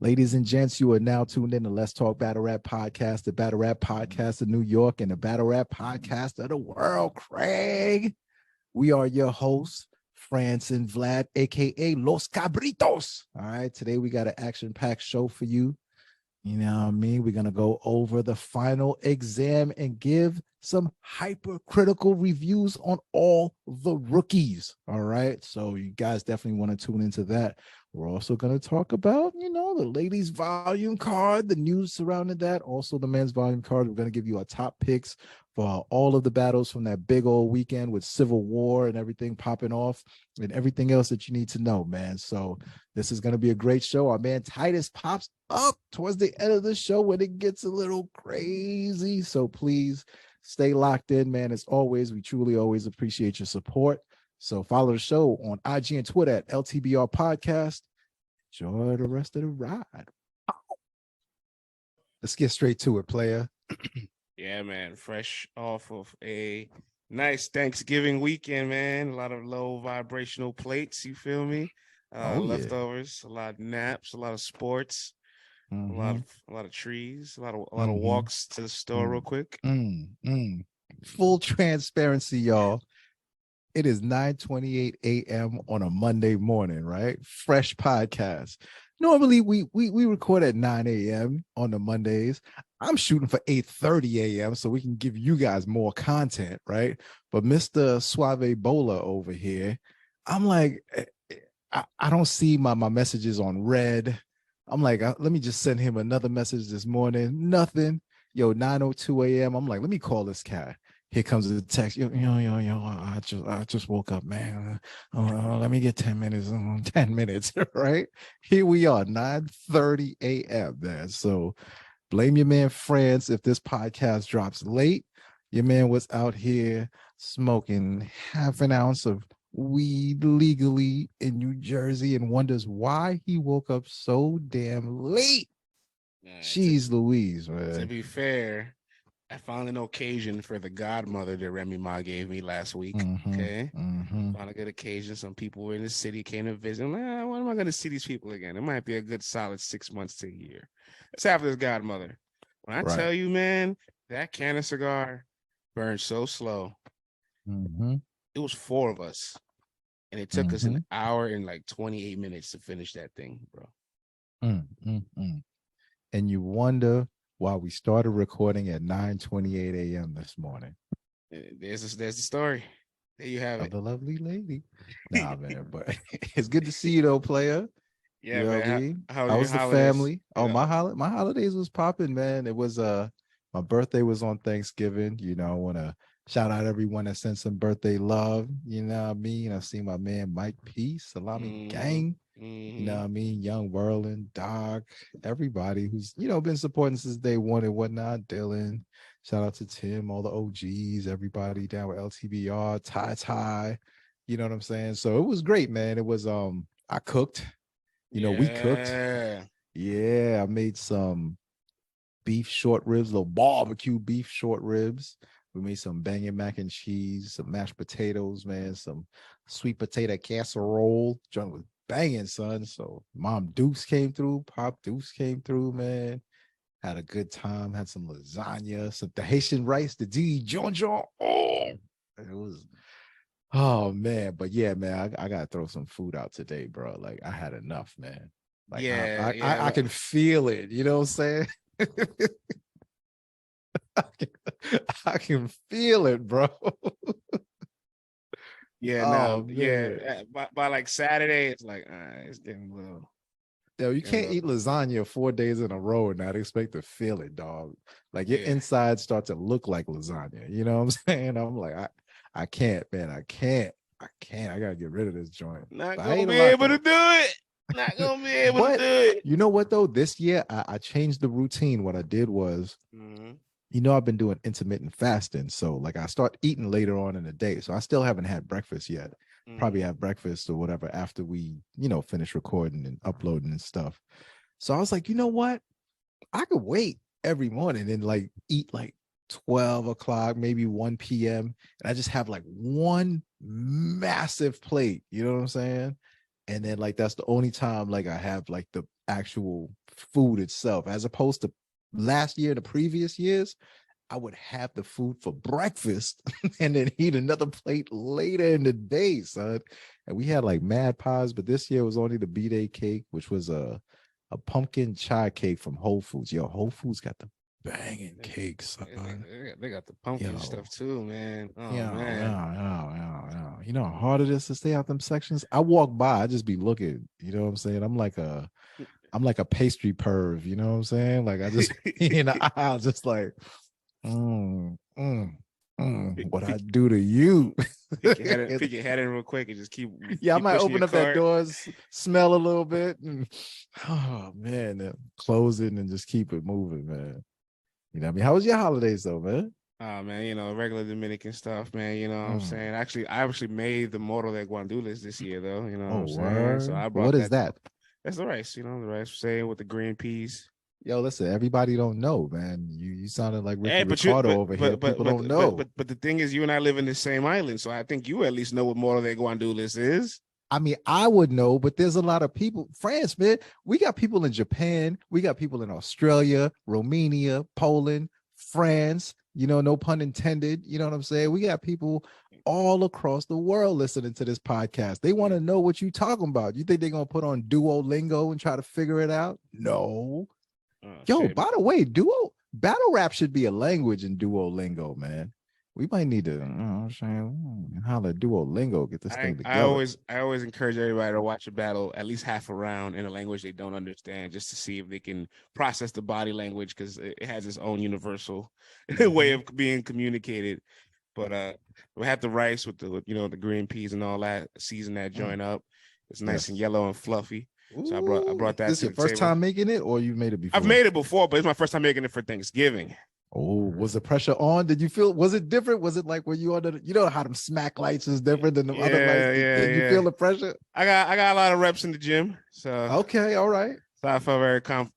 Ladies and gents, you are now tuned in to Let's Talk Battle Rap Podcast, the Battle Rap Podcast of New York and the Battle Rap Podcast of the world, Craig. We are your hosts, France and Vlad, a.k.a. Los Cabritos. All right, today we got an action-packed show for you. You know what I mean? We're going to go over the final exam and give some hypercritical reviews on all the rookies. All right, so you guys definitely want to tune into that. We're also going to talk about, the ladies' volume card, the news surrounding that. Also, the men's volume card. We're going to give you our top picks for all of the battles from that big old weekend with Civil War and everything popping off and everything else that you need to know, man. So this is going to be a great show. Our man Titus pops up towards the end of the show when it gets a little crazy. So please stay locked in, man. As always, we truly always appreciate your support. So follow the show on IG and Twitter at LTBR Podcast. Enjoy the rest of the ride. Let's get straight to it, player. Yeah, man. Fresh off of a nice Thanksgiving weekend, man. A lot of low vibrational plates, you feel me? Leftovers, a lot of naps, a lot of sports, a lot of trees, a lot of walks to the store real quick. Full transparency, y'all. It is 9:28 a.m. on a Monday morning, right? Fresh podcast. Normally we record at 9 a.m. on the Mondays. I'm shooting for 8:30 a.m. so we can give you guys more content, right? But Mr. Suave Bola over here, I'm like, I don't see my messages on red. I'm like, let me just send him another message this morning. Nothing. Yo, 9:02 a.m. I'm like, let me call this cat. Here comes the text. Yo, I just woke up, man. Let me get 10 minutes. 10 minutes, right? Here we are, 9:30 a.m., man. So blame your man France if this podcast drops late. Your man was out here smoking half an ounce of weed legally in New Jersey and wonders why he woke up so damn late. Jeez Louise, man. To be fair, I found an occasion for the godmother that Remy Ma gave me last week. Okay. Found a good occasion. Some people were in the city, came to visit. When am I going to see these people again? It might be a good solid 6 months to a year. Let's have this godmother. When I tell you, man, that can of cigar burned so slow. It was 4 of us. And it took us an hour and like 28 minutes to finish that thing, bro. And you wonder why we started recording at 9:28 a.m. this morning. There's the story. There you have it. The lovely lady. Nah, man, but it's good to see you though, player. Yeah, you know man. What I mean? How was the holidays? family? Oh, my holidays was popping, man. It was my birthday was on Thanksgiving. I want to shout out everyone that sent some birthday love. You know what I mean? I see my man Mike P, Salami Gang. You know what I mean? Young Whirling, Doc, everybody who's, been supporting since day one and whatnot. Dylan, shout out to Tim, all the OGs, everybody down with LTBR, Ty. You know what I'm saying? So it was great, man. It was, I cooked, we cooked. Yeah, I made some beef short ribs, little barbecue beef short ribs. We made some banging mac and cheese, some mashed potatoes, man, some sweet potato casserole. John was banging, son. So Mom Dukes came through, Pop Dukes came through, man. Had a good time. Had some lasagna, some the Haitian rice, the D John. Oh, it was, oh man. But yeah, man, I gotta throw some food out today, bro. Like I had enough, man. Like I can feel it. You know what I'm saying? I can feel it, bro. By like Saturday, it's like it's getting a little. Yo, you can't eat lasagna 4 days in a row and not expect to feel it, dog. Like your insides start to look like lasagna. You know what I'm saying? I'm like, I can't, man. I can't. I gotta get rid of this joint. Not gonna be able to do it. Not gonna be able to do it. You know what though? This year I changed the routine. What I did was, I've been doing intermittent fasting. So like I start eating later on in the day. So I still haven't had breakfast yet. Probably have breakfast or whatever after we, finish recording and uploading and stuff. So I was like, you know what? I could wait every morning and like eat like 12 o'clock, maybe 1 p.m. And I just have like one massive plate. You know what I'm saying? And then like that's the only time like I have like the actual food itself, as opposed to last year, the previous years. I would have the food for breakfast and then eat another plate later in the day, son. And we had like mad pies, but this year was only the B-Day cake, which was a pumpkin chai cake from Whole Foods. Yo, Whole Foods got the banging cakes, son. They got the pumpkin stuff too, man. Oh man. Yeah. You know how hard it is to stay out them sections? I walk by, I just be looking. You know what I'm saying? I'm like a pastry perv, you know what I'm saying? Like I just in the aisle, just like what I do to you. Pick your head in real quick and just keep. I might open up that doors, smell a little bit, and oh man, then close it and just keep it moving, man. You know what I mean? How was your holidays though, man? Oh man, regular Dominican stuff, man. You know what I'm saying? I actually made the Moro de Guandules this year, though. You know what I'm saying? So I brought what is that? That's the rice, the rice saying with the green peas. Yo, listen, everybody don't know, man. You sounded like Ricky Ricardo over here. People don't know. But the thing is, you and I live in the same island, so I think you at least know what Moro de Guandules is. I mean, I would know, but there's a lot of people. France, man, we got people in Japan. We got people in Australia, Romania, Poland, France, no pun intended. You know what I'm saying? We got people all across the world listening to this podcast. They want to know what you're talking about. You think they're going to put on Duolingo and try to figure it out? No. Yo, shit. By the way, battle rap should be a language in Duolingo, man. We might need to, holla Duolingo, get this thing together. I always encourage everybody to watch a battle at least half a round in a language they don't understand, just to see if they can process the body language, because it has its own universal way of being communicated. But we have the rice with the the green peas and all that. Season that joint up. It's nice and yellow and fluffy. Ooh, so I brought that. This your first time making it, or you made it before? I've made it before, but it's my first time making it for Thanksgiving. Oh, was the pressure on? Did you feel? Was it different? Was it like when you under? You know how them smack lights is different than the other lights. Did you feel the pressure? I got a lot of reps in the gym, so okay, all right. So I felt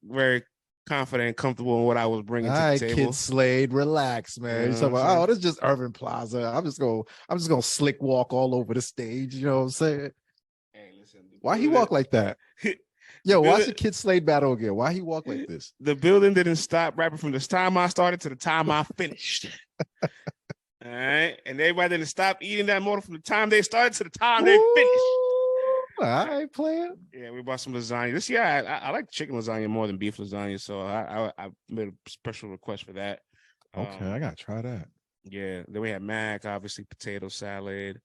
very confident and comfortable in what I was bringing to the table. Kid Slade, relax, man. You're talking about, this is just Urban Plaza. I'm just gonna slick walk all over the stage. You know what I'm saying? Hey, listen. Why he walk like that? Yo, watch the Kid Slade battle again. Why he walk like this? The building didn't stop rapping from the time I started to the time I finished. All right, and everybody didn't stop eating that mortar from the time they started to the time they finished. All right, player. Yeah, we bought some lasagna. This year, I like chicken lasagna more than beef lasagna, so I made a special request for that. Okay, I gotta try that. Yeah, then we had mac, obviously potato salad.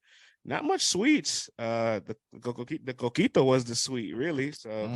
Not much sweets. The coquito was the sweet, really. So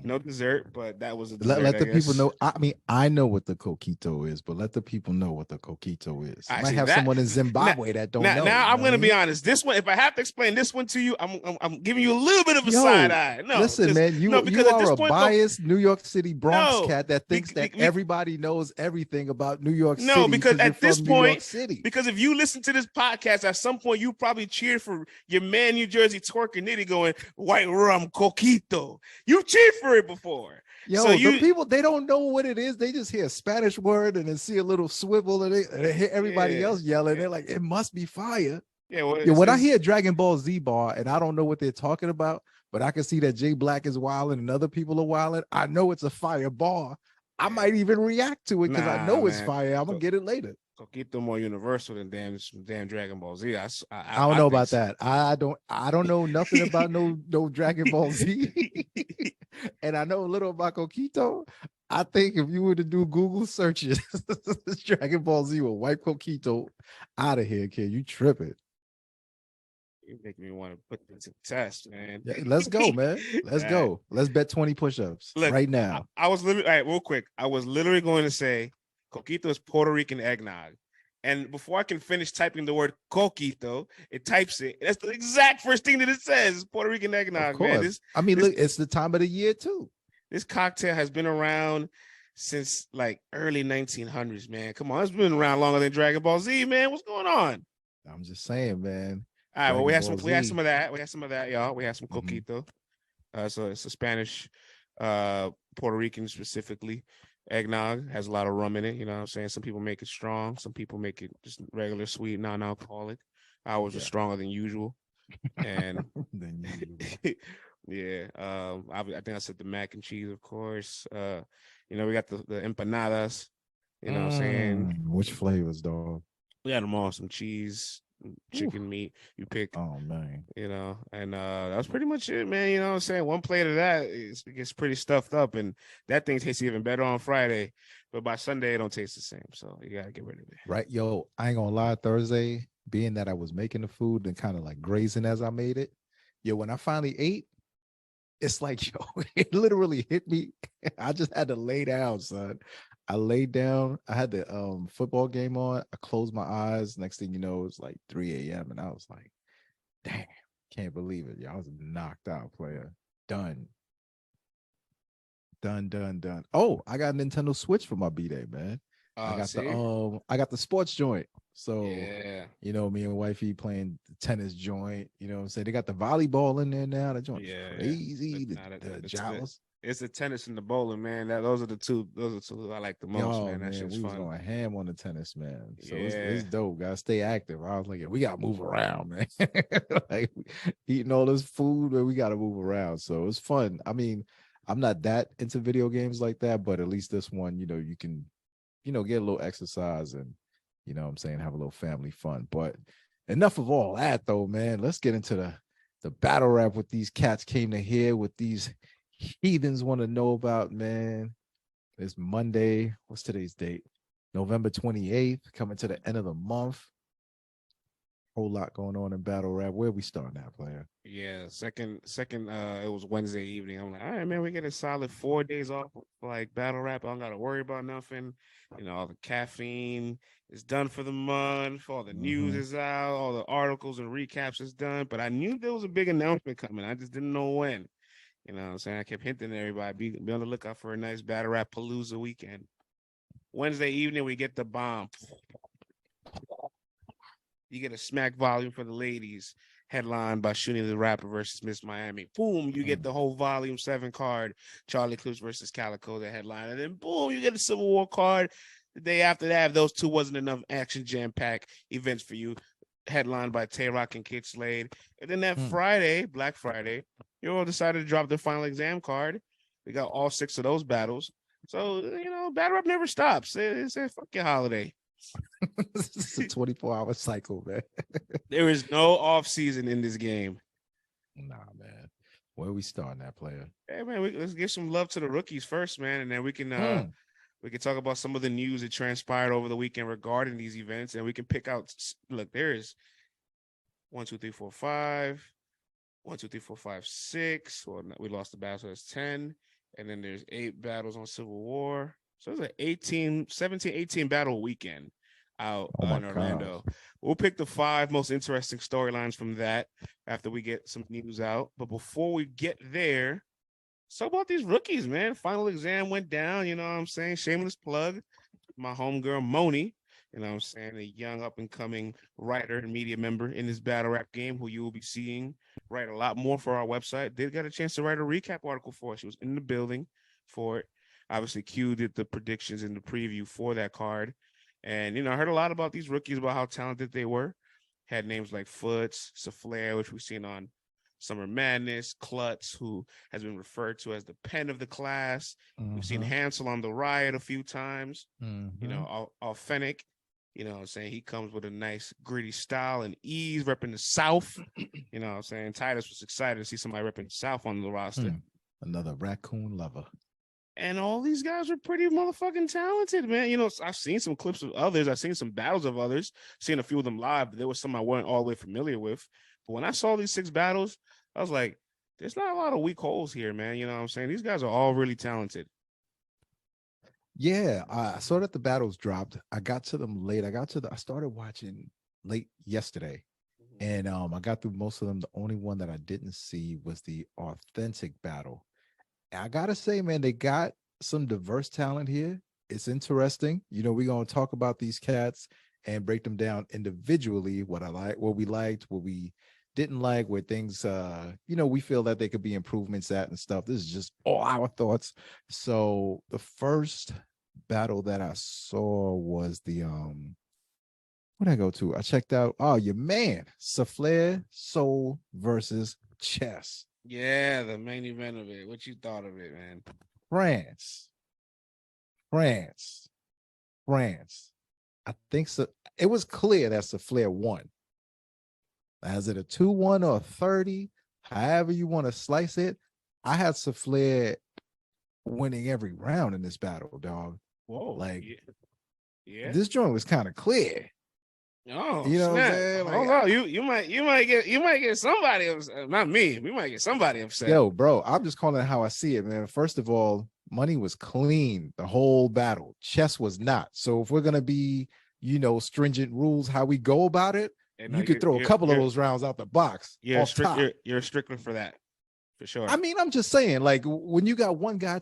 no dessert, but that was a dessert, let the people know. I mean, I know what the coquito is, but let the people know what the coquito is. I might have someone in Zimbabwe that don't know. Now I'm going to be honest. This one, if I have to explain this one to you, I'm giving you a little bit of a side eye. No, listen, man, you are a biased New York City Bronx cat that thinks that everybody knows everything about New York City. No, because at this point, because if you listen to this podcast, at some point you probably cheered for your man New Jersey twerking nitty going white rum coquito. You cheered for it before. Yo, so the people, they don't know what it is. They just hear a Spanish word and then see a little swivel and they hear everybody else yelling. They're like, it must be fire. Yeah, well, when I hear Dragon Ball Z bar and I don't know what they're talking about, but I can see that Jay Black is wilding and other people are wilding, I know it's a fire bar. I might even react to it because I know it's fire. I'm gonna get it later. Coquito more universal than damn Dragon Ball Z. I don't know about that. I don't know nothing about no Dragon Ball Z. And I know a little about Coquito. I think if you were to do Google searches, Dragon Ball Z will wipe Coquito out of here, kid. You tripping. You make me want to put this to the test, man. Yeah, let's go, man. Let's go. Let's bet 20 push-ups right now. I was literally, all right, real quick. I was literally going to say Coquito is Puerto Rican eggnog. And before I can finish typing the word coquito, it types it. That's the exact first thing that it says. Puerto Rican eggnog, man. Look, it's the time of the year, too. This cocktail has been around since like early 1900s, man. Come on, it's been around longer than Dragon Ball Z, man. What's going on? I'm just saying, man. All right, well, we had some of that. We had some of that, y'all. We had some coquito. So it's a Spanish, Puerto Rican specifically. Eggnog has a lot of rum in it. You know what I'm saying? Some people make it strong. Some people make it just regular sweet, non-alcoholic. Ours was stronger than usual. And Yeah. I think I said the mac and cheese, of course. We got the empanadas. You know what I'm saying? Which flavors, dog? We had them all, some cheese, chicken meat. You pick. Oh man. And that was pretty much it, man. You know what I'm saying? One plate of that it gets pretty stuffed up, and that thing tastes even better on Friday. But by Sunday, it don't taste the same. So you gotta get rid of it. Right. Yo, I ain't gonna lie, Thursday, being that I was making the food and kind of like grazing as I made it. Yo, when I finally ate, it's like, yo, it literally hit me. I just had to lay down, son. I laid down. I had the football game on. I closed my eyes. Next thing you know, it's like 3 a.m. And I was like, damn, can't believe it. Yo, I was knocked out, player. Done. Done. Oh, I got a Nintendo Switch for my B-Day, man. I got the sports joint. So yeah, me and wifey playing the tennis joint. You know what I'm saying? They got the volleyball in there now. That joint's crazy. The jowls. It's the tennis and the bowling, man. Those are the two I like the most, man. That shit's we fun. was going ham on the tennis, man. So it's dope. Gotta stay active. I was like, we gotta move around, man. Like eating all this food, man, we gotta move around. So it's fun. I mean, I'm not that into video games like that, but at least this one, you can, get a little exercise and, what I'm saying, have a little family fun. But enough of all that, though, man. Let's get into the battle rap with these cats came to hear, with these heathens want to know about, man. It's Monday. What's today's date? November 28th, coming to the end of the month. Whole lot going on in battle rap. Where we starting at, player? Yeah, second it was Wednesday evening. I'm like, all right, man, we get a solid 4 days off like battle rap. I don't gotta worry about nothing. All the caffeine is done for the month, all the news is out, all the articles and recaps is done. But I knew there was a big announcement coming. I just didn't know when. You know what I'm saying? I kept hinting to everybody, be on the lookout for a nice battle rap palooza weekend. Wednesday evening, we get the bomb. You get a smack volume for the ladies, headlined by Shooting the Rapper versus Miss Miami. Boom, you get the whole volume 7 card, Charlie Klutz versus Calico, the headline. And then boom, you get a Civil War card. The day after that, if those two wasn't enough action jam-pack events for you, headlined by Tay-Rock and Kid Slade. And then that Friday, Black Friday, you all decided to drop the final exam card. We got all 6 of those battles. So, battle rap never stops. It's fuck your holiday. It's a 24-hour cycle, man. There is no off season in this game. Nah, man. Where we starting that, player? Hey, man, let's give some love to the rookies first, man, and then we can talk about some of the news that transpired over the weekend regarding these events, and we can pick out. Look, there is 1, 2, 3, 4, 5. 1, 2, 3, 4, 5, 6. Well, we lost the battle, so it's 10. And then there's 8 battles on Civil War. So it's an 17, 18 battle weekend out in Orlando. Gosh. We'll pick the 5 most interesting storylines from that after we get some news out. But before we get there, so about these rookies, man. Final exam went down, you know what I'm saying? Shameless plug. My homegirl, Moni, you know what I'm saying? A young up-and-coming writer and media member in this battle rap game who you will be seeing write a lot more for our website. Did get a chance to write a recap article for us. She was in the building for it. Obviously, Q did the predictions and the preview for that card. And, I heard a lot about these rookies, about how talented they were. Had names like Footz, Saflare, which we've seen on Summer Madness, Klutz, who has been referred to as the pen of the class. We've seen Hansel on the Riot a few times. Authentic. You know what I'm saying? He comes with a nice gritty style and ease, repping the South. You know what I'm saying? Titus was excited to see somebody repping the South on the roster. Another raccoon lover. And all these guys are pretty motherfucking talented, man. I've seen some clips of others. I've seen some battles of others. Seen a few of them live, but there was some I wasn't all the way familiar with. But when I saw these 6 battles, I was like, there's not a lot of weak holes here, man. You know what I'm saying? These guys are all really talented. Yeah, I saw that the battles dropped. I got to them late. I started watching late yesterday, and I got through most of them. The only one that I didn't see was the authentic battle. And I gotta say, man, they got some diverse talent here. It's interesting. We're gonna talk about these cats and break them down individually. What I like, what we liked, what we didn't like, where things we feel that there could be improvements at and stuff. This is just all our thoughts. So the first battle that I saw was the what did I go to? I checked out your man Saflare Soul versus Chess. Yeah, the main event of it. What you thought of it, man? France. I think so. It was clear that Saflare won. Is it a 2-1 or a 30? However you want to slice it. I had Saflare winning every round in this battle, dog. Whoa. Like, yeah. This joint was kind of clear. Oh, you know snap. what I'm saying? Like, hold on. You might get somebody upset. Not me. We might get somebody upset. Yo, bro, I'm just calling it how I see it, man. First of all, money was clean the whole battle. Chess was not. So if we're gonna be, stringent rules how we go about it, you could throw a couple of those rounds out the box. You're a stickler for that. For sure. I mean, I'm just saying, like, when you got one guy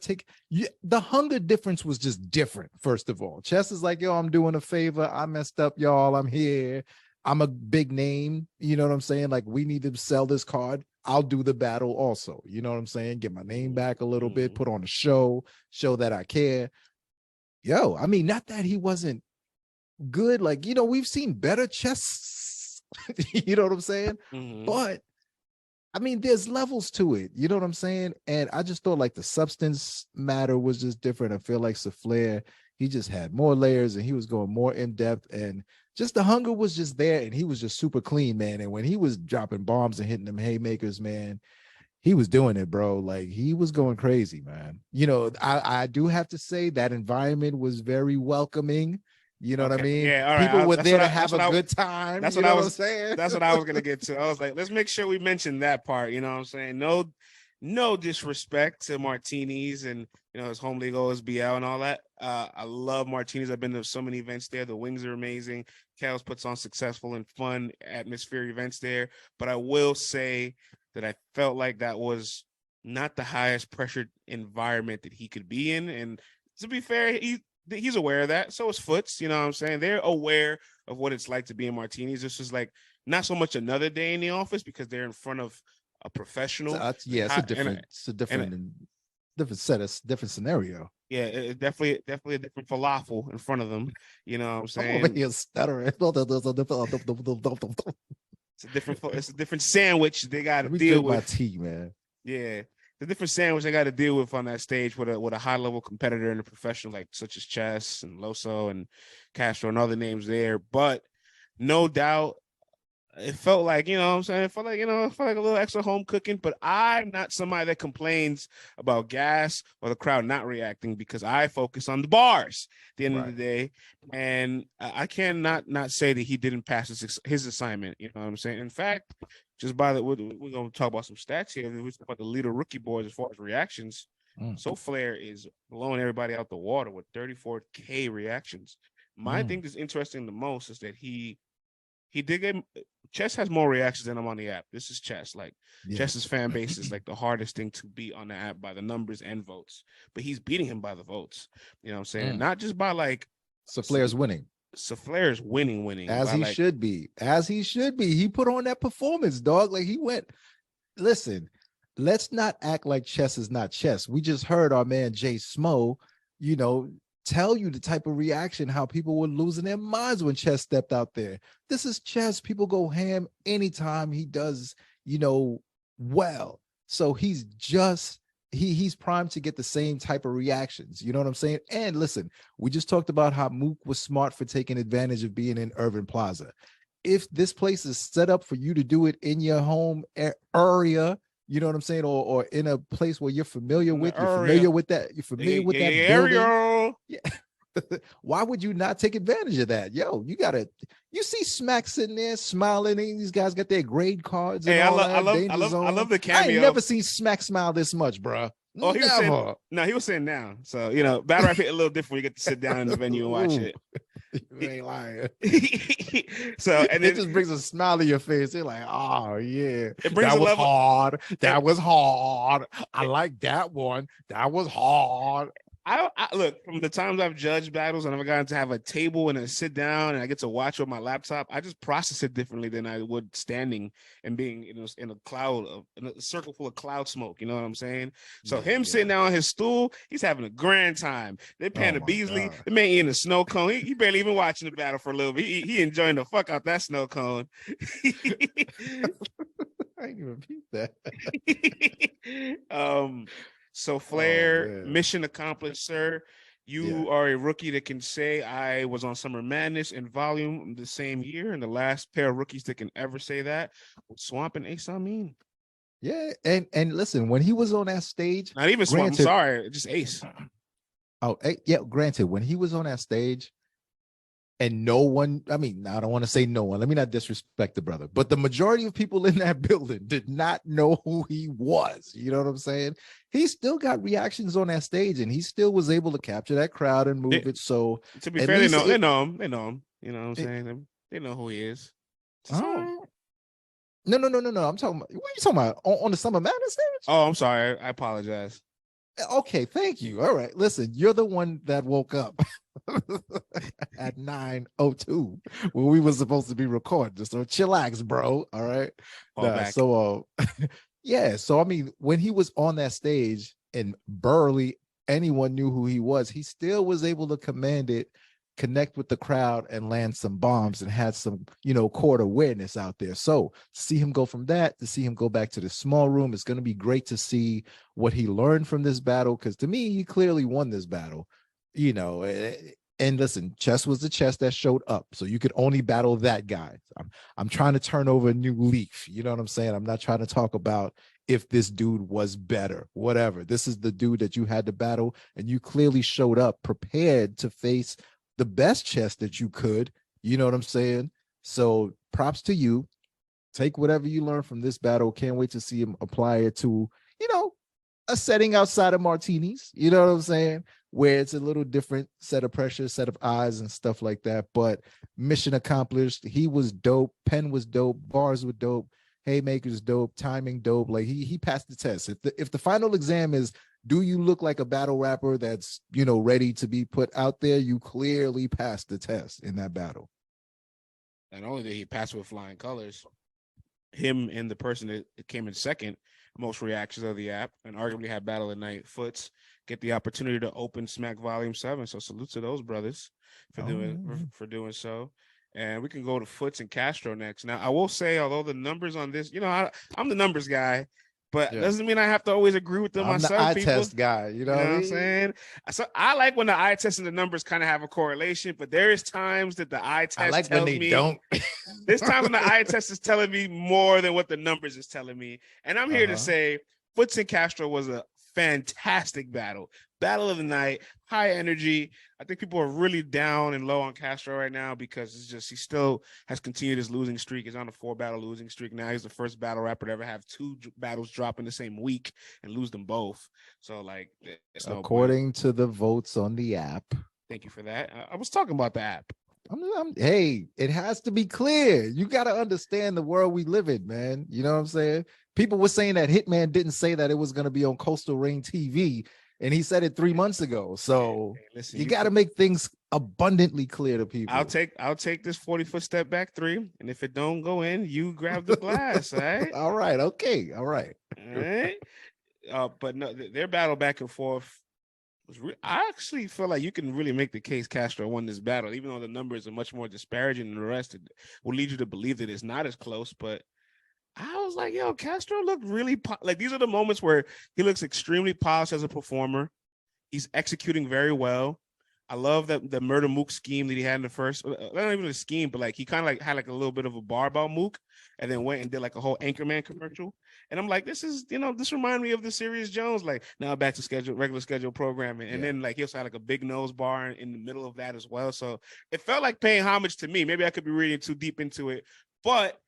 the hunger difference was just different. First of all, Chess is like, yo, I'm doing a favor. I messed up, y'all. I'm here. I'm a big name. You know what I'm saying? Like, we need to sell this card. I'll do the battle also. You know what I'm saying? Get my name back a little bit, put on a show that I care. Yo, I mean, not that he wasn't good. Like, we've seen better chess. You know what I'm saying? But I mean, there's levels to it. You know what I'm saying? And I just thought like the substance matter was just different. I feel like Saflare, he just had more layers and he was going more in depth, and just the hunger was just there, and he was just super clean, man. And when he was dropping bombs and hitting them haymakers, man, he was doing it, bro. Like, he was going crazy, man. I do have to say that environment was very welcoming. You know what I mean? Yeah, all right. People were there to have a good time. That's what I was saying. That's what I was gonna get to. I was like, let's make sure we mention that part. You know what I'm saying? No disrespect to Martinis and his home league OSBL and all that. I love Martinis. I've been to so many events there. The wings are amazing. Kels puts on successful and fun atmosphere events there. But I will say that I felt like that was not the highest pressured environment that he could be in. And to be fair, he's aware of that. So is Footz. You know what I'm saying? They're aware of what it's like to be in Martinis. This is like not so much another day in the office because they're in front of a professional. It's a different scenario. Yeah, it's definitely a different falafel in front of them. You know what I'm saying? I'm over here stuttering. It's a different sandwich they got to deal with. My tea, man. Yeah. The different sandwich they got to deal with on that stage with a high level competitor and a professional like such as Chess and Loso and Castro and other names there. But no doubt, it felt like, you know what I'm saying? It felt like a little extra home cooking, but I'm not somebody that complains about gas or the crowd not reacting because I focus on the bars at the end of the day. And I cannot not say that he didn't pass his assignment. You know what I'm saying? In fact, just by we're going to talk about some stats here. We're talking about the leader rookie boards as far as reactions. Saflare is blowing everybody out the water with 34K reactions. My thing that's interesting the most is that he did get Chess has more reactions than him on the app. This is Chess. Like Chess's fan base is like the hardest thing to beat on the app by the numbers and votes. But he's beating him by the votes. You know what I'm saying? Not just by like Saflare's winning. Saflare's winning. As he should be. As he should be. He put on that performance, dog. Like he went. Listen, let's not act like Chess is not Chess. We just heard our man Jay Smo, tell you the type of reaction, how people were losing their minds when Chess stepped out there. This is Chess. People go ham anytime he does, well. So he's primed to get the same type of reactions. You know what I'm saying? And listen, we just talked about how Mook was smart for taking advantage of being in Irving Plaza. If this place is set up for you to do it in your home area, you know what I'm saying? Or in a place where you're familiar with that building. Yeah. Why would you not take advantage of that? Yo, you see Smack sitting there smiling, and these guys got their grade cards. And I love the cameo. I ain't never seen Smack smile this much, bro. Oh, he was saying now. So, battle rap hit a little different. You get to sit down in the venue and watch it. You ain't lying. So, and it just brings a smile to your face. They're like, oh yeah, that was hard. That was hard. I like that one. That was hard. I look, from the times I've judged battles and I've gotten to have a table and a sit down and I get to watch with my laptop, I just process it differently than I would standing and being in a circle full of cloud smoke. You know what I'm saying? So sitting down on his stool, he's having a grand time. They're paying Beasley. The man eating a snow cone. He barely even watching the battle for a little bit. He enjoying the fuck out that snow cone. I ain't even repeat that. So Flair, mission accomplished, sir. You are a rookie that can say I was on Summer Madness and Volume the same year, and the last pair of rookies that can ever say that was Swamp and Ace Amin. Yeah, and listen, when he was on that stage, not even Swamp, I'm sorry, just Ace. Oh, yeah, granted, when he was on that stage, and no one, I mean, I don't want to say no one, let me not disrespect the brother, but the majority of people in that building did not know who he was. You know what I'm saying? He still got reactions on that stage, and he still was able to capture that crowd and move it. So to be fair, they know him. You know what I'm saying? They know who he is. No. I'm talking about, what are you talking about? On the Summer Madness stage? Oh, I'm sorry. I apologize. Okay, thank you. All right. Listen, you're the one that woke up at 9:02 when we were supposed to be recording. So chillax, bro. All right. So yeah. So I mean, when he was on that stage and barely anyone knew who he was, he still was able to command it, connect with the crowd, and land some bombs, and had some, court awareness out there. So to see him go from that to see him go back to the small room, it's going to be great to see what he learned from this battle, because to me, he clearly won this battle, and listen, chess was the chess that showed up, so you could only battle that guy. I'm trying to turn over a new leaf, you know what I'm saying? I'm not trying to talk about if this dude was better, whatever. This is the dude that you had to battle, and you clearly showed up prepared to face the best chess that you could, you know what I'm saying? So props to you. Take whatever you learned from this battle. Can't wait to see him apply it to, a setting outside of martinis, you know what I'm saying? Where it's a little different set of pressure, set of eyes and stuff like that. But mission accomplished. He was dope. Pen was dope. Bars were dope. Haymakers dope. Timing dope. Like he passed the test. If the final exam is, do you look like a battle rapper that's, ready to be put out there? You clearly passed the test in that battle. Not only did he pass with flying colors, him and the person that came in second most reactions of the app and arguably had battle of the night, Footz, get the opportunity to open Smack Volume 7. So salute to those brothers for doing so. And we can go to Footz and Castro next. Now, I will say, although the numbers on this, I'm the numbers guy, but doesn't mean I have to always agree with them. I'm the eye test guy, you know what I'm saying? So I like when the eye test and the numbers kind of have a correlation, but there is times that the eye test tells me don't. There's times when the eye test is telling me more than what the numbers is telling me. And I'm here to say Footz and Castro was a fantastic battle. Battle of the night, high energy. I think people are really down and low on Castro right now because it's just he still has continued his losing streak. He's on a 4-battle losing streak now. He's the first battle rapper to ever have 2 battles drop in the same week and lose them both. So, like, according to the votes on the app. Thank you for that. I was talking about the app. Hey, it has to be clear. You got to understand the world we live in, man. You know what I'm saying? People were saying that Hitman didn't say that it was going to be on Coastal Rain TV, and he said it 3 months ago. So listen, you got to make things abundantly clear to people. I'll take this 40-foot step back 3, and if it don't go in, you grab the glass. All right. All right. Okay. All right. All right. But no, their battle back and forth. I actually feel like you can really make the case Castro won this battle, even though the numbers are much more disparaging than the rest. It will lead you to believe that it's not as close. But I was like, yo, Castro looked really like these are the moments where he looks extremely polished as a performer. He's executing very well. I love that the murder mook scheme that he had in the first, not even a scheme, but like he kind of like had like a little bit of a barbell mook and then went and did like a whole Anchorman commercial. And I'm like, this reminded me of the Serious Jones, like now back to regular schedule programming. And then like he also had like a big nose bar in the middle of that as well. So it felt like paying homage to me. Maybe I could be reading too deep into it, but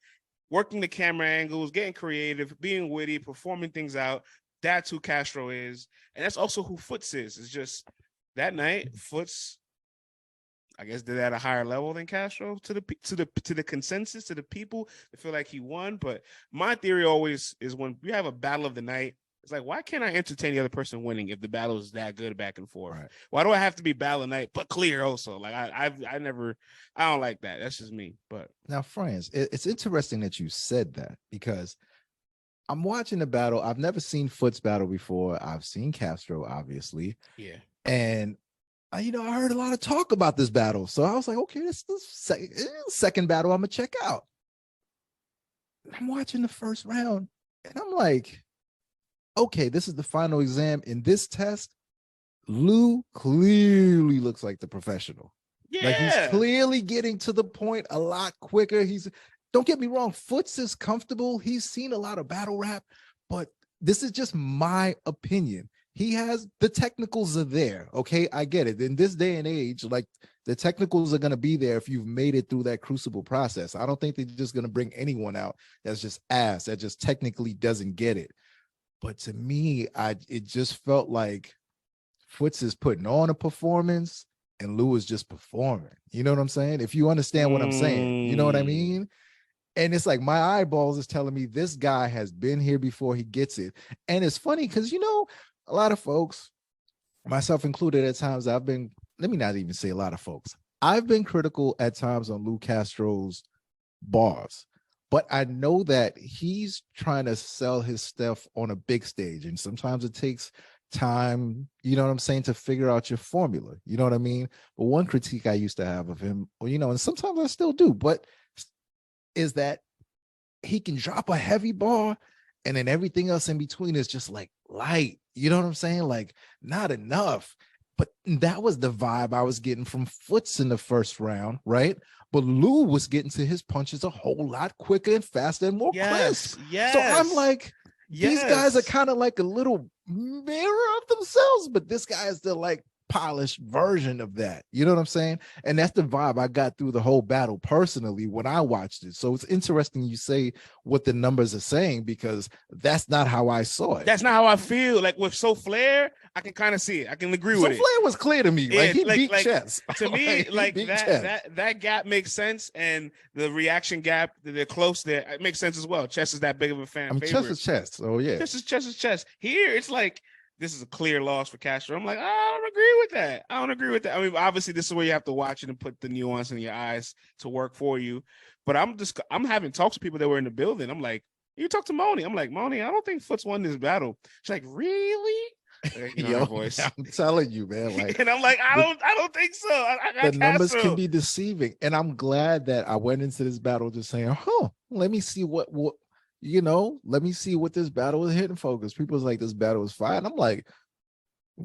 working the camera angles, getting creative, being witty, performing things out. That's who Castro is. And that's also who Footz is. It's just that night, Footz, I guess, did at a higher level than Castro to the consensus, to the people that feel like he won. But my theory always is when you have a battle of the night, it's like, why can't I entertain the other person winning if the battle is that good back and forth? Right. Why do I have to be battle of the night, but clear also? Like I don't like that. That's just me. But now, friends, it's interesting that you said that because I'm watching the battle. I've never seen Footz battle before. I've seen Castro, obviously. Yeah. And I heard a lot of talk about this battle. So I was like, okay, this is the second battle I'm gonna check out. I'm watching the first round, and I'm like, okay, this is the final exam. In this test, Lou clearly looks like the professional. Yeah. Like he's clearly getting to the point a lot quicker. Don't get me wrong, Footz is comfortable. He's seen a lot of battle rap, but this is just my opinion. He has the technicals are there. Okay, I get it. In this day and age, like the technicals are going to be there if you've made it through that crucible process. I don't think they're just going to bring anyone out that's just ass, that just technically doesn't get it. But to me, it just felt like Footz is putting on a performance and Lou is just performing. You know what I'm saying? If you understand what I'm saying, you know what I mean? And it's like my eyeballs is telling me this guy has been here before he gets it. And it's funny because, you know, a lot of folks, myself included at times, let me not even say a lot of folks. I've been critical at times on Lou Castro's bars, but I know that he's trying to sell his stuff on a big stage. And sometimes it takes time, you know what I'm saying, to figure out your formula. You know what I mean? But one critique I used to have of him, you know, and sometimes I still do, but is that he can drop a heavy bar and then everything else in between is just like light. You know what I'm saying? Like not enough. But that was the vibe I was getting from Footz in the first round, right? But Lou was getting to his punches a whole lot quicker and faster and more crisp. Yes. So I'm like, these guys are kind of like a little mirror of themselves, but this guy is the like polished version of that. You know what I'm saying? And that's the vibe I got through the whole battle personally when I watched it. So it's interesting you say what the numbers are saying, because that's not how I saw it. That's not how I feel. Like with Saflare, I can kind of see it. I can agree with it. Saflare was clear to me. Yeah, like he beat chess. To me, like that gap makes sense, and the reaction gap, they're close there. It makes sense as well. Chess is that big of a fan favorite. Chess is chess. Oh yeah. Chess is chess. Here, it's like this is a clear loss for Castro. I'm like, I don't agree with that. I mean, obviously, this is where you have to watch it and put the nuance in your eyes to work for you. But I'm having talks with people that were in the building. I'm like, you talk to Moni. I'm like, Moni, I don't think Footz won this battle. She's like, really? You know, Yo, voice. I'm telling you, man. Like, and I'm like, I don't think so. The numbers can be deceiving, and I'm glad that I went into this battle just saying, let me see what let me see what this battle is hitting for. Because people's like, this battle is fine. I'm like,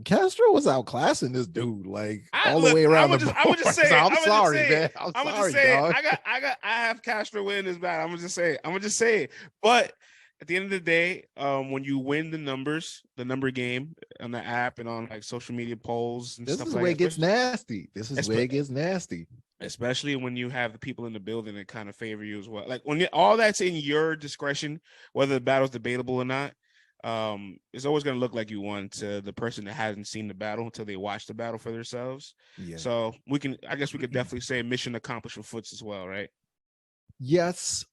Castro was outclassing this dude, like all the way around the board. I would just say, I'm sorry, man. I'm sorry, dog. I have Castro win this battle. I'm gonna just say it. But at the end of the day, when you win the number game on the app and on like social media polls and this stuff is like where that, it gets nasty. This is where it gets nasty. Especially when you have the people in the building that kind of favor you as well. Like when all that's in your discretion, whether the battle's debatable or not, it's always going to look like you won to the person that hasn't seen the battle until they watch the battle for themselves. Yeah. So I guess we could definitely say mission accomplished for Footz as well, right? Yes.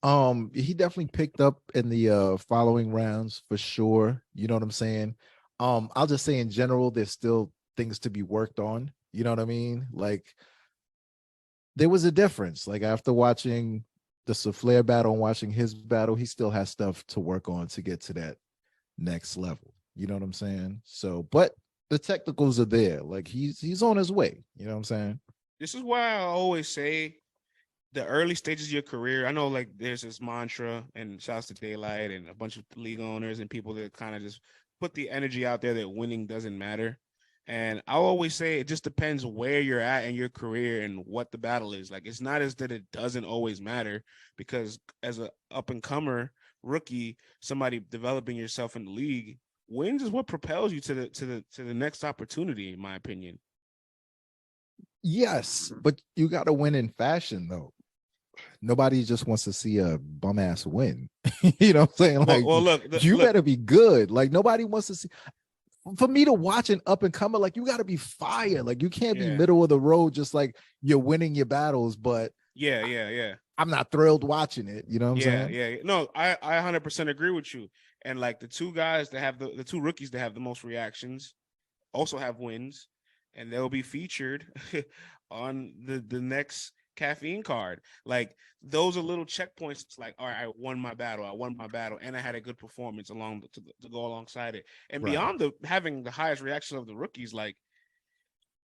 He definitely picked up in the following rounds for sure. You know what I'm saying? I'll just say in general, there's still things to be worked on. You know what I mean? Like, there was a difference. Like after watching the Saflare battle and watching his battle, he still has stuff to work on to get to that next level. You know what I'm saying? So, but the technicals are there. Like he's on his way. You know what I'm saying? This is why I always say the early stages of your career. I know like there's this mantra, and shouts to Daylight and a bunch of league owners and people that kind of just put the energy out there that winning doesn't matter. And I'll always say it just depends where you're at in your career and what the battle is. Like, it's not as that it doesn't always matter, because as a up and comer rookie, somebody developing yourself in the league, wins is what propels you to the next opportunity, in my opinion. Yes, but you got to win in fashion, though. Nobody just wants to see a bum ass win. You know what I'm saying? Like, you better be good. Like, nobody wants to see. For me to watch an up and comer, like, you got to be fire. Like, you can't be middle of the road, just like you're winning your battles. But yeah. I'm not thrilled watching it. You know what I'm saying? Yeah. No, I 100% agree with you. And like the two guys that have the two rookies that have the most reactions also have wins, and they'll be featured on the next caffeine card. Like, those are little checkpoints. It's like, all right, I won my battle, and I had a good performance to go alongside it. And beyond having the highest reaction of the rookies, like,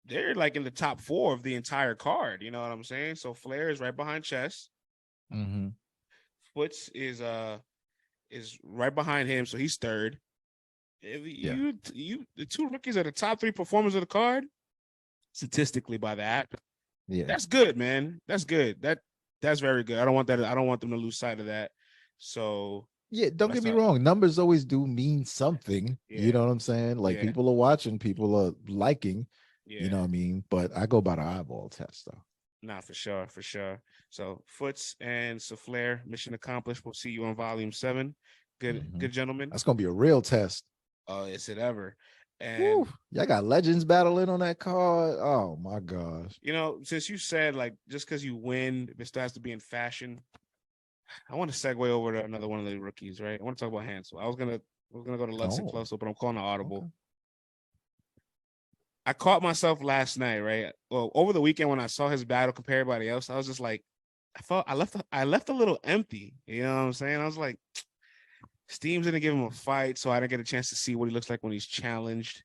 they're like in the top 4 of the entire card. You know what I'm saying? So Flair is right behind Chess. Mm-hmm. Footz is right behind him, so he's third. The two rookies are the top 3 performers of the card, statistically by that. Yeah, that's good, man. That's good. That's very good. I don't want them to lose sight of that. So yeah, don't get me wrong. Numbers always do mean something. Yeah. You know what I'm saying? Like people are watching, people are liking. Yeah. You know what I mean? But I go by the eyeball test, though. Nah, for sure. So Footz and Saflare, mission accomplished. We'll see you on volume 7. Good gentlemen. That's gonna be a real test. Oh, is it ever? And y'all got legends battling on that card. Oh my gosh. You know, since you said like just because you win, it still has to be in fashion. I want to segue over to another one of the rookies, right? I want to talk about Hansel. I was gonna go to Lutz and Loso, but I'm calling an audible. Okay. I caught myself last night, right? Well, over the weekend when I saw his battle compare everybody else, I was just like, I left a little empty. You know what I'm saying? I was like, Steams didn't give him a fight, so I didn't get a chance to see what he looks like when he's challenged.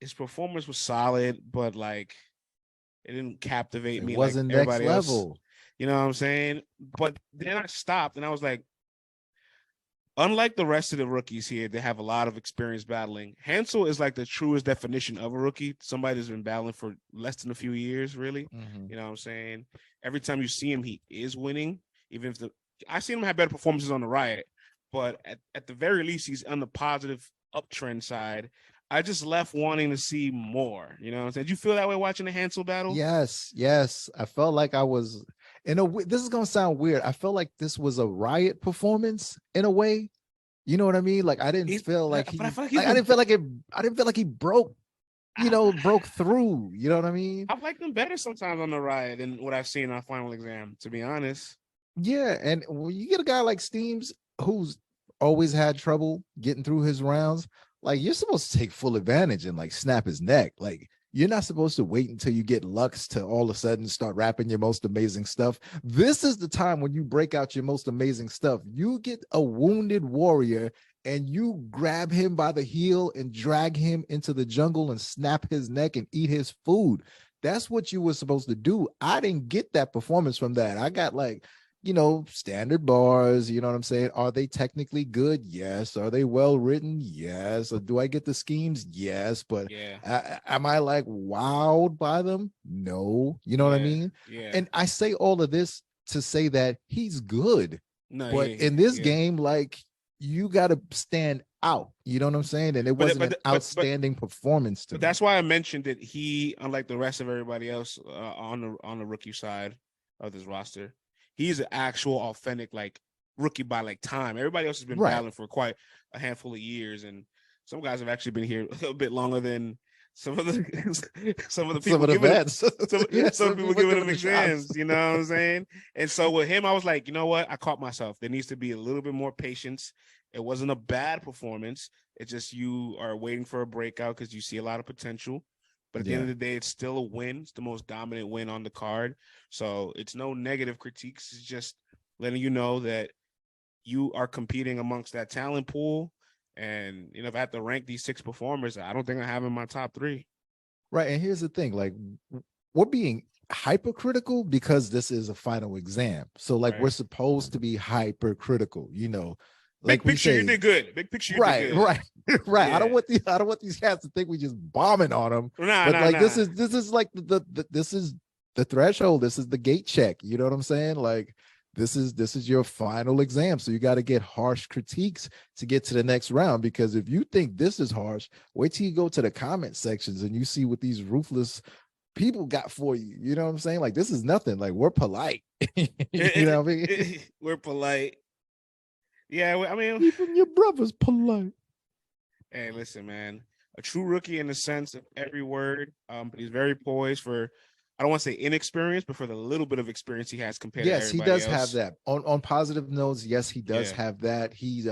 His performance was solid, but like it didn't captivate me. It wasn't like everybody next else. Level. You know what I'm saying? But then I stopped and I was like, unlike the rest of the rookies here, they have a lot of experience battling. Hansel is like the truest definition of a rookie. Somebody that's been battling for less than a few years, really. You know what I'm saying? Every time you see him, he is winning. Even if I've seen him have better performances on the Riot, but at the very least, he's on the positive uptrend side. I just left wanting to see more. You know what I'm saying? Did you feel that way watching the Hansel battle? Yes. I felt like I was this is gonna sound weird. I felt like this was a Riot performance in a way. You know what I mean? Like I didn't feel like I didn't feel like he broke, broke through. You know what I mean? I've liked him better sometimes on the Riot than what I've seen on Final Exam, to be honest. Yeah, and when you get a guy like Steams who's always had trouble getting through his rounds, like you're supposed to take full advantage and like snap his neck. Like you're not supposed to wait until you get Lux to all of a sudden start rapping your most amazing stuff. This is the time when you break out your most amazing stuff. You get a wounded warrior and you grab him by the heel and drag him into the jungle and snap his neck and eat his food. That's what you were supposed to do. I didn't get that performance from that. I got like, standard bars, you know what I'm saying? Are they technically good? Yes. Are they well written? Yes. Or do I get the schemes? Yes. But am I like wowed by them? No. You know what I mean? Yeah. And I say all of this to say that he's good. No, but in this game, like you got to stand out. You know what I'm saying? And it wasn't an outstanding performance to me. That's why I mentioned that he, unlike the rest of everybody else on the rookie side of this roster, he's an actual authentic like rookie by like time. Everybody else has been battling for quite a handful of years, and some guys have actually been here a bit longer than some of the people giving them exams. You know what I'm saying? And so with him, I was like, you know what? I caught myself. There needs to be a little bit more patience. It wasn't a bad performance. It's just you are waiting for a breakout because you see a lot of potential. But at the end of the day, it's still a win. It's the most dominant win on the card. So it's no negative critiques. It's just letting you know that you are competing amongst that talent pool. And, if I have to rank these 6 performers, I don't think I have in my top 3. Right. And here's the thing, like we're being hypercritical because this is a final exam. So like we're supposed to be hypercritical, Like big picture, you did good. Big picture, you did good. Right. Yeah. I don't want these guys to think we just bombing on them. This is like this is the threshold. This is the gate check. You know what I'm saying? Like this is your final exam. So you got to get harsh critiques to get to the next round. Because if you think this is harsh, wait till you go to the comment sections and you see what these ruthless people got for you. You know what I'm saying? Like this is nothing. Like we're polite. You know what I mean? We're polite. Yeah, I mean, even your brother's polite. Hey, listen, man, a true rookie in the sense of every word. But he's very poised for, I don't want to say inexperience, but for the little bit of experience he has compared to everybody else. Yes, he does have that. On positive notes, yes, he does have that. He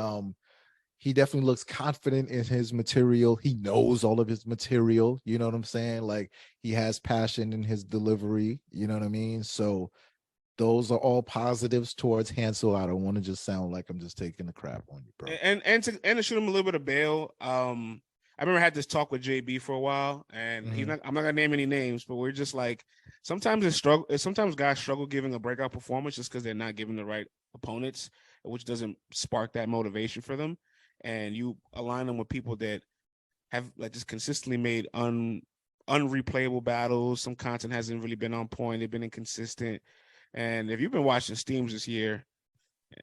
definitely looks confident in his material. He knows all of his material. You know what I'm saying? Like he has passion in his delivery. You know what I mean? So those are all positives towards Hansel. I don't want to just sound like I'm just taking the crap on you, bro. And to shoot him a little bit of bail. I remember I had this talk with JB for a while, and I'm not gonna name any names, but we're just like sometimes guys struggle giving a breakout performance just because they're not given the right opponents, which doesn't spark that motivation for them. And you align them with people that have like just consistently made unreplayable battles. Some content hasn't really been on point. They've been inconsistent. And if you've been watching Steams this year,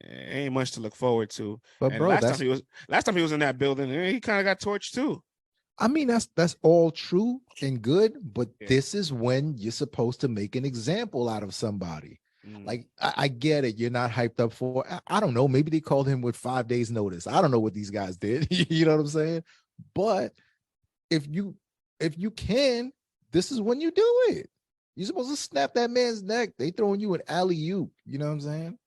ain't much to look forward to. But and bro, last time he was in that building, he kind of got torched too. I mean, that's all true and good, but this is when you're supposed to make an example out of somebody. Like, I get it. You're not hyped up for, I don't know, maybe they called him with 5 days notice. I don't know what these guys did. You know what I'm saying? But if you can, this is when you do it. You're supposed to snap that man's neck. They throwing you an alley-oop. You know what I'm saying?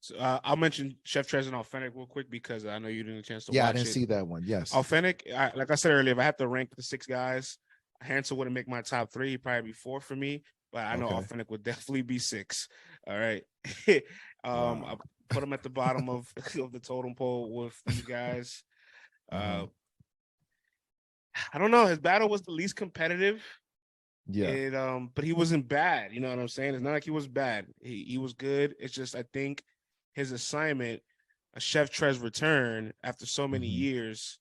So I'll mention Chef Trez and Authentic real quick because I know you didn't get a chance to watch it. Yeah, I didn't see that one. Yes. Authentic, like I said earlier, if I have to rank the 6 guys, Hansel wouldn't make my top 3. He'd probably be 4 for me, but I know Authentic would definitely be 6. All right. Wow. I put him at the bottom of the totem pole with these guys. I don't know. His battle was the least competitive. Yeah. But he wasn't bad. You know what I'm saying? It's not like he was bad. He was good. It's just, I think his assignment, a Chef Trez return after so many years.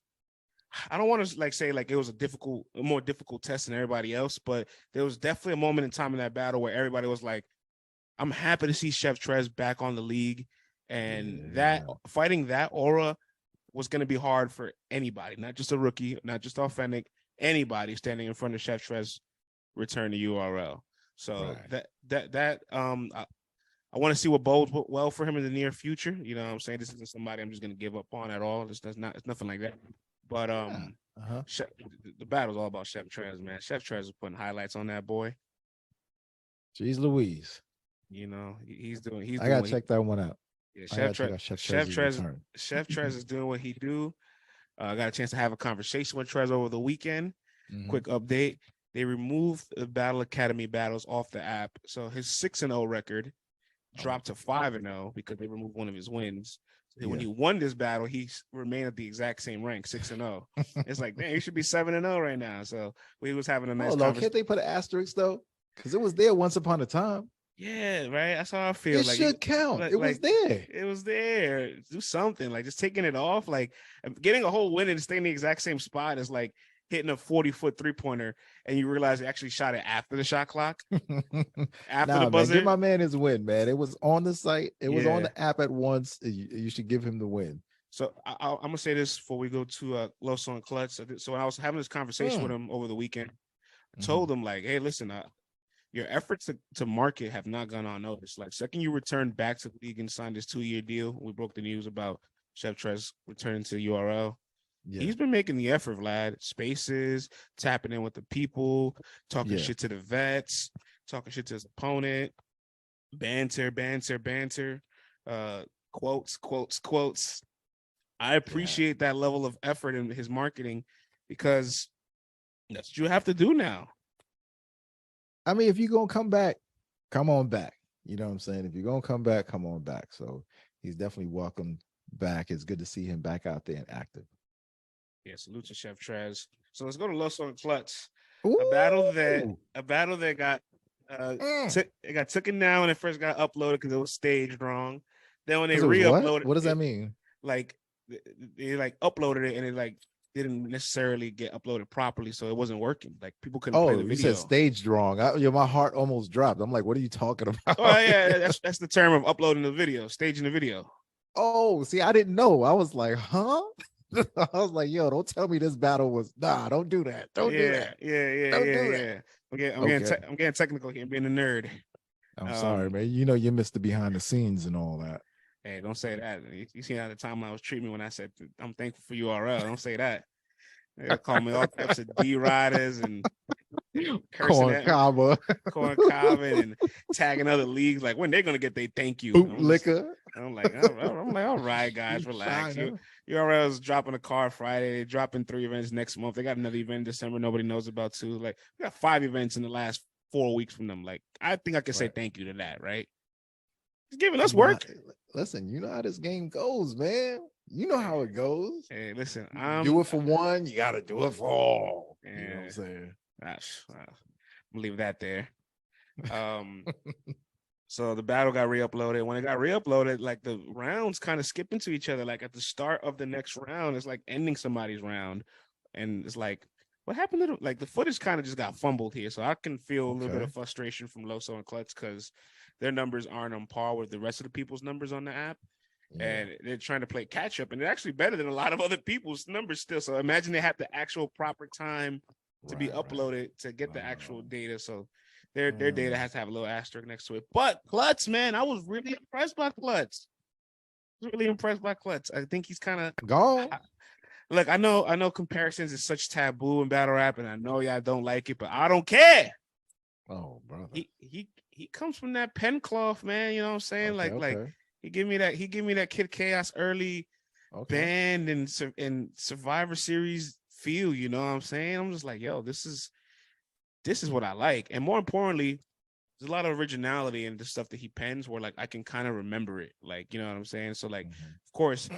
I don't want to say it was a more difficult test than everybody else, but there was definitely a moment in time in that battle where everybody was like, I'm happy to see Chef Trez back on the league. And that fighting that aura was going to be hard for anybody, not just a rookie, not just Authentic, anybody standing in front of Chef Trez return to URL. So I want to see what bodes well for him in the near future. You know what I'm saying? This isn't somebody I'm just going to give up on at all. It's nothing like that. But the battle's all about Chef Trez, man. Chef Trez is putting highlights on that boy. Jeez Louise. You know, he's I gotta check that one out. Yeah, Chef Trez is doing what he do. I got a chance to have a conversation with Trez over the weekend. Quick update. They removed the Battle Academy battles off the app. So his 6-0 record dropped to 5-0 because they removed one of his wins. So when he won this battle, he remained at the exact same rank, 6-0. It's like, man, he should be 7-0 right now. So we was having a nice conversation. Can't they put an asterisk though? Because it was there once upon a time. Yeah, right. That's how I feel. It should count. It was there. It was there. Do something. Like just taking it off. Like getting a whole win and staying in the exact same spot is like hitting a 40-foot 3-pointer and you realize you actually shot it after the shot clock. After the buzzer. Man, give my man his win, man. It was on the site. It was on the app at once. You should give him the win. So I'm gonna say this before we go to Loso and Klutz. So when I was having this conversation with him over the weekend, I told him like, hey, listen, your efforts to market have not gone unnoticed. Like, second you returned back to the league and signed this 2-year deal, we broke the news about Chef Trez returning to URL. Yeah. He's been making the effort, Vlad. Spaces, tapping in with the people, talking shit to the vets, talking shit to his opponent, banter. Quotes. I appreciate that level of effort in his marketing because that's what you have to do now. I mean, if you're going to come back, come on back. You know what I'm saying? If you're going to come back, come on back. So he's definitely welcome back. It's good to see him back out there and active. Yeah, salute to Chef Trez. So let's go to Loso and Klutz. A battle that got it got taken down when it first got uploaded because it was staged wrong. Then when they re-uploaded, what does that mean? Like they like uploaded it and it like didn't necessarily get uploaded properly, so it wasn't working. Like people couldn't play the video. You said staged wrong. My heart almost dropped. I'm like, what are you talking about? Oh yeah, that's the term of uploading the video, staging the video. Oh, see, I didn't know. I was like, huh? I was like, yo, don't tell me this battle was don't do that. Don't do that. I'm getting technical here, being a nerd. I'm sorry, man. You know you missed the behind the scenes and all that. Hey, don't say that. You see how the timeline was treating me when I said I'm thankful for URL. Don't say that. They call me all types of D riders and corn cob and tagging other leagues. Like when they're gonna get their thank you. Liquor. I'm like, all right, guys, relax. URL is dropping a card Friday. They're dropping 3 events next month. They got another event in December nobody knows about too. Like we got 5 events in the last 4 weeks from them. Like I think I can say thank you to that, right? He's giving us work. Listen, you know how this game goes, man. You know how it goes. Hey, listen, do it for one, you gotta do it for all. Yeah. You know what I'm saying? Gosh, I'm leave that there. So the battle got re-uploaded. When it got re-uploaded, like the rounds kind of skip into each other. Like at the start of the next round, it's like ending somebody's round, and it's like, what happened to the footage kind of just got fumbled here. So I can feel a little bit of frustration from Loso and Klutz because their numbers aren't on par with the rest of the people's numbers on the app. Yeah. And they're trying to play catch up, and they're actually better than a lot of other people's numbers still. So imagine they have the actual proper time to be uploaded to get the actual data. So their data has to have a little asterisk next to it. But Klutz, man, I was really impressed by Klutz. I think he's kind of gone. Look, I know comparisons is such taboo in battle rap, and I know y'all don't like it, but I don't care. Oh, brother. He comes from that pen cloth, man. You know what I'm saying? Like he give me that Kid Chaos early band and Survivor Series feel. You know what I'm saying? I'm just like, yo, this is what I like, and more importantly, there's a lot of originality in the stuff that he pens where like I can kind of remember it, like, you know what I'm saying? So like, of course,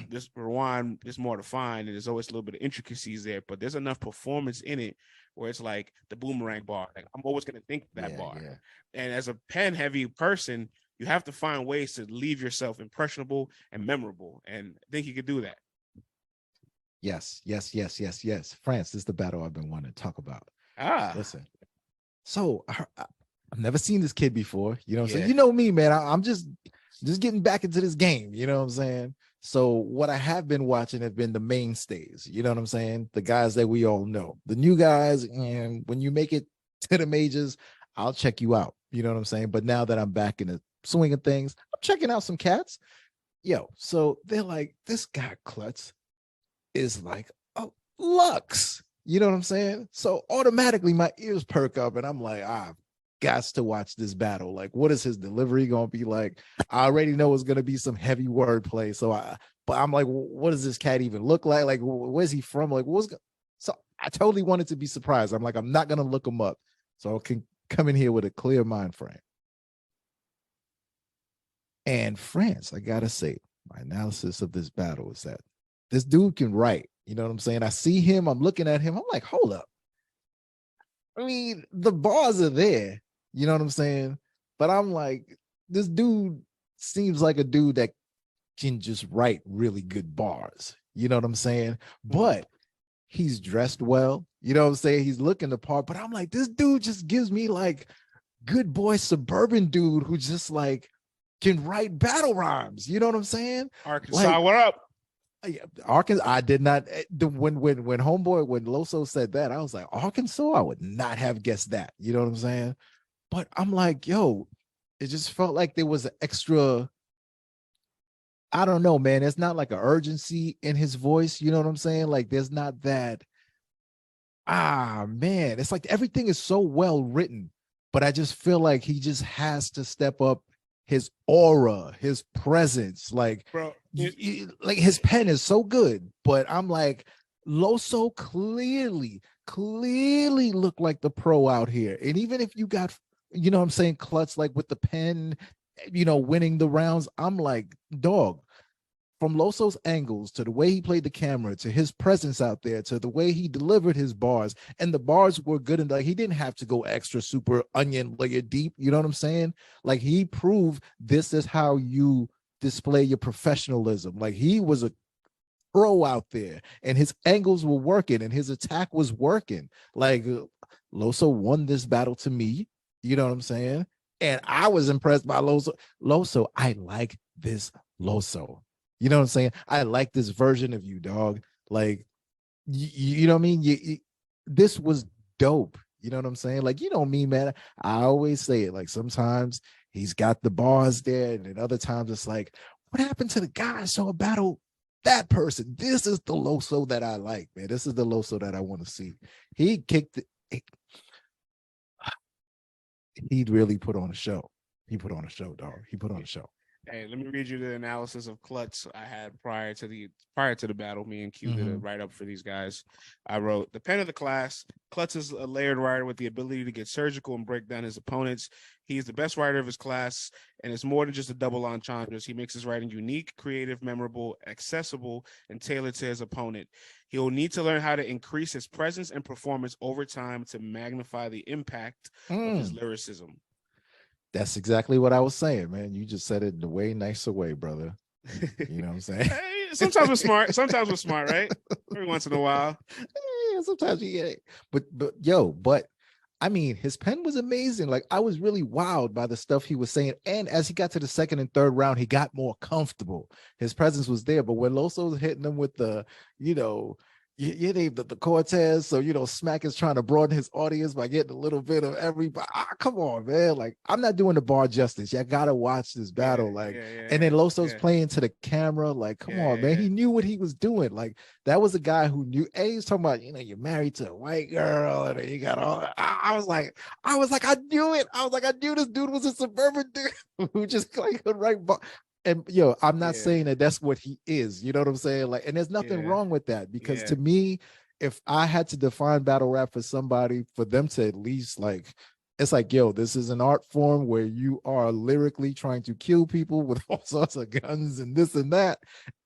this Rewind, there's more to find, and there's always a little bit of intricacies there, but there's enough performance in it where it's like the boomerang bar. Like I'm always gonna think of that bar. Yeah. And as a pen heavy person, you have to find ways to leave yourself impressionable and memorable, and I think he could do that. Yes. France, this is the battle I've been wanting to talk about. Listen. So I've never seen this kid before, you know what I'm saying? You know me, man. I'm just getting back into this game, you know what I'm saying? So what I have been watching have been the mainstays, you know what I'm saying? The guys that we all know. The new guys, and when you make it to the majors, I'll check you out, you know what I'm saying? But now that I'm back in the swing of things, I'm checking out some cats. Yo, so they're like, this guy Klutz is like a Lux, you know what I'm saying? So automatically my ears perk up and I'm like, got to watch this battle. Like, what is his delivery gonna be like? I already know it's gonna be some heavy wordplay. But I'm like, what does this cat even look like? Like, where's he from? Like, so I totally wanted to be surprised. I'm like, I'm not gonna look him up, so I can come in here with a clear mind frame. And France, I gotta say, my analysis of this battle is that this dude can write. You know what I'm saying? I see him, I'm looking at him, I'm like, hold up. I mean, the bars are there. You know what I'm saying? But I'm like, this dude seems like a dude that can just write really good bars. You know what I'm saying? But he's dressed well. You know what I'm saying? He's looking the part. But I'm like, this dude just gives me like good boy suburban dude who just like can write battle rhymes. You know what I'm saying? Arkansas, like, what up? Arkansas, I did not. When Loso said that, I was like, Arkansas, I would not have guessed that. You know what I'm saying? But I'm like, yo, it just felt like there was an extra, I don't know, man. It's not like an urgency in his voice. You know what I'm saying? Like there's not that, man, it's like everything is so well written, but I just feel like he just has to step up his aura, his presence. Like, bro, like his pen is so good, but I'm like, Loso clearly looked like the pro out here. And even if you got, you know what I'm saying, Klutz like with the pen, you know, winning the rounds, I'm like, dog, from Loso's angles to the way he played the camera to his presence out there to the way he delivered his bars, and the bars were good, and like he didn't have to go extra super onion layer deep. You know what I'm saying? Like he proved this is how you display your professionalism. Like he was a pro out there, and his angles were working, and his attack was working. Like Loso won this battle to me. You know what I'm saying? And I was impressed by Loso. I like this Loso. You know what I'm saying? I like this version of you, dog. Like, you know what I mean? This was dope. You know what I'm saying? Like, you know me, man. I always say it. Like, sometimes he's got the bars there, and then other times it's like, what happened to the guy so battle that person? This is the Loso that I like, man. This is the Loso that I want to see. He kicked it. He really put on a show. He put on a show, dog. He put on a show. Hey, let me read you the analysis of Klutz I had prior to the battle. Me and Q did a write up for these guys. I wrote, the pen of the class. Klutz is a layered writer with the ability to get surgical and break down his opponents. He's the best writer of his class, and it's more than just a double entendres. He makes his writing unique, creative, memorable, accessible, and tailored to his opponent. He will need to learn how to increase his presence and performance over time to magnify the impact of his lyricism. That's exactly what I was saying, man. You just said it in a way nicer way, brother. You know what I'm saying? Sometimes we're smart. Sometimes we're smart, right? Every once in a while. Yeah, sometimes you get it. But I mean, his pen was amazing. Like, I was really wowed by the stuff he was saying. And as he got to the second and third round, he got more comfortable. His presence was there. But when Loso was hitting him with the, you named the Cortez, so Smack is trying to broaden his audience by getting a little bit of everybody. Come on, man! Like, I'm not doing the bar justice. You gotta watch this battle, and then Loso's playing to the camera. Like, come on, man! He knew what he was doing. Like, that was a guy who knew. He's talking about, you're married to a white girl, and you got all. I was like, I knew it. I was like, I knew this dude was a suburban dude who just like could write. And I'm not saying that that's what he is. You know what I'm saying? Like, and there's nothing wrong with that, because to me, if I had to define battle rap for somebody, for them to at least it's like, this is an art form where you are lyrically trying to kill people with all sorts of guns and this and that,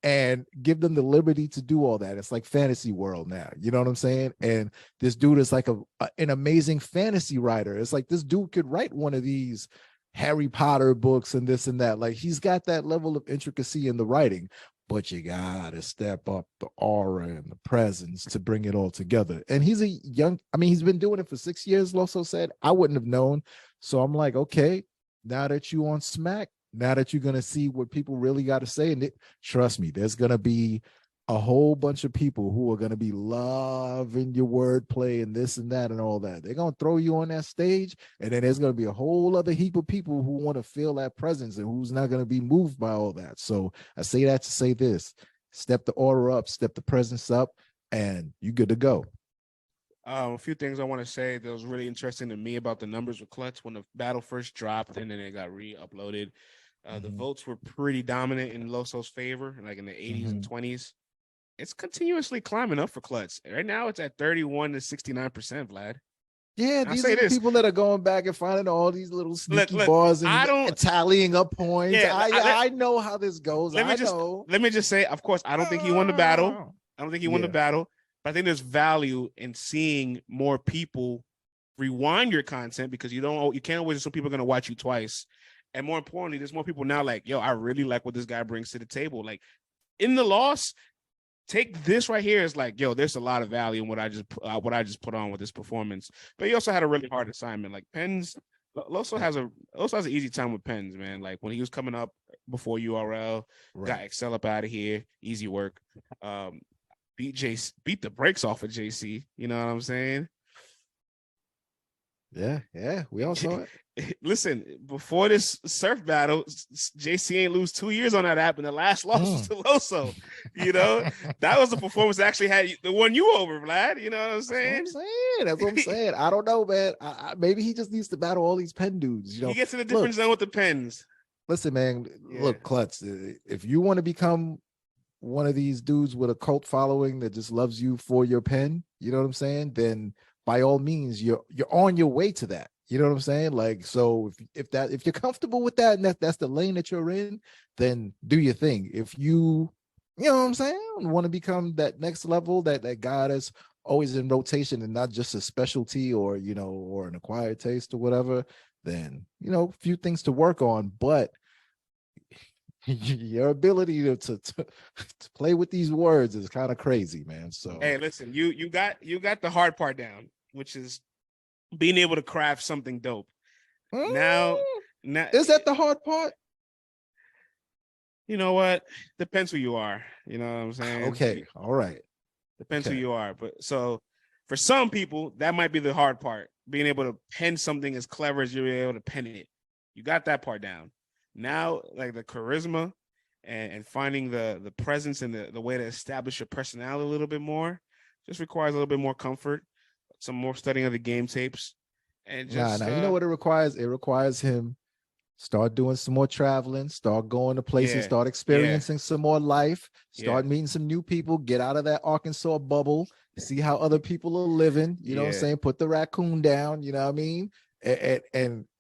and give them the liberty to do all that. It's like fantasy world now. You know what I'm saying? And this dude is like an amazing fantasy writer. It's like, this dude could write one of these Harry Potter books and this and that. Like, he's got that level of intricacy in the writing, but you gotta step up the aura and the presence to bring it all together. And he's he's been doing it for 6 years, Loso said. I wouldn't have known. So I'm like, okay, now that you on Smack, now that you're gonna see what people really got to say, and trust me, there's gonna be a whole bunch of people who are going to be loving your wordplay and this and that and all that. They're going to throw you on that stage, and then there's going to be a whole other heap of people who want to feel that presence and who's not going to be moved by all that. So I say that to say this: step the order up, step the presence up, and you're good to go. A few things I want to say that was really interesting to me about the numbers with Klutz when the battle first dropped and then it got re-uploaded. The votes were pretty dominant in Loso's favor, like in the 80s and 20s. It's continuously climbing up for Klutz. Right now, it's at 31 to 69%, Vlad. Yeah, these are the people that are going back and finding all these little sneaky bars and tallying up points. Yeah, I know how this goes. Let me just say, of course, I don't think he won the battle. I don't think he won the battle, but I think there's value in seeing more people rewind your content, because you can't always assume people are going to watch you twice. And more importantly, there's more people now like, I really like what this guy brings to the table. Like, in the loss, take this right here as like, there's a lot of value in what I just put on with this performance. But he also had a really hard assignment. Like, pens, Loso has an easy time with pens, man. Like, when he was coming up before URL, got Excel up out of here, easy work. Beat the brakes off of JC. You know what I'm saying? Yeah, we all saw it. Listen, before this surf battle, JC ain't lose 2 years on that app, and the last loss was to Loso. That was the performance that actually had the one you over, Vlad. You know what I'm saying? That's what I'm saying. I don't know, man. Maybe he just needs to battle all these pen dudes. He gets in a different zone with the pens. Listen, man. Look, Klutz, if you want to become one of these dudes with a cult following that just loves you for your pen, you know what I'm saying? Then by all means, you're on your way to that. You know what I'm saying? Like, so if you're comfortable with that, and that's the lane that you're in, then do your thing. If you know what I'm saying, want to become that next level, that guy that's always in rotation and not just a specialty or or an acquired taste or whatever, then a few things to work on. But your ability to play with these words is kind of crazy, man. So hey, listen, you got the hard part down, which is being able to craft something dope. Now is that the hard part? You know what? Depends who you are. You know what I'm saying? Okay, all right. Depends who you are. But so for some people, that might be the hard part. Being able to pen something as clever as you're able to pen it. You got that part down. Now, like the charisma and finding the presence and the way to establish your personality a little bit more just requires a little bit more comfort, some more studying of the game tapes. And just you know what it requires? It requires him start doing some more traveling, start going to places, Yeah. start experiencing some more life, start Yeah. meeting some new people, get out of that Arkansas bubble, see how other people are living, you know what I'm saying? Put the raccoon down, you know what I mean?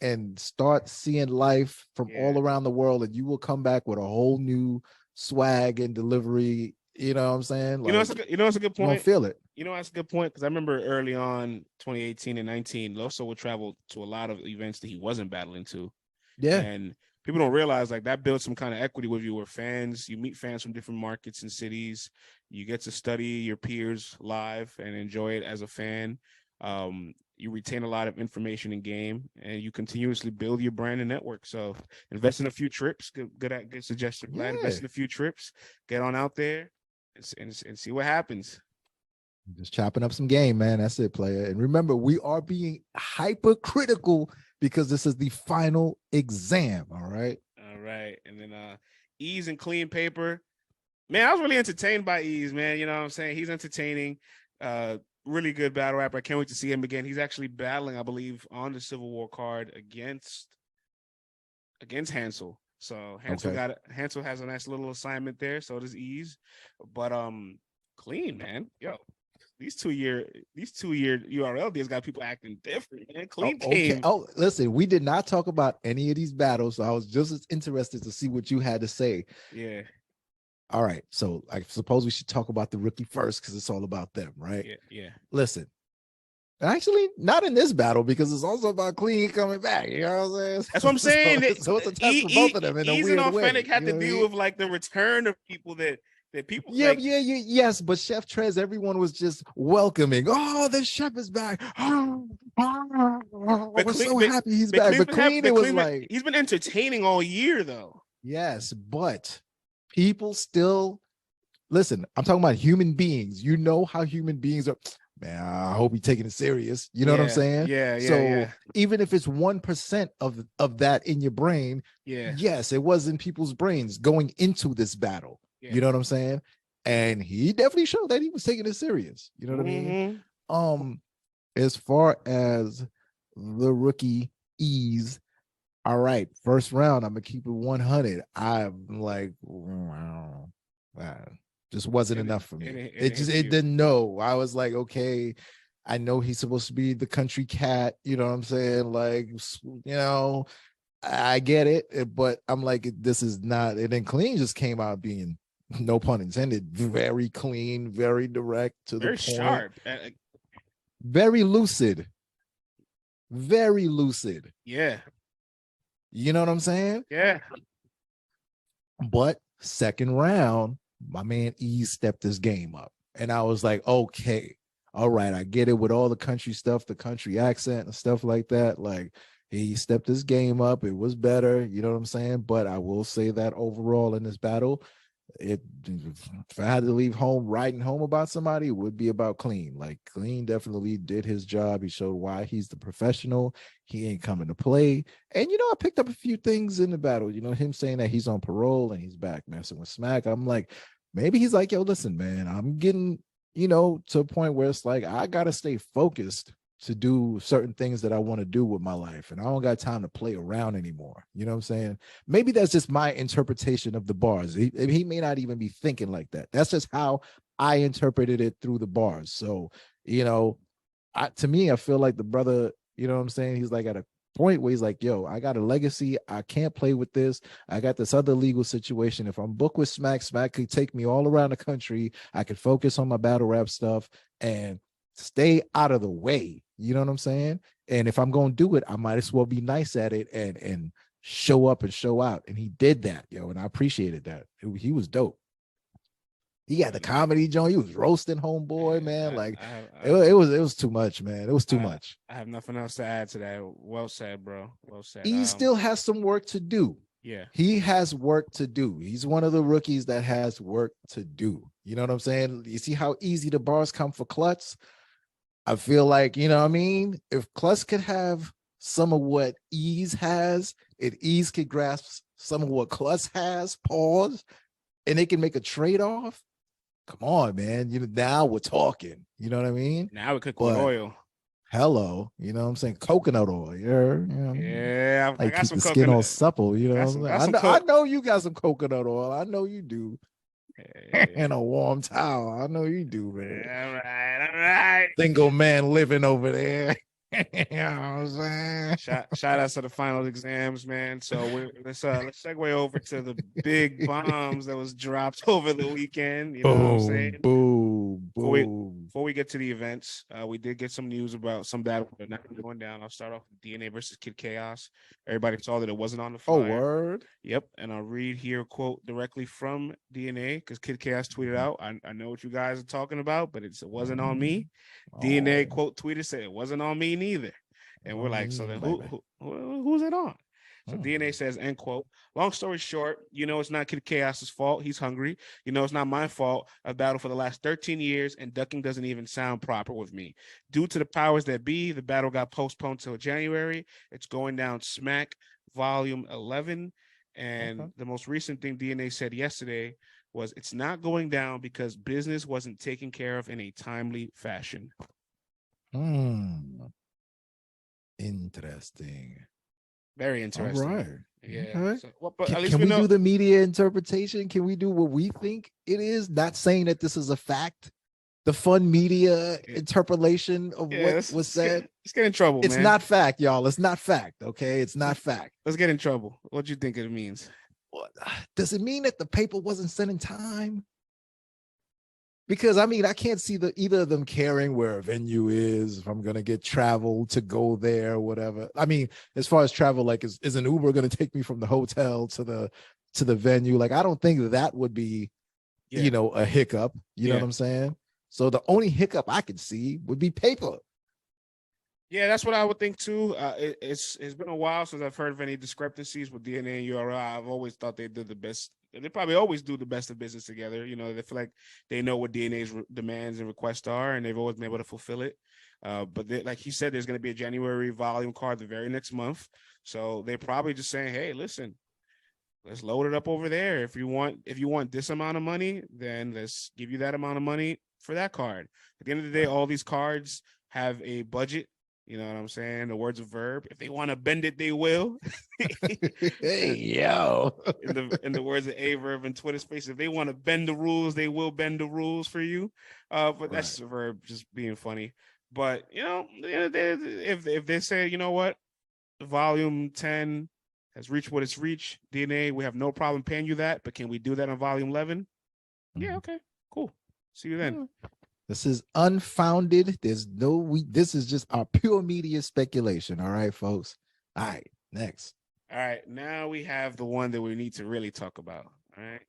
And start seeing life from all around the world, and you will come back with a whole new swag and delivery. You know what I'm saying? Like, it's a good point. You don't feel it. You know, that's a good point, because I remember early on 2018 and 19, Loso would travel to a lot of events that he wasn't battling to. Yeah. And people don't realize, like, that builds some kind of equity with you, where fans, you meet fans from different markets and cities. You get to study your peers live and enjoy it as a fan. You retain a lot of information in game, and you continuously build your brand and network. So invest in a few trips. Good suggestion, Vlad. Invest in a few trips. Get on out there and see what happens. Just chopping up some game, man. That's it, player. And remember, we are being hypercritical because this is the final exam. All right. And then Ease and Qleen Paper. Man, I was really entertained by Ease, man. You know what I'm saying? He's entertaining. Really good battle rapper. I can't wait to see him again. He's actually battling, I believe, on the Civil War card against Hansel. So Hansel has a nice little assignment there. So does Ease. But Qleen, man. Yo. These two year URL deals got people acting different, man. Qleen came. Oh, listen, we did not talk about any of these battles, so I was just as interested to see what you had to say. Yeah. All right, so I suppose we should talk about the rookie first, because it's all about them, right? Yeah. Listen, actually, not in this battle, because it's also about Qleen coming back. You know what I'm saying? That's what I'm saying. So it's a test for both of them in a weird way. Authentic had to deal with, like, the return of people that people. Yes, but Chef Trez, everyone was just welcoming. Oh, the chef is back. We're so happy he's back. But Qleen, it was like, he's been entertaining all year, though. Yes, but people still listen. I'm talking about human beings. You know how human beings are. Man, I hope he's taking it serious. You know what I'm saying? Yeah. Even if it's 1% of that in your brain, yes, it was in people's brains going into this battle. You know what I'm saying? And he definitely showed that he was taking it serious. You know what I mean? As far as the rookie Ease, all right, first round, I'm gonna keep it 100. I'm like, wow, just wasn't enough for me. It didn't know. I was like, okay, I know he's supposed to be the country cat. You know what I'm saying? Like, you know, I get it, but I'm like, this is not. And then Qleen just came out being, no pun intended, very clean, very direct, to the point. Sharp. Very lucid. Yeah. You know what I'm saying? Yeah. But second round, my man Ease stepped his game up. And I was like, okay, all right, I get it with all the country stuff, the country accent and stuff like that. Like, he stepped his game up. It was better. You know what I'm saying? But I will say that overall in this battle, if I had to leave home writing home about somebody, it would be about Qleen. Like, Qleen definitely did his job. He showed why he's the professional. He ain't coming to play. And you know, I picked up a few things in the battle. You know, him saying that he's on parole and he's back messing with Smack. I'm like, maybe he's like, yo, listen, man, I'm getting, you know, to a point where it's like, I gotta stay focused to do certain things that I want to do with my life. And I don't got time to play around anymore. You know what I'm saying? Maybe that's just my interpretation of the bars. He may not even be thinking like that. That's just how I interpreted it through the bars. So, you know, to me, I feel like the brother, you know what I'm saying? He's like at a point where he's like, yo, I got a legacy. I can't play with this. I got this other legal situation. If I'm booked with Smack could take me all around the country. I could focus on my battle rap stuff and stay out of the way. You know what I'm saying? And if I'm going to do it, I might as well be nice at it and show up and show out. And he did that, yo. And I appreciated that. He was dope. He got the comedy joint. He was roasting homeboy, man. It was too much, man. It was too much. I have nothing else to add to that. Well said, bro. Well said. He still has some work to do. Yeah. He has work to do. He's one of the rookies that has work to do. You know what I'm saying? You see how easy the bars come for Klutz? I feel like, you know what I mean? If Klutz could have some of what Ease has, if Ease could grasp some of what Klutz has, pause, and they can make a trade-off, come on, man. You know, now we're talking. You know what I mean? Now we cook with oil. hello, you know what I'm saying? Coconut oil. Yeah, I Like got keep some the skin all coconut. supple, you know. I know you got some coconut oil. I know you do. And a warm towel. I know you do, man. All right. Single man living over there. You know what I'm saying? Shout out to the final exams, man. So let's segue over to the big bombs that was dropped over the weekend. You know what I'm saying? Boom, boom. Before we get to the events, we did get some news about some battle that not going down. I'll start off with DNA versus Kid Chaos. Everybody saw that it wasn't on the flyer. Oh, word. Yep, and I'll read here a quote directly from DNA because Kid Chaos tweeted out. I know what you guys are talking about, but it wasn't on me. DNA quote tweeted said it wasn't on me neither. And we're like, so then who's it on? So DNA says, end quote. Long story short, it's not Kid Chaos's fault. He's hungry. It's not my fault. I've battled for the last 13 years, and ducking doesn't even sound proper with me. Due to the powers that be, the battle got postponed till January. It's going down Smack Volume 11. And the most recent thing DNA said yesterday was it's not going down because business wasn't taken care of in a timely fashion. Interesting. Very interesting. All right. Yeah. Okay. So, but can we do the media interpretation? Can we do what we think it is? Not saying that this is a fact. The fun media interpolation of what was said. Let's get in trouble. It's not fact, y'all. It's not fact. Okay. It's not fact. Let's get in trouble. What do you think it means? Does it mean that the paper wasn't sent in time? Because I mean, I can't see either of them caring where a venue is, if I'm gonna get travel to go there, whatever. I mean, as far as travel, like is an Uber gonna take me from the hotel to the venue? Like, I don't think that would be, a hiccup. You know what I'm saying? So the only hiccup I could see would be paper. Yeah, that's what I would think too. It's been a while since I've heard of any discrepancies with DNA and URL. I've always thought they did the best. They probably always do the best of business together. They feel like they know what DNA's demands and requests are, and they've always been able to fulfill it. But like he said, there's going to be a January volume card the very next month. So they're probably just saying, hey, listen, let's load it up over there. If you want this amount of money, then let's give you that amount of money for that card. At the end of the day, all these cards have a budget. You know what I'm saying? The words of verb. If they want to bend it, they will. Hey, yo. In the words of A Verb and Twitter Space, if they want to bend the rules, they will bend the rules for you. But that's just a verb just being funny. But if they say, you know what, volume 10 has reached what it's reached, DNA, we have no problem paying you that, but can we do that on volume 11? Yeah, okay, cool. See you then. This is unfounded. This is just our pure media speculation. All right, folks. All right, next. All right, now we have the one that we need to really talk about. All right.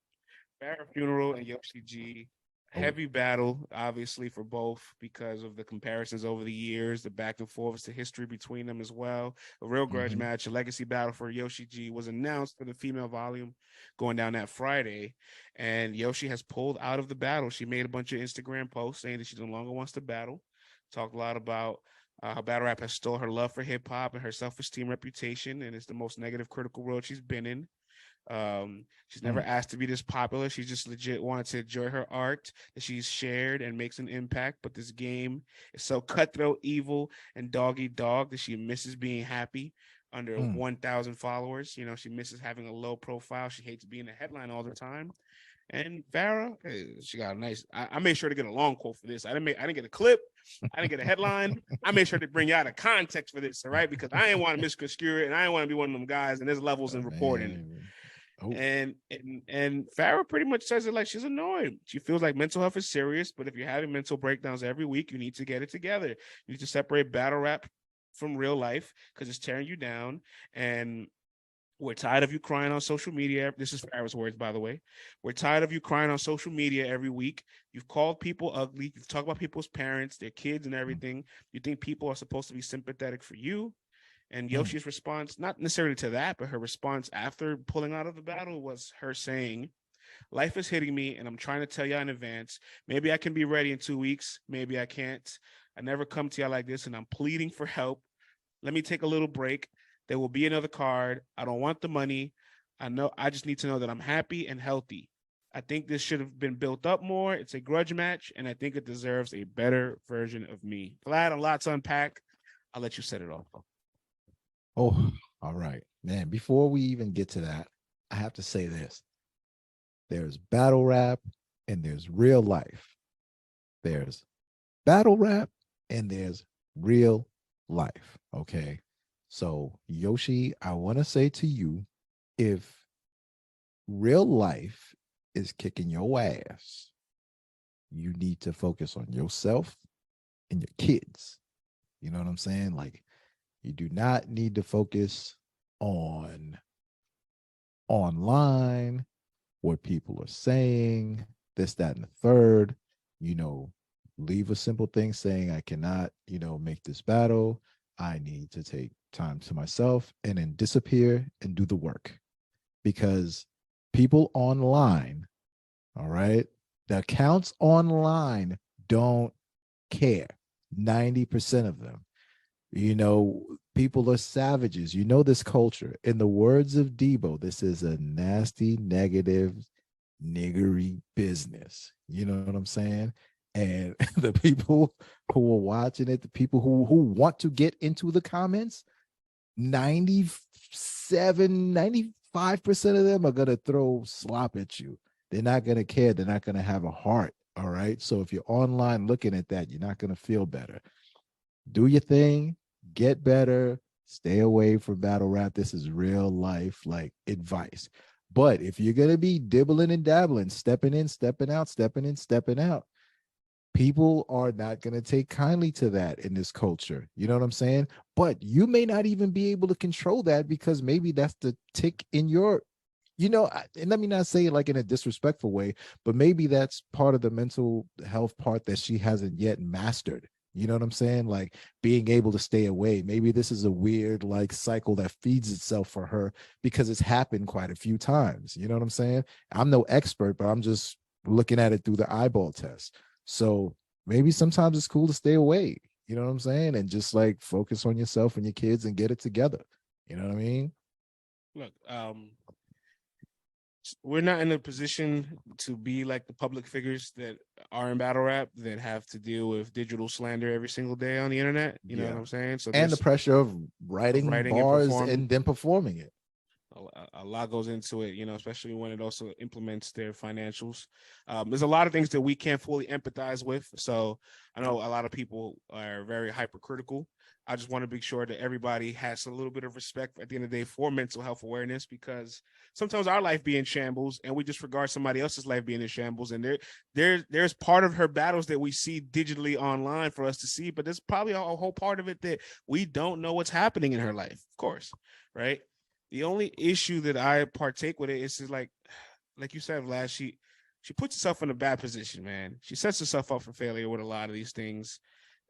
Phara Funeral and Yoshi G. Heavy battle, obviously, for both because of the comparisons over the years, the back and forths, the history between them as well. A real grudge match, a legacy battle for Yoshi G was announced for the female volume going down that Friday. And Yoshi has pulled out of the battle. She made a bunch of Instagram posts saying that she no longer wants to battle. Talked a lot about how battle rap has stole her love for hip hop and her self-esteem reputation. And it's the most negative, critical world she's been in. She's never asked to be this popular. She just legit wanted to enjoy her art that she's shared and makes an impact. But this game is so cutthroat, evil, and doggy dog that she misses being happy under 1,000 followers. She misses having a low profile. She hates being a headline all the time. And Phara, she got a nice. I made sure to get a long quote for this. I didn't get a clip. I didn't get a headline. I made sure to bring you out of context for this, all right? Because I didn't want to misconstrue it, and I didn't want to be one of them guys. And there's levels in reporting. And Phara pretty much says it like she's annoyed. She feels like mental health is serious, but if you're having mental breakdowns every week, you need to get it together. You need to separate battle rap from real life because it's tearing you down. And we're tired of you crying on social media. This is Phara's words, by the way. We're tired of you crying on social media every week. You've called people ugly. You've talked about people's parents, their kids, and everything. You think people are supposed to be sympathetic for you. And Yoshi's response, not necessarily to that, but her response after pulling out of the battle was her saying, life is hitting me, and I'm trying to tell y'all in advance. Maybe I can be ready in 2 weeks. Maybe I can't. I never come to y'all like this, and I'm pleading for help. Let me take a little break. There will be another card. I don't want the money. I just need to know that I'm happy and healthy. I think this should have been built up more. It's a grudge match, and I think it deserves a better version of me. Vlad, a lot to unpack. I'll let you set it off. Oh, all right, man. Before we even get to that, I have to say this. There's battle rap and there's real life. There's battle rap and there's real life. Okay. So, Yoshi, I want to say to you, if real life is kicking your ass, you need to focus on yourself and your kids. You know what I'm saying? Like, you do not need to focus on online, what people are saying, this, that, and the third. You know, leave a simple thing saying, I cannot, make this battle. I need to take time to myself, and then disappear and do the work. Because people online, all right, the accounts online don't care. 90% of them. People are savages. This culture. In the words of Debo, this is a nasty, negative, niggery business. You know what I'm saying? And the people who are watching it, the people who want to get into the comments, 95% of them are going to throw slop at you. They're not going to care. They're not going to have a heart. All right. So if you're online looking at that, you're not going to feel better. Do your thing, get better, stay away from battle rap. This is real life, like, advice. But if you're going to be dibbling and dabbling, stepping in, stepping out, stepping in, stepping out, people are not going to take kindly to that in this culture. You know what I'm saying? But you may not even be able to control that, because maybe that's the tick in your, and let me not say it like in a disrespectful way, but maybe that's part of the mental health part that she hasn't yet mastered. You know what I'm saying? Like, being able to stay away. Maybe this is a weird, like, cycle that feeds itself for her, because it's happened quite a few times. You know what I'm saying? I'm no expert, but I'm just looking at it through the eyeball test. So maybe sometimes it's cool to stay away. You know what I'm saying? And just, like, focus on yourself and your kids and get it together. You know what I mean? Look, we're not in a position to be like the public figures that are in battle rap that have to deal with digital slander every single day on the internet. You know what I'm saying? So, and the pressure of writing bars and then performing it. A lot goes into it, especially when it also implements their financials. There's a lot of things that we can't fully empathize with. So I know a lot of people are very hypercritical. I just want to be sure that everybody has a little bit of respect at the end of the day for mental health awareness, because sometimes our life be in shambles and we just regard somebody else's life being in shambles. And there's part of her battles that we see digitally online for us to see, but there's probably a whole part of it that we don't know what's happening in her life, of course, right? The only issue that I partake with it is like you said, Vlad, she puts herself in a bad position, man. She sets herself up for failure with a lot of these things.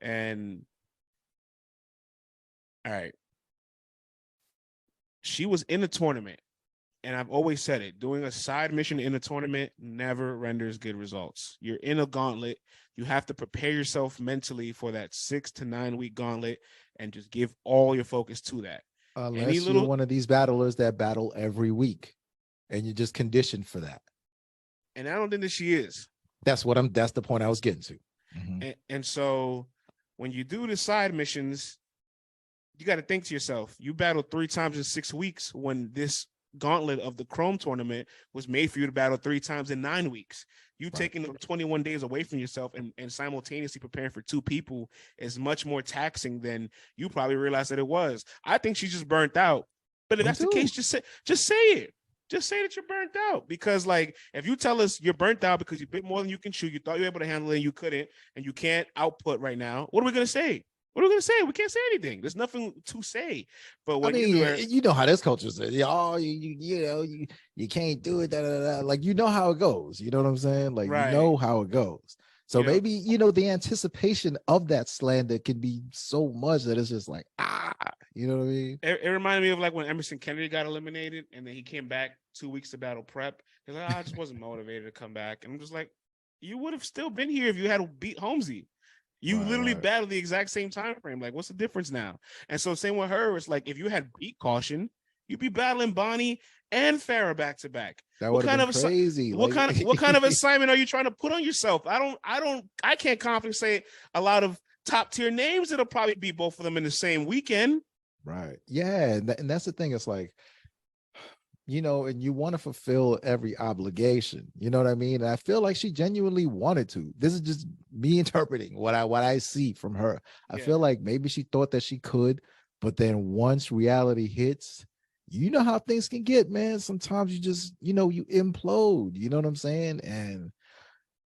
And all right, she was in a tournament, and I've always said it, doing a side mission in a tournament never renders good results. You're in a gauntlet. You have to prepare yourself mentally for that 6 to 9 week gauntlet and just give all your focus to that. Unless you're one of these battlers that battle every week and you're just conditioned for that. And I don't think that she is. That's the point I was getting to. Mm-hmm. And so when you do the side missions, you got to think to yourself, you battled 3 times in 6 weeks when this gauntlet of the Chrome tournament was made for you to battle 3 times in 9 weeks. You taking 21 days away from yourself and simultaneously preparing for 2 people is much more taxing than you probably realized that it was. I think she's just burnt out. But if that's the case, just say it. Just say that you're burnt out, because, like, if you tell us you're burnt out because you bit more than you can chew, you thought you were able to handle it and you couldn't, and you can't output right now, what are we going to say? What are we going to say? We can't say anything. There's nothing to say. But what you know how this culture says, you can't do it. Like, how it goes. You know what I'm saying? Like, you know how it goes. So maybe, the anticipation of that slander can be so much that it's just like, you know what I mean? It reminded me of like when Emerson Kennedy got eliminated and then he came back 2 weeks to battle prep. He's like, I just wasn't motivated to come back. And I'm just like, you would have still been here if you had beat Holmesy. You literally battled the exact same time frame. Like, what's the difference now? And so same with her. It's like, if you had beat Caution, you'd be battling Bonnie and Phara back to back. That would have been crazy. What kind of assignment are you trying to put on yourself? I can't confidently say a lot of top tier names that'll probably be both of them in the same weekend. Right. Yeah. And that's the thing. It's like, and you want to fulfill every obligation. You know what I mean? And I feel like she genuinely wanted to. This is just me interpreting what I see from her. I feel like maybe she thought that she could, but then once reality hits, you know how things can get, man. Sometimes you just, you implode. You know what I'm saying? And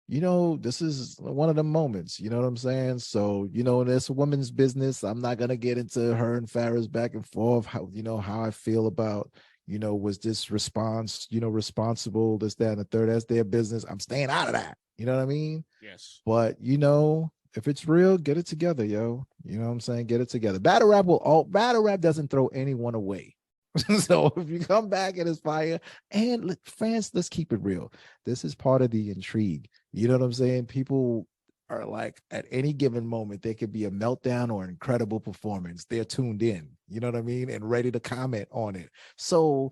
this is one of the moments, you know what I'm saying? So, it's a woman's business. I'm not going to get into her and Phara's back and forth, how I feel about, was this response, responsible, this, that, and the third. That's their business. I'm staying out of that. You know what I mean? Yes. But, if it's real, get it together, yo. You know what I'm saying? Get it together. Battle rap doesn't throw anyone away. So if you come back and it's fire, and fans, let's keep it real. This is part of the intrigue. You know what I'm saying? People are like, at any given moment, there could be a meltdown or an incredible performance. They're tuned in, you know what I mean? And ready to comment on it. So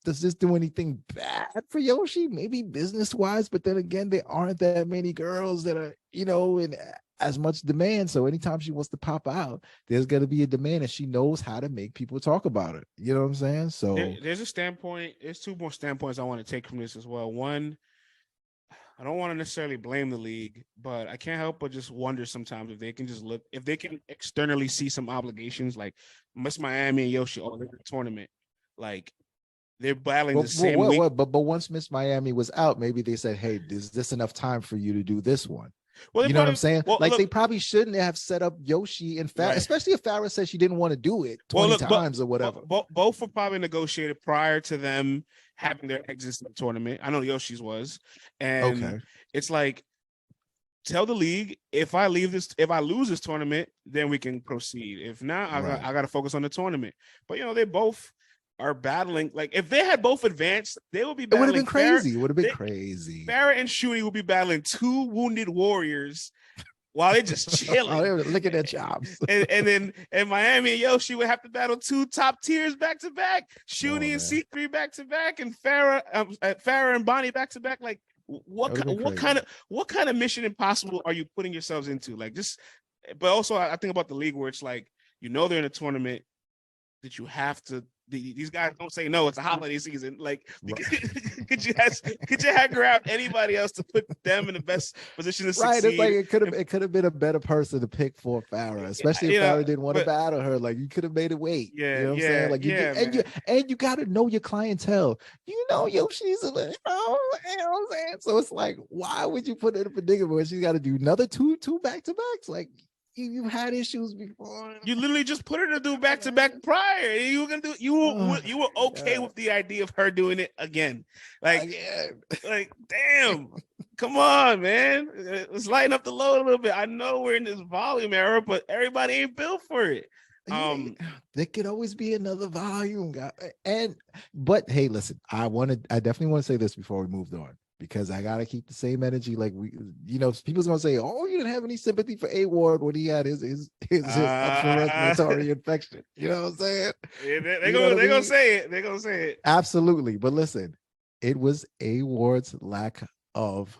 does this do anything bad for Yoshi? Maybe business-wise, but then again, there aren't that many girls that are, in as much demand. So anytime she wants to pop out, there's going to be a demand, and she knows how to make people talk about it. You know what I'm saying? So there's a standpoint. There's two more standpoints I want to take from this as well. One, I don't want to necessarily blame the league, but I can't help but just wonder sometimes if they can just look, if they can externally see some obligations, like Miss Miami and Yoshi all in the tournament, like they're battling the same week. But once Miss Miami was out, maybe they said, hey, is this enough time for you to do this one? Well, you know what I'm saying? They probably shouldn't have set up Yoshi and Phara, especially if Phara said she didn't want to do it 20 times or whatever. Both were probably negotiated prior to them having their exits in the tournament. I know Yoshi's was. And it's like, tell the league, if I lose this tournament, then we can proceed. If not, I got to focus on the tournament. But, they both are battling. Like, if they had both advanced, they would be battling. It would have been crazy. It would have been crazy. Phara and Shuni would be battling two wounded warriors while they're just chilling. They were licking their chops. and Miami and Yoshi would have to battle two top tiers back to back. Shuni and C3 back to back, and Phara and Bonnie back to back. Like, what kind of Mission Impossible are you putting yourselves into? Like, but also I think about the league where it's like, they're in a tournament that you have to. These guys don't say no. It's a holiday season. Like, could you have grabbed anybody else to put them in the best position to succeed? Right. It's like it could have been a better person to pick for Phara, especially if Phara didn't want to battle her. Like, you could have made it wait. Yeah, you know what I'm saying? Like, you got to know your clientele. Yoshi's you know what I'm saying? So it's like, why would you put her in a predicament where she's got to do another two back to backs? Like, you've had issues before. You literally just put her to do back to back prior. You were gonna do. You were okay with the idea of her doing it again. Like damn, come on, man. Let's lighten up the load a little bit. I know we're in this volume era, but everybody ain't built for it. There could always be another volume, guy. But hey, listen, I definitely want to say this before we moved on, because I gotta keep the same energy. Like, people's gonna say, "Oh, you didn't have any sympathy for A Ward when he had his upper respiratory infection." You know what I'm saying? Yeah, they're gonna say it. They're gonna say it. Absolutely. But listen, it was A Ward's lack of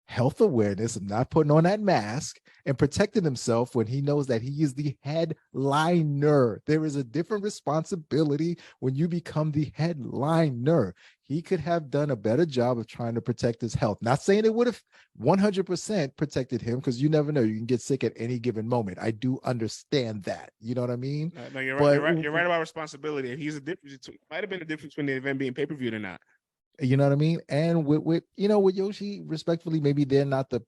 health awareness of not putting on that mask and protecting himself when he knows that he is the headliner. There is a different responsibility when you become the headliner. He could have done a better job of trying to protect his health. Not saying it would have 100% protected him, because you never know. You can get sick at any given moment. I do understand that. You know what I mean? No, you're right. You're right about responsibility. He's a difference. It might have been a difference between the event being pay-per-viewed or not. You know what I mean? And with Yoshi, respectfully, maybe they're not the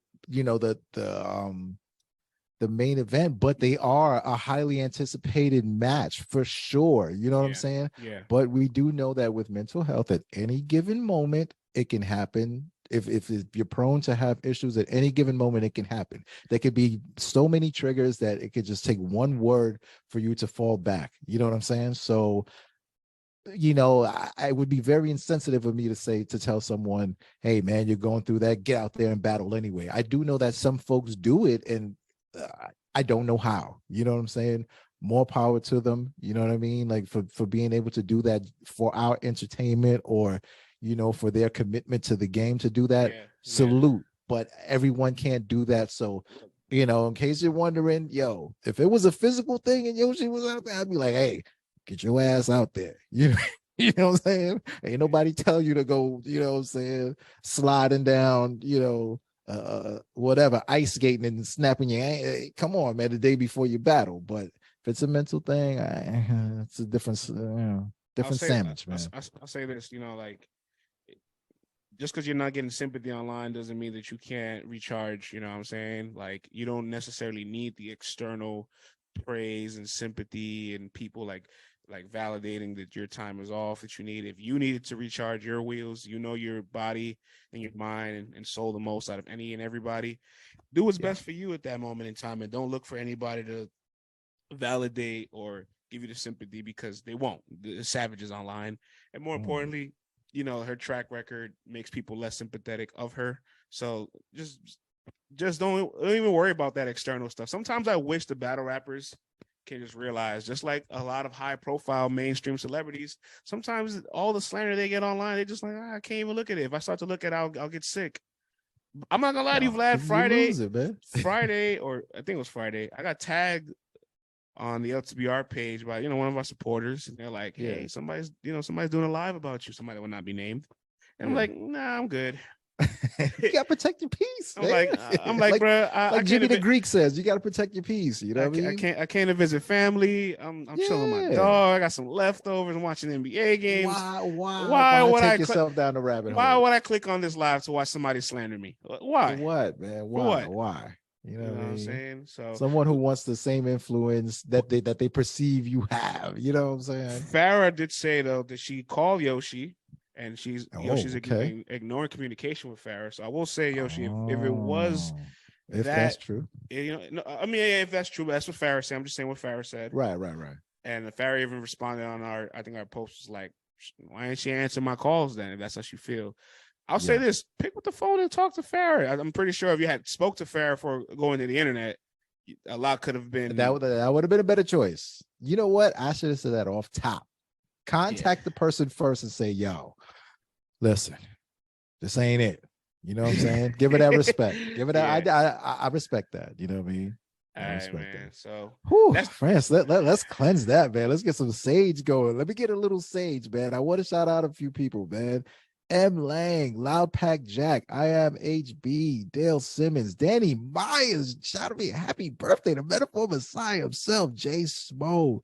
main event, but they are a highly anticipated match for sure. You know what I'm saying? Yeah. But we do know that with mental health, at any given moment, it can happen. If you're prone to have issues at any given moment, it can happen. There could be so many triggers that it could just take one word for you to fall back. You know what I'm saying? So, I would be very insensitive of me to tell someone, hey man, you're going through that, get out there and battle anyway. I do know that some folks do it, and I don't know how. You know what I'm saying? More power to them. You know what I mean? Like, for being able to do that for our entertainment, or for their commitment to the game to do that. Salute. But everyone can't do that. So You know, in case you're wondering, yo, if it was a physical thing and Yoshi was out there, I'd be like, hey, get your ass out there. You know what I'm saying? Ain't nobody tell you to go, you know what I'm saying, sliding down, whatever, ice skating and snapping your come on, man, the day before you battle. But if it's a mental thing, it's a different sandwich, man. I'll say this, like, just because you're not getting sympathy online doesn't mean that you can't recharge. You know what I'm saying? Like, you don't necessarily need the external praise and sympathy and people like validating that your time is off, that you need. If you needed to recharge your wheels, your body and your mind and soul the most out of any and everybody, do what's best for you at that moment in time, and don't look for anybody to validate or give you the sympathy, because they won't. The savages online. And more importantly, her track record makes people less sympathetic of her. So just don't even worry about that external stuff. Sometimes I wish the battle rappers can just realize, just like a lot of high profile mainstream celebrities, sometimes all the slander they get online, they're just like, I can't even look at it. If I start to look at it, I'll get sick. I'm not gonna lie to you, Vlad. Friday, or I think it was Friday, I got tagged on the LTBR page by one of our supporters, and they're like, hey, somebody's doing a live about you, somebody that will not be named. And I'm like, nah, I'm good. You gotta protect your peace. I'm like, bro, like Jimmy the Greek says, you gotta protect your peace. You know what I mean? I came to visit family. I'm chilling with my dog. I got some leftovers. I'm watching NBA games. Why would I take yourself down the rabbit hole? Why would I click on this live to watch somebody slander me? Why? For what, man? Why? You know what I'm saying? So someone who wants the same influence that they perceive you have. You know what I'm saying? Phara did say though that she called Yoshi, and Yoshi's ignoring communication with Phara. So I will say, Yoshi, if it was that's true, if that's true, that's what Phara said. I'm just saying what Phara said. Right. And Phara even responded on our post was like, why didn't she answer my calls then, if that's how she feel? I'll say this: pick up the phone and talk to Phara. I'm pretty sure if you had spoke to Phara for going to the internet, a lot could have been. That would have been a better choice. You know what? I should have said that off top. Contact the person first and say, yo, listen, this ain't it. You know what I'm saying? Give it that respect. Give it that. I respect that. You know what I mean? All right, man. That. So, France, let's cleanse that, man. Let's get some sage going. Let me get a little sage, man. I want to shout out a few people, man. M. Lang, Loud Pack Jack, I Am HB, Dale Simmons, Danny Myers, shout out me, happy birthday, the Metaphor Messiah himself, Jay Smo.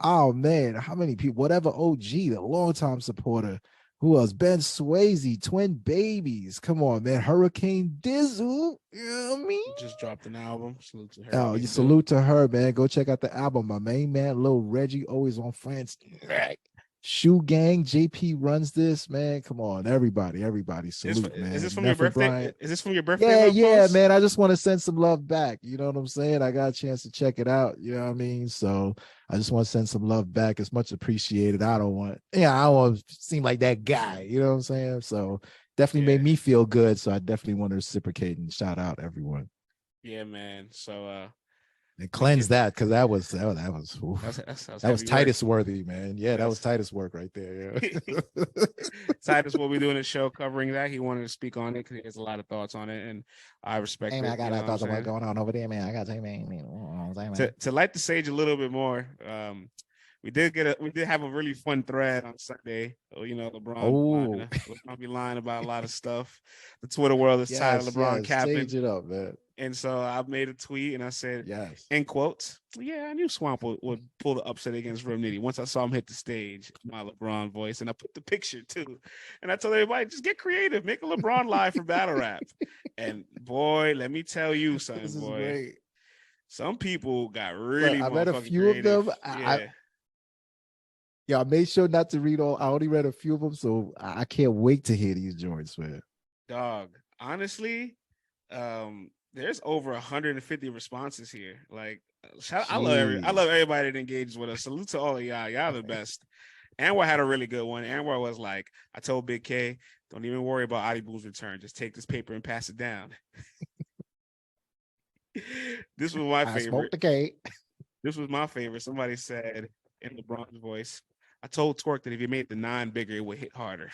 Oh man, how many people? Whatever OG, the longtime supporter. Who else? Ben Swayze, Twin Babies. Come on, man. Hurricane Dizzle. You know what I mean? Just dropped an album. Salute to her. Oh, you salute to her, man. Go check out the album. My main man, Lil Reggie, always on France. Shoe Gang, JP runs this, man. Come on, everybody salute, man. Is this from your birthday? Bryant. Is this from your birthday? Yeah, man. I just want to send some love back. You know what I'm saying? I got a chance to check it out. You know what I mean? So I just want to send some love back. It's much appreciated. I don't want to seem like that guy. You know what I'm saying? So definitely made me feel good. So I definitely want to reciprocate and shout out everyone. Yeah, man. So and cleanse that, because that was Titus worthy, man. Yeah, that was Titus work right there. Yeah. Titus will be doing a show covering that. He wanted to speak on it because he has a lot of thoughts on it, and I respect it. I got a lot of thoughts on what's going on over there, man. I got to say, man. To light the stage a little bit more, we did have a really fun thread on Sunday. LeBron be lying about a lot of stuff. The Twitter world is tired of LeBron capping. Change it up, man. And so I made a tweet and I said, in quotes, I knew Swamp would pull the upset against Rim Nitty once I saw him hit the stage, my LeBron voice. And I put the picture too. And I told everybody, just get creative, make a LeBron live for battle rap. And boy, let me tell you something, boy. Some people got really I read a few creative. Of them. I made sure not to read all. I only read a few of them, so I can't wait to hear these joints, man. Dog, honestly, there's over 150 responses here. Like, I love everybody that engages with us. Salute to all of y'all. Y'all the best. Anwar had a really good one. Anwar was like, I told Big K, don't even worry about Adi Boo's return. Just take this paper and pass it down. This was my favorite. Smoked the cake. This was my favorite. Somebody said in LeBron's voice, I told Twerk that if he made the 9 bigger, it would hit harder.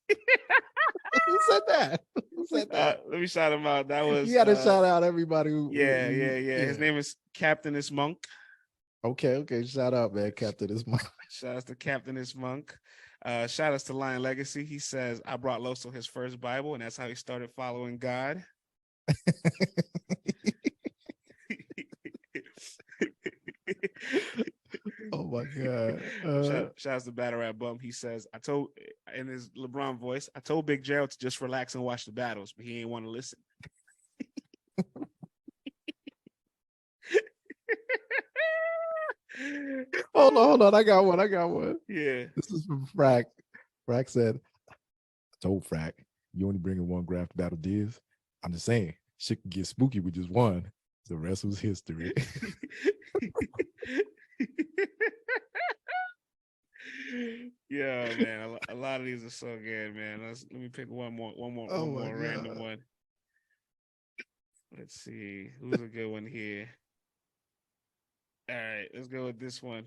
Who said that? said that. Let me shout him out. That was you got to shout out everybody. Yeah. His name is Captainus Monk. Okay. Shout out, man, Captainus Monk. Shout out to Captainus Monk. Shout out to Lion Legacy. He says, I brought Loso his first Bible, and that's how he started following God. Oh my God. Shout out to Battle Rap Bum. He says, I told, in his LeBron voice, I told Big Gerald to just relax and watch the battles, but he ain't want to listen. Hold on. I got one. Yeah. This is from Frack. Frack said, I told Frack, you only bringing one graph to battle Diz. I'm just saying, shit can get spooky with just one. The rest was history. Yeah, man. A lot of these are so good, man. Let me pick one more random one. Let's see. Who's a good one here? All right, let's go with this one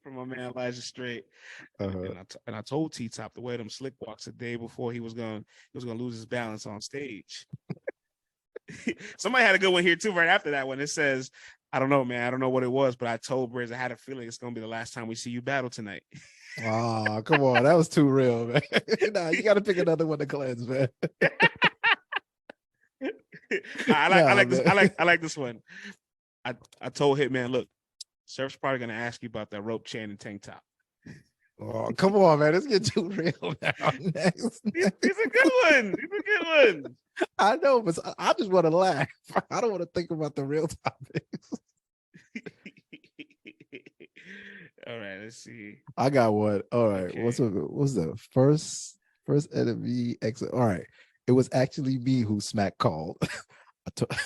from my man Elijah Straight. And I told T Top to wear them slick walks the day before he was gonna lose his balance on stage. Somebody had a good one here too right after that one. It says, I don't know, man. I don't know what it was, but I told Briz I had a feeling it's gonna be the last time we see you battle tonight. Oh, come on. That was too real, man. Nah, you gotta pick another one to cleanse, man. I like this one. I told Hitman, look, Surf's probably gonna ask you about that rope chain and tank top. Oh, come on, man. Let's get too real now. Next. He's a good one. He's a good one. I know, but I just want to laugh. I don't want to think about the real topics. All right, let's see. I got one. All right. Okay. What's the first enemy exit? All right. It was actually me who Smack called.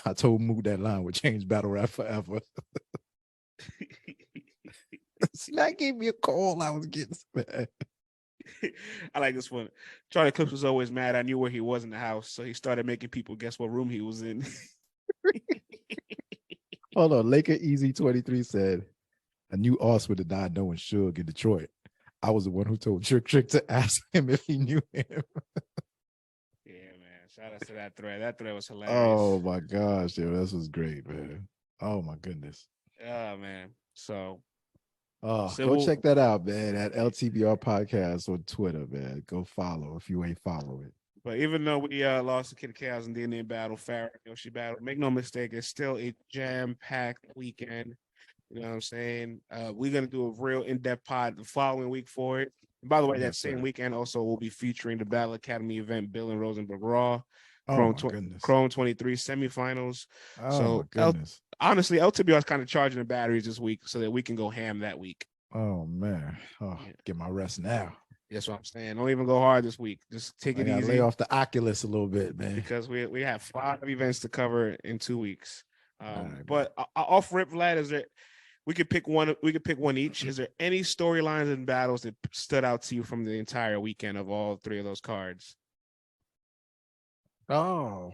I told Mook that line would change battle rap forever. Smack gave me a call. I was getting mad. I like this one. Charlie Clips was always mad. I knew where he was in the house, so he started making people guess what room he was in. Hold on. Laker Easy 23 said, I knew Oz would have died knowing Suge in Detroit. I was the one who told Trick to ask him if he knew him. Yeah, man. Shout out to that thread. That thread was hilarious. Oh my gosh, yo, this was great, man. Oh my goodness. Oh man. So go check that out, man. At LTBR Podcast on Twitter, man. Go follow if you ain't follow it. But even though we lost to Kid of Chaos in the Indian battle, Phara Yoshi battle, make no mistake, it's still a jam-packed weekend. You know what I'm saying? We're gonna do a real in-depth pod the following week for it. And by the way, that same weekend also will be featuring the Battle Academy event, Bill and Rosenberg Raw, Chrome 23 semifinals. Oh my goodness. Honestly, LTBR is kind of charging the batteries this week so that we can go ham that week. Oh man. Get my rest now. That's what I'm saying. Don't even go hard this week. Just take it easy. Lay off the Oculus a little bit, man. Because we have 5 events to cover in 2 weeks. But off rip, Vlad, is there? We could pick one. We could pick one each. Is there any storylines and battles that stood out to you from the entire weekend of all 3 of those cards? Oh,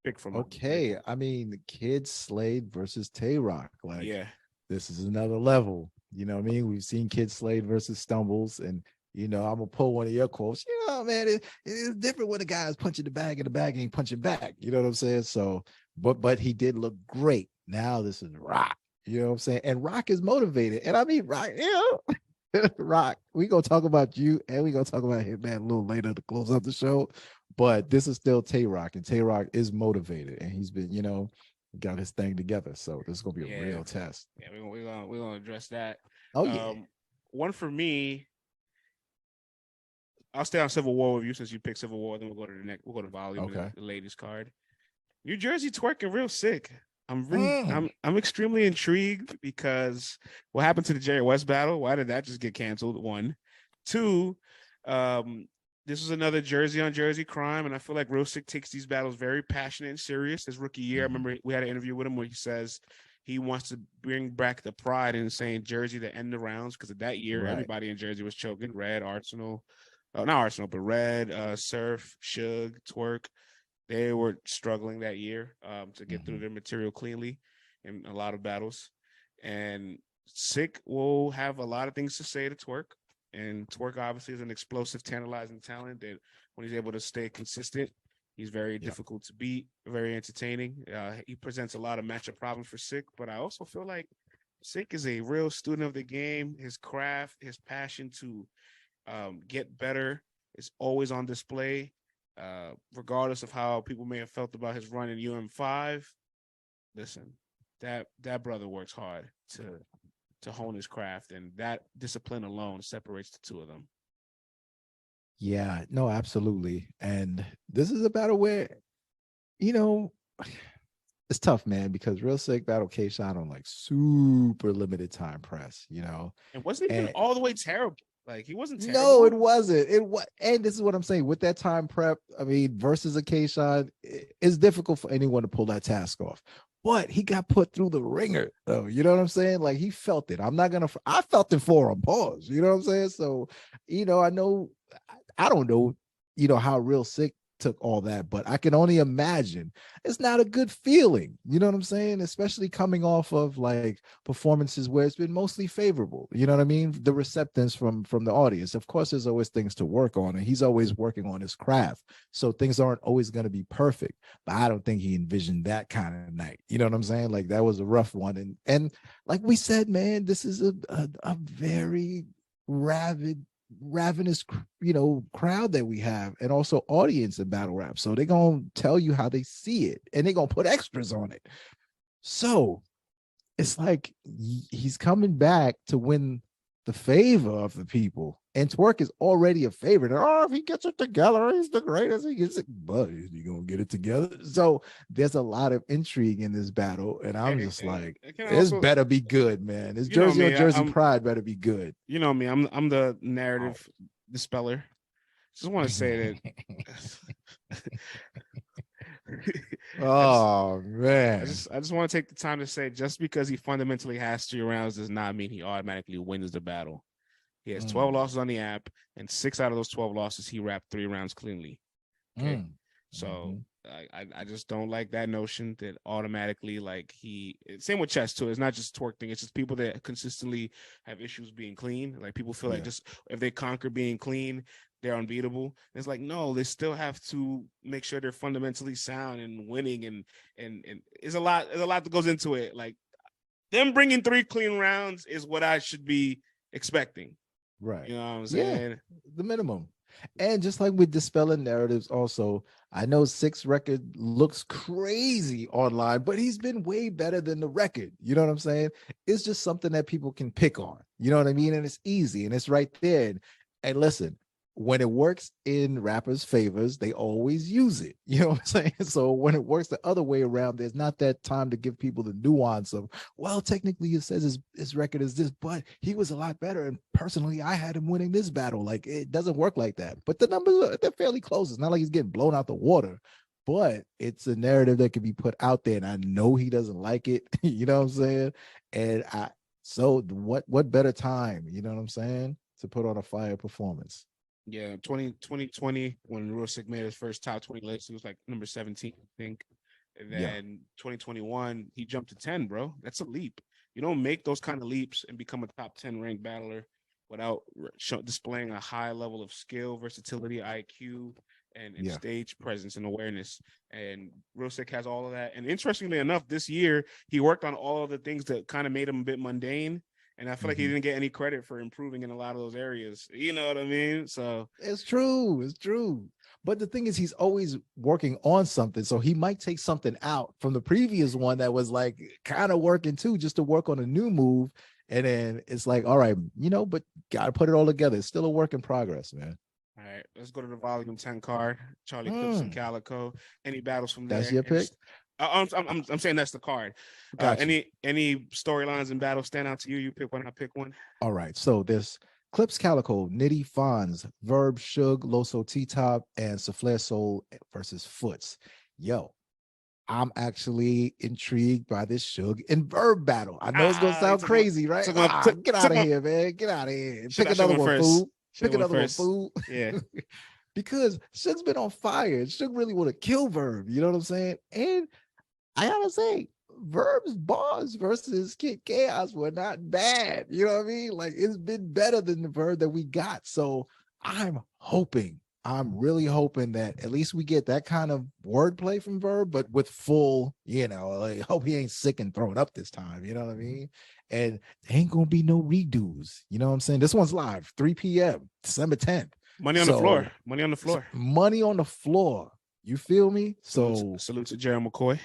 pick from. Okay, I mean, the Kid Slade versus Tay Rock. Like, yeah, this is another level. You know what I mean? We've seen Kid Slade versus Stumbles, and you know, I'm gonna pull one of your quotes. You know, man, it's different when the guy's punching the bag and the bag ain't punching back. You know what I'm saying? So, but he did look great. Now this is Rock. You know what I'm saying? And Rock is motivated. And I mean, Rock, you know, Rock, we gonna talk about you and we gonna talk about him, man, a little later to close out the show. But this is still Tay Rock, and Tay Rock is motivated, and he's been, you know, got his thing together. So this is gonna be a real test. Yeah, we're gonna address that. Oh yeah. One for me. I'll stay on Civil War with you since you picked Civil War. Then we'll go to the next. We'll go to volume. Okay. The ladies card. New Jersey twerking real sick. I'm extremely intrigued because what happened to the Jerry West battle? Why did that just get canceled? 1, 2. This is another Jersey on Jersey crime, and I feel like Real Sick takes these battles very passionate and serious. His rookie year, I remember we had an interview with him where he says he wants to bring back the pride in saying Jersey to end the rounds because of that year, everybody in Jersey was choking. Red, Arsenal. Not Arsenal, but Red, Surf, Suge, Twerk, they were struggling that year to get through their material cleanly in a lot of battles. And Sick will have a lot of things to say to Twerk. And Twerk obviously is an explosive, tantalizing talent that when he's able to stay consistent, He's very difficult to beat, very entertaining. He presents a lot of matchup problems for Sick, but I also feel like Sick is a real student of the game. His craft, his passion to get better is always on display. Regardless of how people may have felt about his run in UM5, listen, that brother works hard to hone his craft, and that discipline alone separates the two of them. Yeah, no, absolutely. And this is a battle where, you know, it's tough, man, because Real Sick battled K-Shine on like super limited time press, you know. It wasn't even all the way terrible. Like, he wasn't terrible. No, it wasn't. It was, and this is what I'm saying. With that time prep, I mean, versus a K-Shine, it's difficult for anyone to pull that task off. But he got put through the ringer, though. You know what I'm saying? Like, he felt it. I felt it for him. Pause. You know what I'm saying? So, you know, I don't know, you know, how Real Sick took all that, but I can only imagine it's not a good feeling. You know what I'm saying? Especially coming off of like performances where it's been mostly favorable. You know what I mean? The receptance from the audience. Of course, there's always things to work on, and he's always working on his craft. So things aren't always going to be perfect. But I don't think he envisioned that kind of night. You know what I'm saying? Like, that was a rough one. And like we said, man, this is a very ravenous, you know, crowd that we have, and also audience in battle rap. So they're gonna tell you how they see it, and they're gonna put extras on it. So it's like he's coming back to win the favor of the people, and Twerk is already a favorite. Oh, if he gets it together, he's the greatest. He gets it, but is he gonna get it together? So there's a lot of intrigue in this battle, and I'm just like, this better be good, man. This Jersey on Jersey pride better be good. You know me, I'm the narrative dispeller. Just want to say that. Oh man, I just want to take the time to say, just because he fundamentally has 3 rounds does not mean he automatically wins the battle. He has 12 losses on the app, and 6 out of those 12 losses he wrapped 3 rounds cleanly. Okay, so I just don't like that notion that automatically, like, same with chess too. It's not just Twerk thing. It's just people that consistently have issues being clean. Like, people feel like just if they conquer being clean, they're unbeatable. And it's like, no, they still have to make sure they're fundamentally sound and winning, and there's a lot that goes into it. Like, them bringing 3 clean rounds is what I should be expecting. Right. You know what I'm saying? Yeah, the minimum. And just like with dispelling narratives, also, I know Sick's record looks crazy online, but he's been way better than the record. You know what I'm saying? It's just something that people can pick on. You know what I mean? And it's easy, and it's right there. And listen, when it works in rappers' favors, they always use it. You know what I'm saying? So when it works the other way around, there's not that time to give people the nuance of, well, technically it says his record is this, but he was a lot better. And personally, I had him winning this battle. Like, it doesn't work like that. But the numbers, they're fairly close. It's not like he's getting blown out the water, but it's a narrative that can be put out there. And I know he doesn't like it. You know what I'm saying? And so what better time, you know what I'm saying, to put on a fire performance? Yeah, 2020, when Real Sick made his first top 20 list, he was like number 17, I think. And then 2021, he jumped to 10, bro. That's a leap. You don't make those kind of leaps and become a top 10 ranked battler without displaying a high level of skill, versatility, IQ, and stage presence and awareness. And Real Sick has all of that. And interestingly enough, this year, he worked on all of the things that kind of made him a bit mundane. And I feel like he didn't get any credit for improving in a lot of those areas. You know what I mean? So it's true. It's true. But the thing is, he's always working on something. So he might take something out from the previous one that was like kind of working too, just to work on a new move. And then it's like, all right, you know, but got to put it all together. It's still a work in progress, man. All right, let's go to the volume 10 card. Charlie Clips and Calico. Any battles from there? That's your pick? I'm saying that's the card. Any storylines and battles stand out to you? You pick one, I pick one. All right. So there's Clips Calico, Nitty Fonz, Verb Shug, Loso T-Top, and Saflare Soul versus Footz. Yo, I'm actually intrigued by this Shug and Verb battle. I know it's gonna sound crazy, right? Get out of here, man. Get out of here. Pick another one, fool. Pick another one, fool. Yeah. Because Shug's been on fire. Shug really want to kill Verb. You know what I'm saying? And I gotta say, Verb's bars versus Kid Chaos were not bad. You know what I mean? Like, it's been better than the Verb that we got. So I'm hoping I'm really hoping that at least we get that kind of wordplay from Verb, but with full, like, hope he ain't sick and thrown up this time. You know what I mean? And ain't gonna be no redos. You know what I'm saying? This one's live, 3 p.m., December 10th. Money on the floor. Money on the floor. Money on the floor. You feel me? So salute to Jerry McCoy.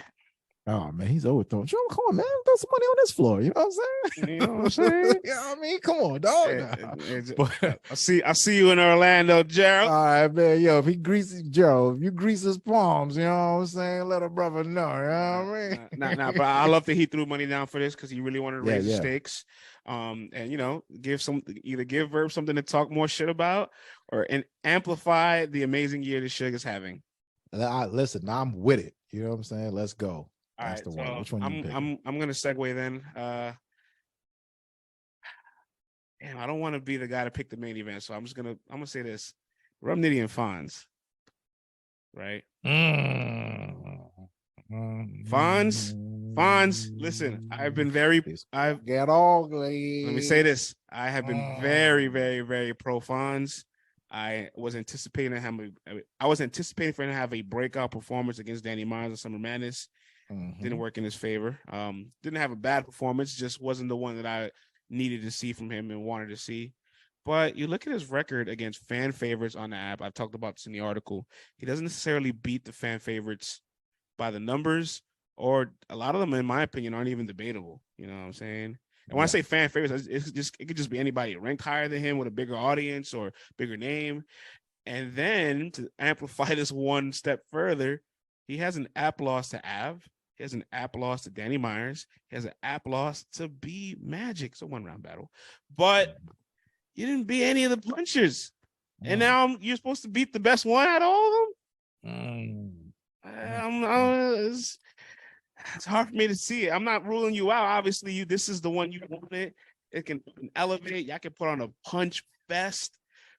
Oh man, he's overthrown. Joe, come on, man. Throw some money on this floor. You know what I'm saying? You know what I'm saying? You know what I mean? Come on, dog. But I see you in Orlando, Gerald. All right, man. Yo, if you grease his palms, you know what I'm saying? Let a brother know. You know what I mean? Nah, but I love that he threw money down for this because he really wanted to raise the stakes. And give Verb something to talk more shit about, and amplify the amazing year this Suge is having. Listen, I'm with it. You know what I'm saying? Let's go. All right, so which one I'm gonna segue then. Damn, I don't want to be the guy to pick the main event, so I'm gonna say this: Rum Nitty and Fonz, right? Fonz. Listen, I've get ugly. Let me say this: I have been very, very, very pro Fonz. I was anticipating for him to have a breakout performance against Danny Myers at Summer Madness. Didn't work in his favor. Didn't have a bad performance, just wasn't the one that I needed to see from him and wanted to see. But you look at his record against fan favorites on the app. I talked about this in the article. He doesn't necessarily beat the fan favorites by the numbers, or a lot of them, in my opinion, aren't even debatable. You know what I'm saying? And when I say fan favorites, it could just be anybody ranked higher than him with a bigger audience or bigger name. And then to amplify this one step further, he has an app loss to Av. He has an app loss to Danny Myers. He has an app loss to B Magic. It's a one-round battle. But you didn't beat any of the punchers. And now you're supposed to beat the best one out of all of them? It's hard for me to see it. I'm not ruling you out. Obviously, this is the one you wanted. It can elevate. Y'all can put on a punch fest.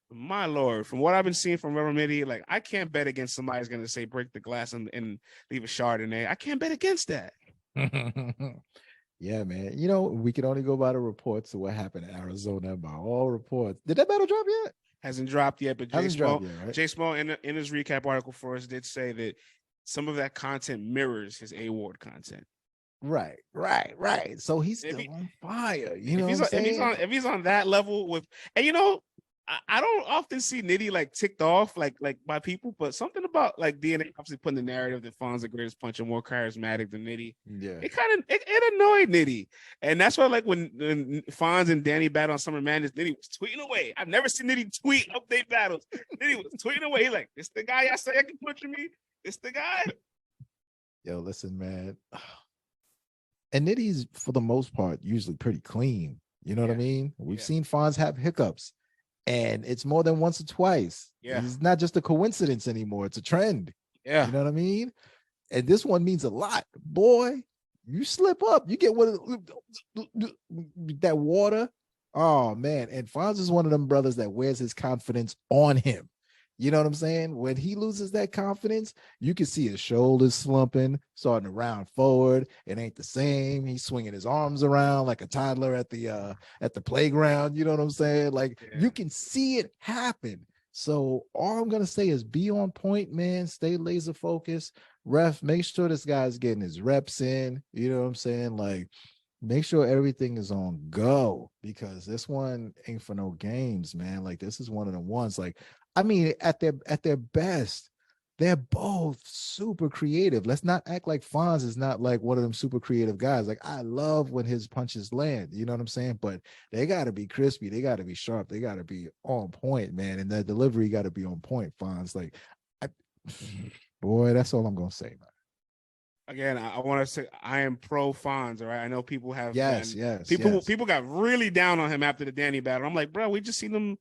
My Lord, from what I've been seeing from Rum Nitty, like, I can't bet against somebody who's going to say break the glass and leave a Chardonnay. I can't bet against that. Yeah, man. We can only go by the reports of what happened in Arizona. By all reports, did that battle drop yet? Hasn't dropped yet, but Jay Smo in his recap article for us did say that some of that content mirrors his A-Ward content. Right. So he's still on fire. If he's on that level with, and I don't often see Nitty like ticked off like by people, but something about like DNA obviously putting the narrative that Fonz the greatest puncher, more charismatic than Nitty. Yeah, it annoyed Nitty, and that's why like when Fonz and Danny battled on Summer Madness, Nitty was tweeting away. I've never seen Nitty tweet update battles. Nitty was tweeting away. He like, this the guy I say I can punch me. This the guy. Yo, listen, man. And Nitty's for the most part usually pretty clean. You know what I mean? We've seen Fonz have hiccups. And it's more than once or twice. Yeah. It's not just a coincidence anymore. It's a trend. Yeah. You know what I mean? And this one means a lot. Boy, you slip up. You get that water. Oh, man. And Fonz is one of them brothers that wears his confidence on him. You know what I'm saying? When he loses that confidence, you can see his shoulders slumping, starting to round forward. It ain't the same. He's swinging his arms around like a toddler at the playground. You know what I'm saying? Like, you can see it happen. So all I'm going to say is be on point, man. Stay laser focused. Ref, make sure this guy's getting his reps in. You know what I'm saying? Like, make sure everything is on go, because this one ain't for no games, man. Like, this is one of the ones, like, I mean, at their best, they're both super creative. Let's not act like Fonz is not like one of them super creative guys. Like, I love when his punches land, you know what I'm saying? But they got to be crispy. They got to be sharp. They got to be on point, man. And the delivery got to be on point, Fonz. Like, boy, that's all I'm going to say, man. Again, I want to say I am pro Fonz, all right? I know people have people got really down on him after the Danny battle. I'm like, bro, we just seen him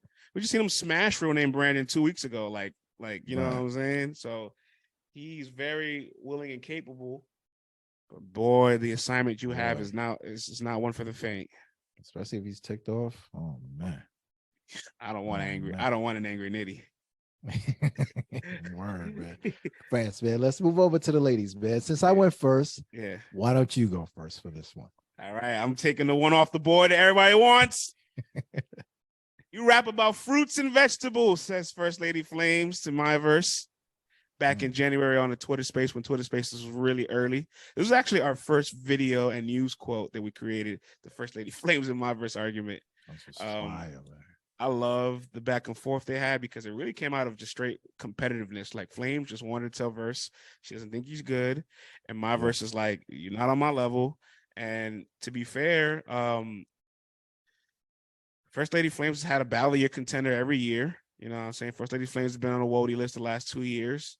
smash real name Brandon 2 weeks ago. Like you know what I'm saying? So he's very willing and capable. But boy, the assignment you have is not one for the faint. Especially if he's ticked off. Oh man. I don't want an angry Nitty. Word, man. France, man. Let's move over to the ladies, man. Since I went first, why don't you go first for this one? All right, I'm taking the one off the board that everybody wants. You rap about fruits and vegetables, says First Lady Flames to my verse. Back in January on the Twitter Space, when Twitter Spaces was really early. This was actually our first video and news quote that we created, the First Lady Flames in my verse argument. I love the back and forth they had because it really came out of just straight competitiveness. Like Flames just wanted to tell verse she doesn't think he's good, and my verse is like, you're not on my level. And to be fair, First Lady Flames has had a Battle of Year contender every year. You know what I'm saying? First Lady Flames has been on a Wody list the last 2 years.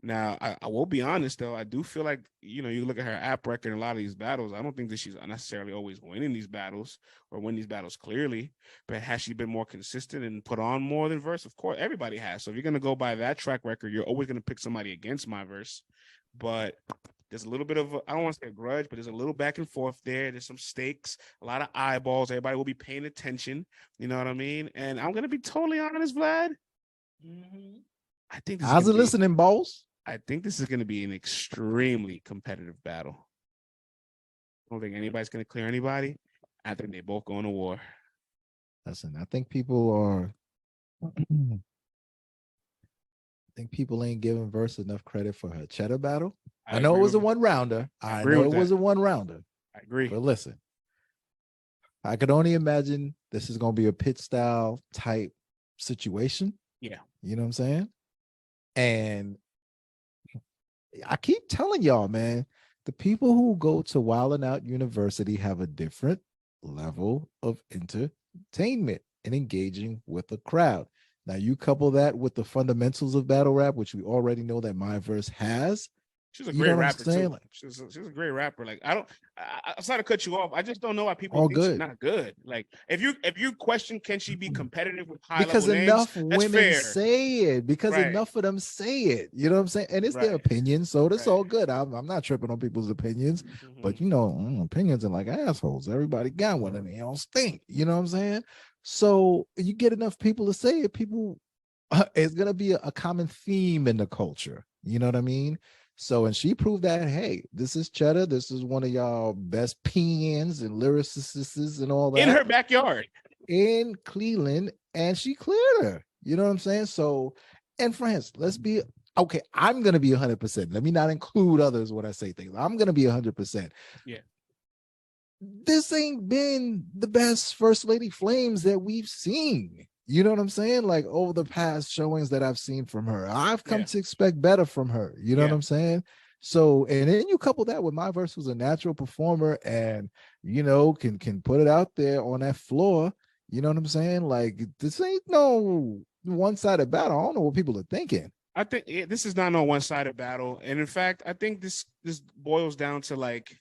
Now, I will be honest, though. I do feel like, you look at her app record in a lot of these battles. I don't think that she's necessarily always winning these battles or win these battles clearly. But has she been more consistent and put on more than verse? Of course, everybody has. So if you're going to go by that track record, you're always going to pick somebody against my verse. But there's a little bit of, I don't want to say a grudge, but there's a little back and forth there. There's some stakes, a lot of eyeballs. Everybody will be paying attention. You know what I mean? And I'm going to be totally honest, Vlad. I think this how's it listening, boss? I think this is going to be an extremely competitive battle. I don't think anybody's going to clear anybody. I think they're both going to war. Listen, I think people ain't giving Verse enough credit for her cheddar battle. I know it was a one-rounder. I know it was a one-rounder. I agree. But listen, I could only imagine this is going to be a pit style type situation. Yeah. You know what I'm saying? And I keep telling y'all, man, the people who go to Wild 'N Out University have a different level of entertainment and engaging with the crowd. Now, you couple that with the fundamentals of battle rap, which we already know that my verse has. She's a great rapper too. Like, she's a great rapper. Like I'm sorry to cut you off. I just don't know why people think she's not good. Like if you question, can she be competitive with high because level enough names? women say it. Because enough of them say it. You know what I'm saying? And it's their opinion, so that's all good. I'm not tripping on people's opinions, but opinions are like assholes. Everybody got one, and they don't stink. You know what I'm saying? So you get enough people to say it, people, it's gonna be a common theme in the culture. You know what I mean? So, and she proved that, hey, this is cheddar. This is one of y'all best PNs and lyricists and all that. In her backyard. In Cleveland, and she cleared her. You know what I'm saying? So, and friends, let's be, okay, I'm going to be 100%. Let me not include others when I say things. I'm going to be 100%. Yeah. This ain't been the best First Lady Flames that we've seen. You know what I'm saying? Like over the past showings that I've seen from her, I've come to expect better from her. You know what I'm saying? So, and then you couple that with my verse, who's a natural performer and, can put it out there on that floor. You know what I'm saying? Like this ain't no one-sided battle. I don't know what people are thinking. I think this is not no one-sided battle. And in fact, I think this boils down to like,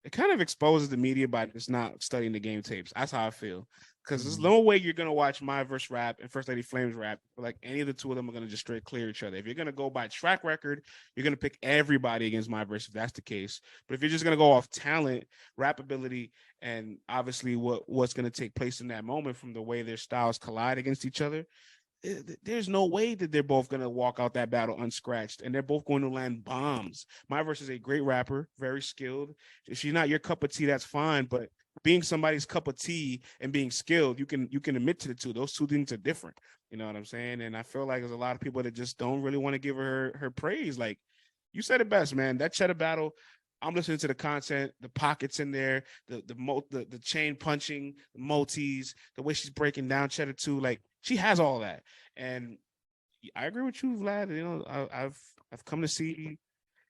it kind of exposes the media by just not studying the game tapes. That's how I feel. Because there's no way you're going to watch my verse rap and First Lady Flames rap. Like any of the two of them are going to just straight clear each other. If you're going to go by track record, you're going to pick everybody against my verse if that's the case. But if you're just going to go off talent, rap ability, and obviously what's going to take place in that moment from the way their styles collide against each other, there's no way that they're both going to walk out that battle unscratched, and they're both going to land bombs. My verse is a great rapper, very skilled. If she's not your cup of tea, that's fine. But being somebody's cup of tea and being skilled, you can admit to the two. Those two things are different. You know what I'm saying? And I feel like there's a lot of people that just don't really want to give her praise. Like you said it best, man. That cheddar battle, I'm listening to the content, the pockets in there, the chain punching, the multis, the way she's breaking down cheddar too. Like she has all that. And I agree with you, Vlad. I've come to see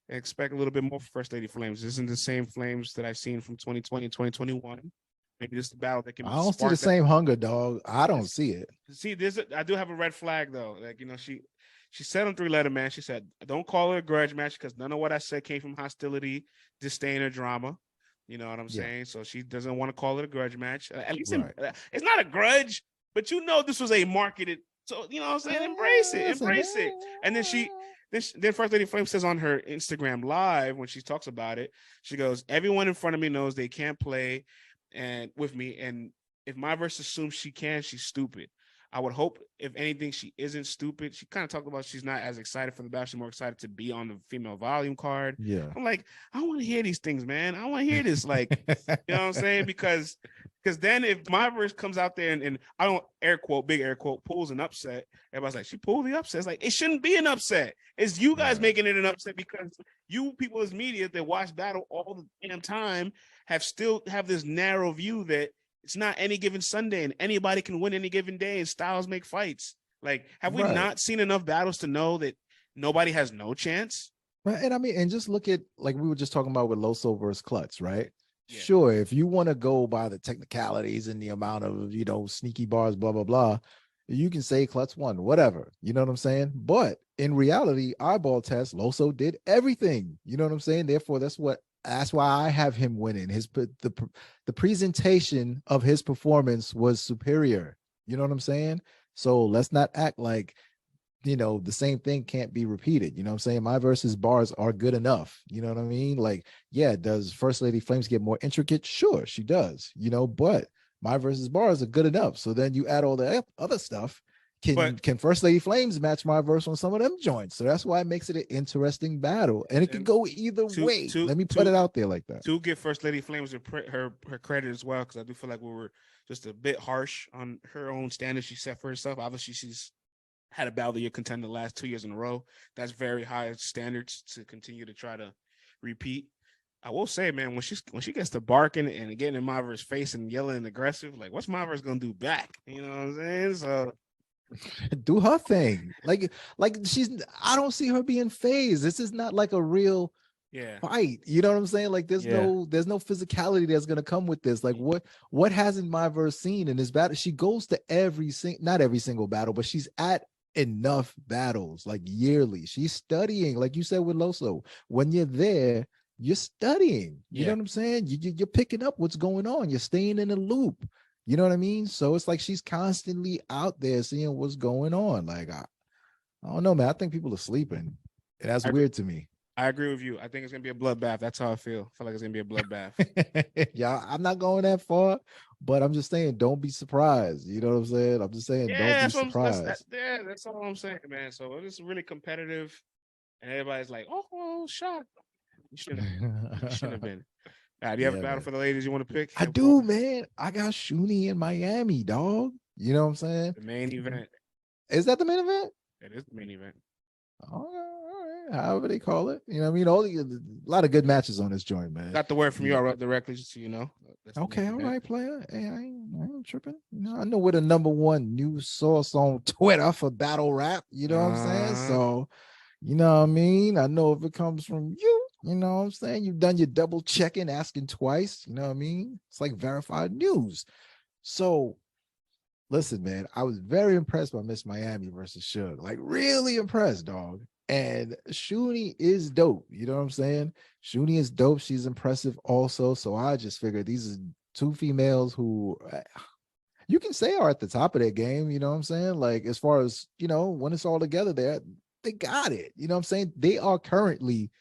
and expect a little bit more for First Lady Flames. This isn't the same Flames that I've seen from 2020, 2021. Maybe this is the battle that can. I don't see the same hunger, dog. I don't see it. See, I do have a red flag though. Like she said on 3-Letter Man, she said, "Don't call it a grudge match because none of what I said came from hostility, disdain, or drama." You know what I'm saying? So she doesn't want to call it a grudge match. At least it's not a grudge, but this was a marketed. So you know what I'm saying? Embrace it. And then First Lady Flame says on her Instagram live when she talks about it, she goes, "Everyone in front of me knows they can't play and with me, and if my verse assumes she can, she's stupid." I would hope, if anything, she isn't stupid. She kind of talked about she's not as excited for the battle. She's more excited to be on the female volume card. Yeah. I'm like, I want to hear these things, man. I want to hear this. Like, you know what I'm saying? Because then if my verse comes out there and I don't big air quote, pulls an upset, everybody's like, she pulled the upset. It's like, it shouldn't be an upset. It's you guys making it an upset because you people as media that watch battle all the damn time have this narrow view that it's not any given Sunday and anybody can win any given day and styles make fights. Like, have we not seen enough battles to know that nobody has no chance? Right. And I mean, and just look at, like we were just talking about with Loso versus Klutz, right? Yeah. Sure, if you want to go by the technicalities and the amount of, sneaky bars, blah, blah, blah, you can say Klutz won, whatever. You know what I'm saying? But in reality, eyeball test, Loso did everything. You know what I'm saying? Therefore, that's why I have him winning. The presentation of his performance was superior. You know what I'm saying? So let's not act like, the same thing can't be repeated. You know what I'm saying? My versus bars are good enough. You know what I mean? Like, yeah, does First Lady Flames get more intricate? Sure, she does, but my versus bars are good enough. So then you add all the other stuff. Can First Lady Flames match my verse on some of them joints? So that's why it makes it an interesting battle. And it can go either way. Let me put it out there like that. To give First Lady Flames her credit as well, because I do feel like we were just a bit harsh on her own standards she set for herself. Obviously, she's had a battle of the year contender the last 2 years in a row. That's very high standards to continue to try to repeat. I will say, man, when she gets to barking and getting in Maver's face and yelling and aggressive, like, what's Maver's gonna do back? You know what I'm saying? So do her thing. Like I don't see her being phased. This is not like a real fight. You know what I'm saying? Like there's no physicality that's gonna come with this. Like what hasn't Maver seen in this battle? She goes to not every single battle, but she's at enough battles, like yearly. She's studying, like you said with Loso. When you're there, you're studying. You know what I'm saying? You're picking up what's going on. You're staying in a loop. You know what I mean? So it's like she's constantly out there seeing what's going on. Like I don't know, man. I think people are sleeping. That's weird to me. I agree with you. I think it's gonna be a bloodbath. That's how I feel. I feel like it's gonna be a bloodbath. Yeah, I'm not going that far, but I'm just saying, don't be surprised. You know what I'm saying? I'm just saying, don't be surprised. That's all I'm saying, man. So it's really competitive, and everybody's like, "Oh, shot." You shouldn't have been. Do you have a battle for the ladies you want to pick? I do, man. I got Shuni in Miami, dog. You know what I'm saying? The main event. Is that the main event? It is the main event. All right. However they call it. You know what I mean? A lot of good matches on this joint, man. Got the word from you directly, just so you know. Okay, all right, player. Hey, I ain't tripping. I know we're the #1 news source on Twitter for battle rap. You know what I'm saying? So, you know what I mean? I know if it comes from you, you know what I'm saying? You've done your double checking, asking twice. You know what I mean? It's like verified news. So, listen, man, I was very impressed by Miss Miami versus Suge. Like, really impressed, dog. And Shuni is dope. You know what I'm saying? Shuni is dope. She's impressive also. So I just figured these are two females who you can say are at the top of their game. You know what I'm saying? Like, as far as, when it's all together, they got it. You know what I'm saying? They are currently,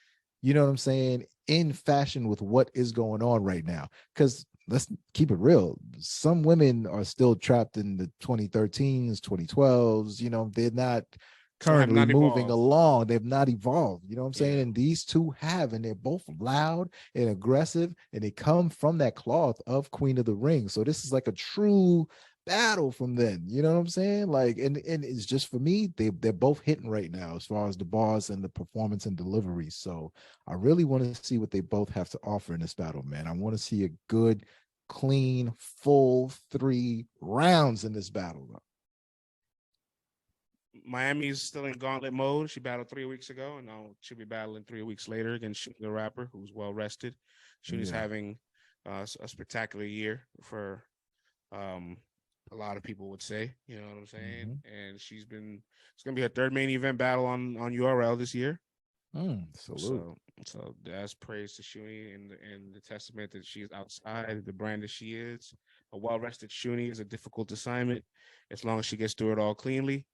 you know what I'm saying, in fashion with what is going on right now. Because let's keep it real. Some women are still trapped in the 2013s, 2012s. They're not currently moving along. They've not evolved. You know what I'm saying? And these two have, and they're both loud and aggressive, and they come from that cloth of Queen of the Ring. So this is like a true battle from them. You know what I'm saying? Like, and it's just, for me, they're both hitting right now as far as the bars and the performance and delivery. So I really want to see what they both have to offer in this battle, man. I want to see a good, clean, full 3 rounds in this battle. Miami's still in gauntlet mode. She battled 3 weeks ago, and now she'll be battling 3 weeks later against the rapper, who's well rested. She's having a spectacular year for a lot of people would say. You know what I'm saying? And it's gonna be her 3rd main event battle on URL this year. Salute. So that's praise to Shuni and the testament that she's outside the brand that she is. A well-rested Shuni is a difficult assignment as long as she gets through it all cleanly.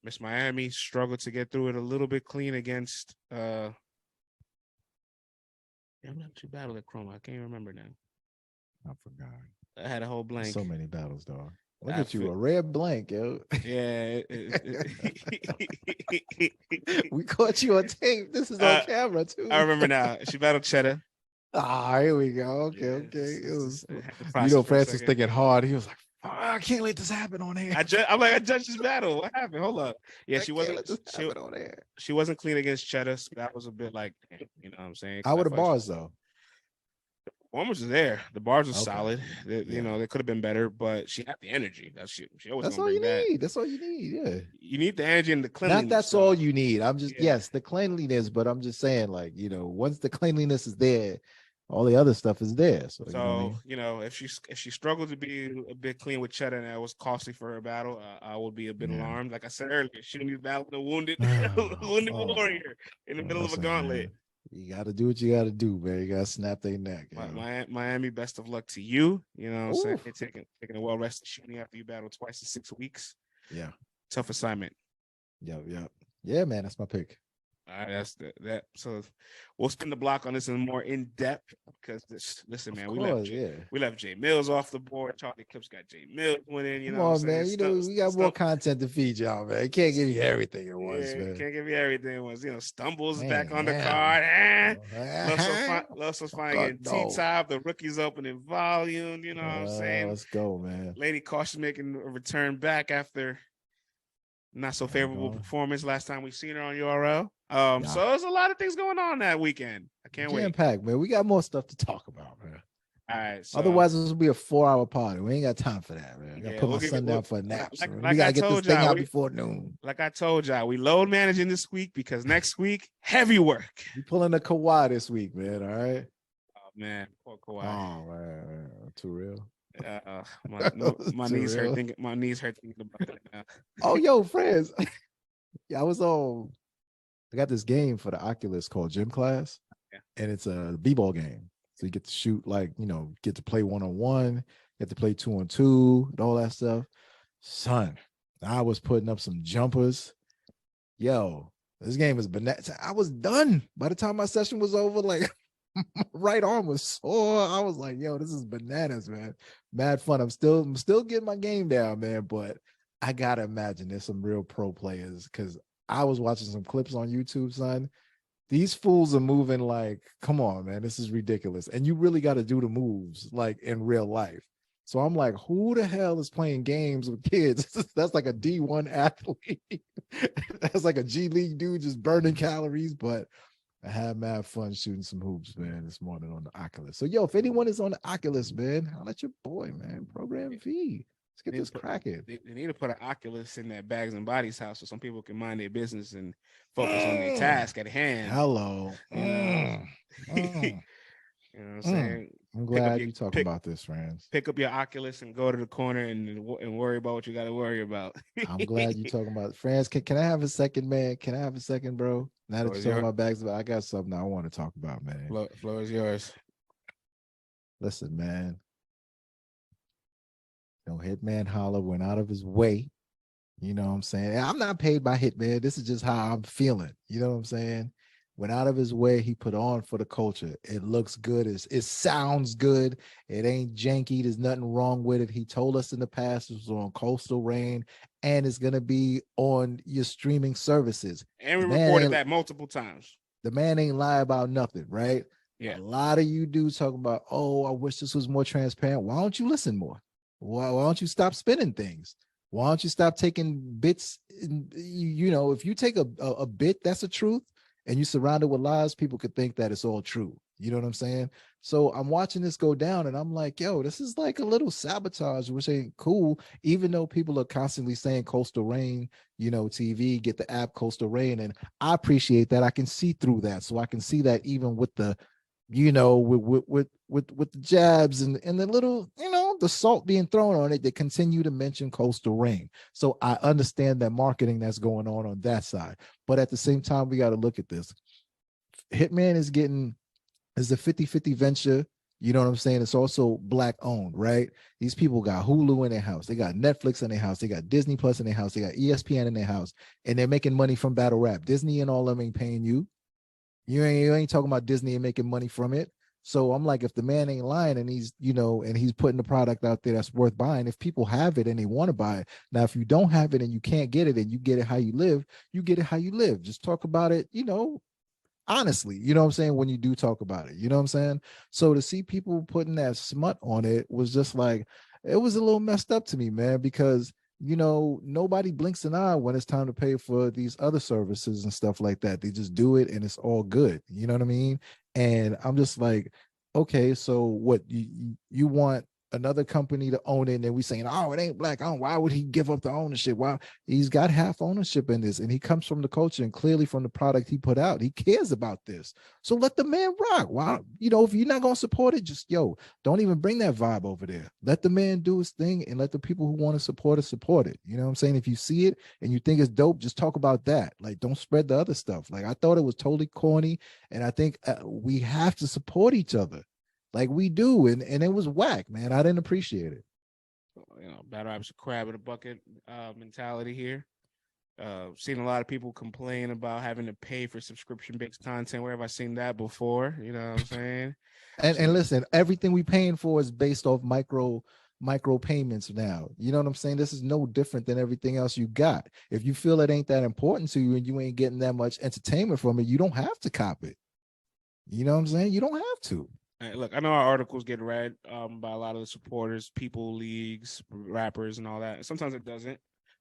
Miss Miami struggled to get through it a little bit clean against I'm not too battle at Chroma. I can't remember now. I forgot. I had a whole blank. So many battles, dog. Look at you, a red blank, yo. Yeah. We caught you on tape. This is on camera, too. I remember now. She battled Cheddar. Here we go. Okay, Yeah, okay. It was, Francis thinking hard. He was like, I can't let this happen on air. I'm like, I judged this battle. What happened? Hold up. Yeah, she wasn't clean against Cheddar. So that was a bit like, you know what I'm saying? How were the bars, though? Performance was there. The bars were solid. You know, they could have been better, but she had the energy. She always. That's all you need. That's all you need. Yeah. You need the energy and the cleanliness. Not that's all you need. I'm just yes, the cleanliness, but I'm just saying, like, you know, once the cleanliness is there, all the other stuff is there. So you know, if she struggled to be a bit clean with Cheddar and that was costly for her battle, I would be a bit alarmed. Like I said earlier, she didn't be battling a wounded warrior in the middle of a gauntlet. Man. You got to do what you got to do, man. You got to snap their neck. Miami, best of luck to you. You know what I'm saying? Taking a well-rested shooting after you battle twice in 6 weeks. Yeah. Tough assignment. Yep. Yeah, man, that's my pick. All right, that's that. So we'll spin the block on this and more in depth because listen, man, we left Jay Mills off the board. Charlie Clips got Jay Mills winning. You know, what I'm man. You know, we got more content to feed y'all, man. Can't give you everything at once, man. Can't give you everything at once. You know, Stumbles back on the card. Loso's finally getting T-top. The rookies opening volume. You know what I'm saying? Let's go, man. Lady Cautious making a return back after not so favorable performance last time we seen her on URL. So there's a lot of things going on that weekend. I can't wait. Jam-packed, man. We got more stuff to talk about, man. All right. So, otherwise, this will be a 4-hour party. We ain't got time for that, man. I gotta put my son down for a nap. We gotta get this thing out before noon. Like I told y'all, we load managing this week because next week, heavy work. We pulling a Kawhi this week, man. All right. Oh man, poor Kawhi. Oh man, too real. My knees hurt thinking about that now. Oh, yo, friends. Yeah, I got this game for the Oculus called Gym Class, and it's a b-ball game. So you get to shoot, like, you know, get to play 1-on-1, get to play 2-on-2, and all that stuff. Son, I was putting up some jumpers. Yo, this game is bananas. I was done by the time my session was over. Like, my right arm was sore. I was like, yo, this is bananas, man. Mad fun. I'm still getting my game down, man. But I gotta imagine there's some real pro players, because I was watching some clips on YouTube, son. These fools are moving like, come on, man, this is ridiculous. And you really got to do the moves like in real life. So I'm like, who the hell is playing games with kids? That's like a D1 athlete. That's like a G League dude just burning calories. But I had mad fun shooting some hoops, man, this morning on the Oculus. So, yo, if anyone is on the Oculus, man, I'll let your boy, man, program fee. Let's get this cracking. They need to put an Oculus in that Bags and Bodies house so some people can mind their business and focus on their task at hand. Hello. You know what I'm saying? I'm glad you talk about this, friends. Pick up your Oculus and go to the corner and worry about what you got to worry about. I'm glad you talking about it. Friends, can I have a second, man? Can I have a second, bro? Now that you're talking about bags, I got something I want to talk about, man. Floor is yours. Listen, man. You know, Hitman Holla went out of his way. You know what I'm saying? I'm not paid by Hitman. This is just how I'm feeling. You know what I'm saying? Went out of his way. He put on for the culture. It looks good. It sounds good. It ain't janky. There's nothing wrong with it. He told us in the past it was on Coastal Rain, and it's going to be on your streaming services. And we reported that multiple times. The man ain't lie about nothing, right? Yeah. A lot of you dudes talking about, oh, I wish this was more transparent. Why don't you listen more? Why don't you stop spinning things? Why don't you stop taking bits? You know, if you take a bit that's a truth and you surround it with lies, people could think that it's all true. You know what I'm saying? So I'm watching this go down and I'm like, yo, this is like a little sabotage, which ain't cool. Even though people are constantly saying Coastal Rain, you know, TV, get the app Coastal Rain. And I appreciate that. I can see through that. So I can see that even with the, you know, with the jabs and the little, you know, the salt being thrown on it, they continue to mention Coastal Rain. So I understand that marketing that's going on that side. But at the same time, we got to look at this. Hitman is a 50-50 venture. You know what I'm saying? It's also Black owned, right? These people got Hulu in their house. They got Netflix in their house. They got Disney Plus in their house. They got ESPN in their house. And they're making money from battle rap. Disney and all of them ain't paying you. You ain't talking about Disney and making money from it. So I'm like, if the man ain't lying and he's, and he's putting the product out there that's worth buying, if people have it and they want to buy it. Now, if you don't have it and you can't get it and you get it how you live, you get it how you live. Just talk about it, honestly, you know what I'm saying, when you do talk about it, you know what I'm saying? So to see people putting that smut on it was just like, it was a little messed up to me, man, because nobody blinks an eye when it's time to pay for these other services and stuff like that. They just do it and it's all good. You know what I mean? And I'm just like, okay, so what you want another company to own it, and then we saying, oh, it ain't black owned. Why would he give up the ownership? Why? He's got half ownership in this, and he comes from the culture and clearly from the product he put out. He cares about this. So let the man rock. Why? If you're not gonna support it, just don't even bring that vibe over there. Let the man do his thing and let the people who want to support it. You know what I'm saying? If you see it and you think it's dope, just talk about that. Like, don't spread the other stuff. Like, I thought it was totally corny, and I think we have to support each other. Like we do, and it was whack, man. I didn't appreciate it. Battle rap's a crab in a bucket mentality here. Seen a lot of people complain about having to pay for subscription-based content. Where have I seen that before? You know what I'm saying? And listen, everything we paying for is based off micro payments now. You know what I'm saying? This is no different than everything else you got. If you feel it ain't that important to you and you ain't getting that much entertainment from it, you don't have to cop it. You know what I'm saying? You don't have to. Look, I know our articles get read by a lot of the supporters, people, leagues, rappers, and all that. Sometimes it doesn't.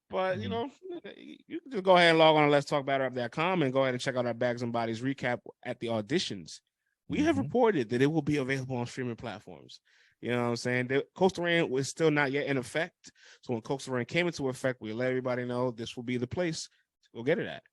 But, you can just go ahead and log on to letstalkbattlerapp.com and go ahead and check out our Bags and Bodies recap at the auditions. We have reported that it will be available on streaming platforms. You know what I'm saying? The Coastal Rain was still not yet in effect. So when Coastal Rain came into effect, we let everybody know this will be the place to go get it at.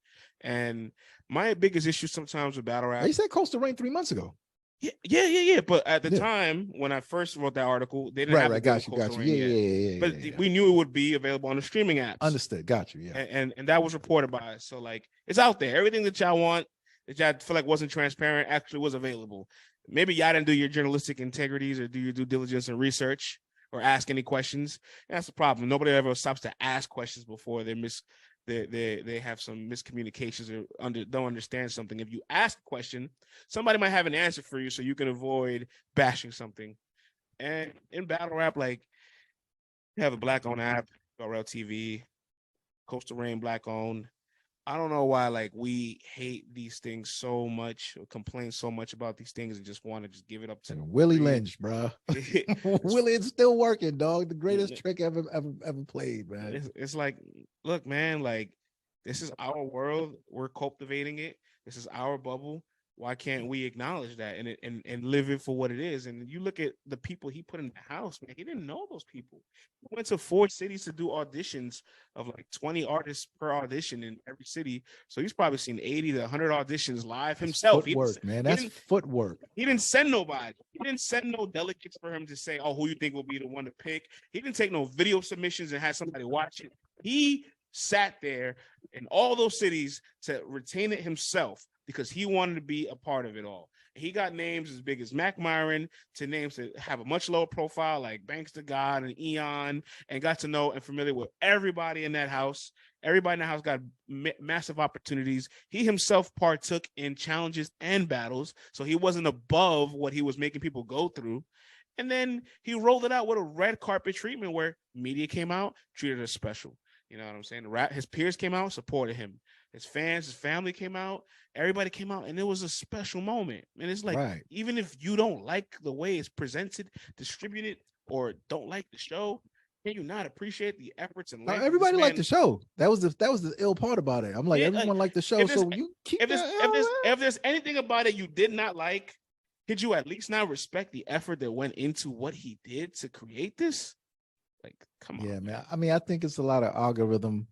And my biggest issue sometimes with battle rap. You said Coastal Rain 3 months ago. Yeah. But at the time when I first wrote that article, they didn't have the got you. Yeah. But we knew it would be available on the streaming apps. Understood. Got you. Yeah. And that was reported by us. So like, it's out there. Everything that y'all want, that y'all feel like wasn't transparent, actually was available. Maybe y'all didn't do your journalistic integrities or do your due diligence and research or ask any questions. That's the problem. Nobody ever stops to ask questions before they have some miscommunications or don't understand something. If you ask a question, somebody might have an answer for you so you can avoid bashing something. And in battle rap, like, you have a black-owned app, RL TV, Coastal Rain black-owned. I don't know why, like, we hate these things so much, or complain so much about these things, and just want to just give it up to Willie Lynch, bro. Willie, it's still working, dog. The greatest trick ever played, man. It's like, look, man, like, this is our world. We're cultivating it. This is our bubble. Why can't we acknowledge that and live it for what it is? And you look at the people he put in the house, man. He didn't know those people. He went to 4 cities to do auditions of like 20 artists per audition in every city. So he's probably seen 80 to 100 auditions live himself. Footwork, man. That's footwork. He didn't send nobody. He didn't send no delegates for him to say, oh, who you think will be the one to pick. He didn't take no video submissions and have somebody watch it. He sat there in all those cities to retain it himself, because he wanted to be a part of it all. He got names as big as Mac Myron to names that have a much lower profile like Banks to God and Eon, and got to know and familiar with everybody in that house. Everybody in the house got massive opportunities. He himself partook in challenges and battles, so he wasn't above what he was making people go through. And then he rolled it out with a red carpet treatment where media came out, treated us special. You know what I'm saying? His peers came out, supported him. His fans, his family came out, everybody came out, and it was a special moment. And it's like, even if you don't like the way it's presented, distributed, or don't like the show, can you not appreciate the efforts and everybody liked the show? That was the ill part about it. I'm like, everyone liked the show, so you keep if there's anything about it you did not like, could you at least not respect the effort that went into what he did to create this? Like, come on. Yeah, man. I mean, I think it's a lot of algorithm,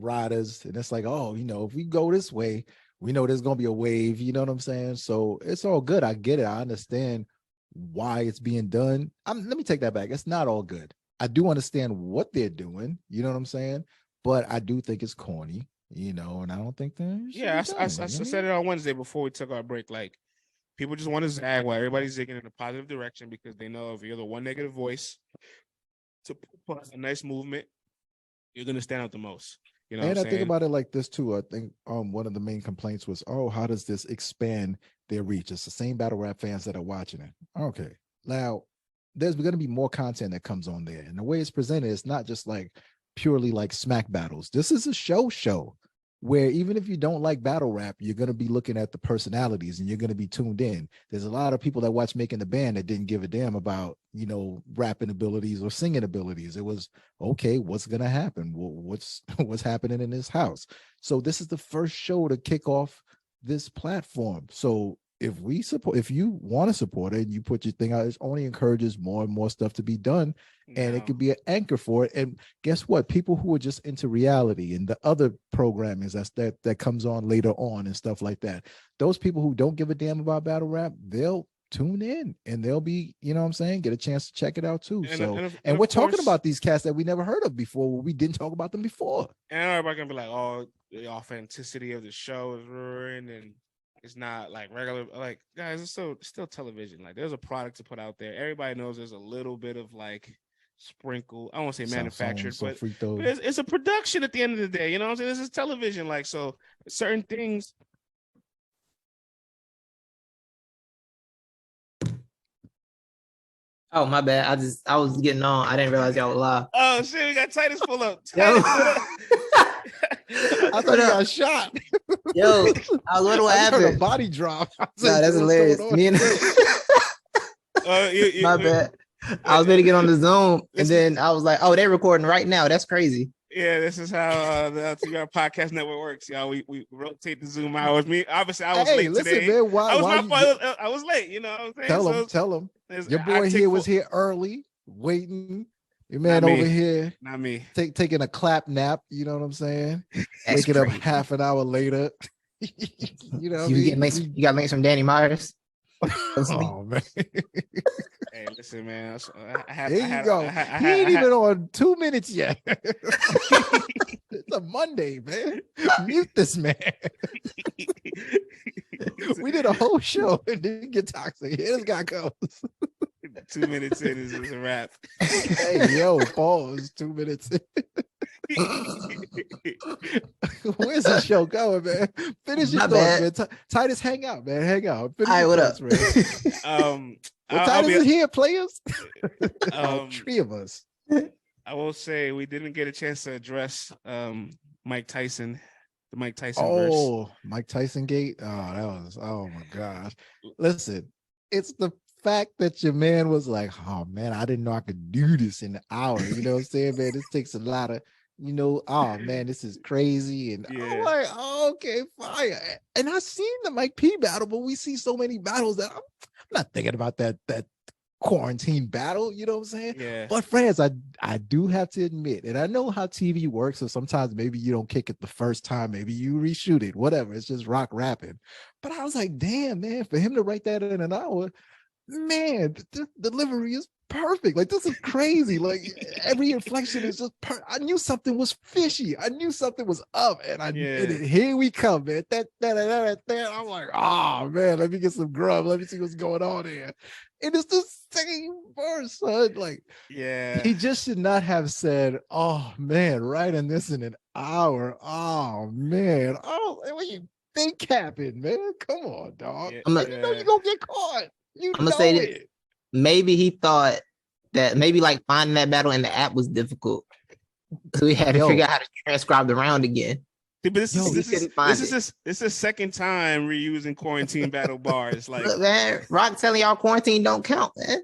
riders, and it's like, oh, if we go this way, we know there's gonna be a wave. You know what I'm saying? So it's all good. I get it. I understand why it's being done. Let me take that back. It's not all good. I do understand what they're doing. You know what I'm saying? But I do think it's corny. And I don't think that. Yeah, I said it on Wednesday before we took our break. Like, people just want to zag while everybody's zigging in a positive direction, because they know if you're the one negative voice to put a nice movement, you're gonna stand out the most. And I think about it like this too. I think one of the main complaints was, oh, how does this expand their reach. It's the same battle rap fans that are watching it. Okay. Now, there's going to be more content that comes on there. And the way it's presented, it's not just like purely like smack battles. This is a show where even if you don't like battle rap, you're going to be looking at the personalities and you're going to be tuned in. There's a lot of people that watch Making the Band that didn't give a damn about, rapping abilities or singing abilities. It was, okay, what's going to happen? What's happening in this house? So this is the first show to kick off this platform. So if you want to support it and you put your thing out, it only encourages more and more stuff to be done. And it could be an anchor for it. And guess what? People who are just into reality and the other programming that comes on later on and stuff like that, those people who don't give a damn about battle rap, they'll tune in and they'll be, get a chance to check it out too. And we're talking about these cats that we never heard of before. We didn't talk about them before. And everybody's gonna be like, oh, the authenticity of the show is ruined and it's not like regular, like, guys, it's still television. Like, there's a product to put out there. Everybody knows there's a little bit of like sprinkle. I won't say manufactured, but it's a production at the end of the day. You know what I'm saying? This is television. Like, so certain things. Oh, my bad. I was getting on. I didn't realize y'all were live. Oh shit, we got Titus pull up. I thought he got shot. Yo, I was wondering what happened. A body drop. No, that's hilarious. Me and my bad. I was ready to get on the Zoom, and then I was like, "Oh, they're recording right now. That's crazy." Yeah, this is how the TBR Podcast Network works, y'all. We rotate the Zoom hours. Me, obviously, I was late today. Man, I was late. You know what I'm saying? Tell him. Your boy here was here early, waiting. Your man over here, not me, taking a clap nap. You know what I'm saying? Waking up half an hour later. You know, you got to make some Danny Myers. Oh man! Hey, listen, man. There you go. He ain't even on 2 minutes yet. It's a Monday, man. Mute this man. We did a whole show and didn't get toxic. Here this guy goes. 2 minutes in is a wrap. Hey, yo, pause. 2 minutes in. Where's the show going, man? Finish your thoughts, man. Titus, hang out, man. Hang out. All right, what up? Titus is here, players. 3 of us. I will say we didn't get a chance to address Mike Tyson, the Mike Tyson verse. Oh, Mike Tyson gate. Oh my gosh. Listen, it's the fact that your man was like, oh man, I didn't know I could do this in an hour. You know what I'm saying, man? This takes a lot of, oh man, this is crazy. And I'm like, oh, okay, fire. And I've seen the Mike P battle, but we see so many battles that I'm not thinking about that quarantine battle, you know what I'm saying? Yeah. But friends, I do have to admit, and I know how TV works, so sometimes maybe you don't kick it the first time, maybe you reshoot it, whatever, it's just rock rapping. But I was like, damn, man, for him to write that in an hour, man, the delivery is perfect. Like, this is crazy. Like, every inflection is just I knew something was fishy. I knew something was up, and and here we come, man. I'm like, oh man, let me get some grub. Let me see what's going on here. And it's the same verse, son. Like, he just should not have said, oh man, writing this in an hour. Oh man. Oh, what you think happened, man? Come on, dog. You know you're gonna get caught. I'm gonna say this. Maybe he thought that maybe like finding that battle in the app was difficult, so he had to figure out how to transcribe the round again. But this is the second time we're using quarantine battle bars. Like, look, man, Rock telling y'all quarantine don't count, man.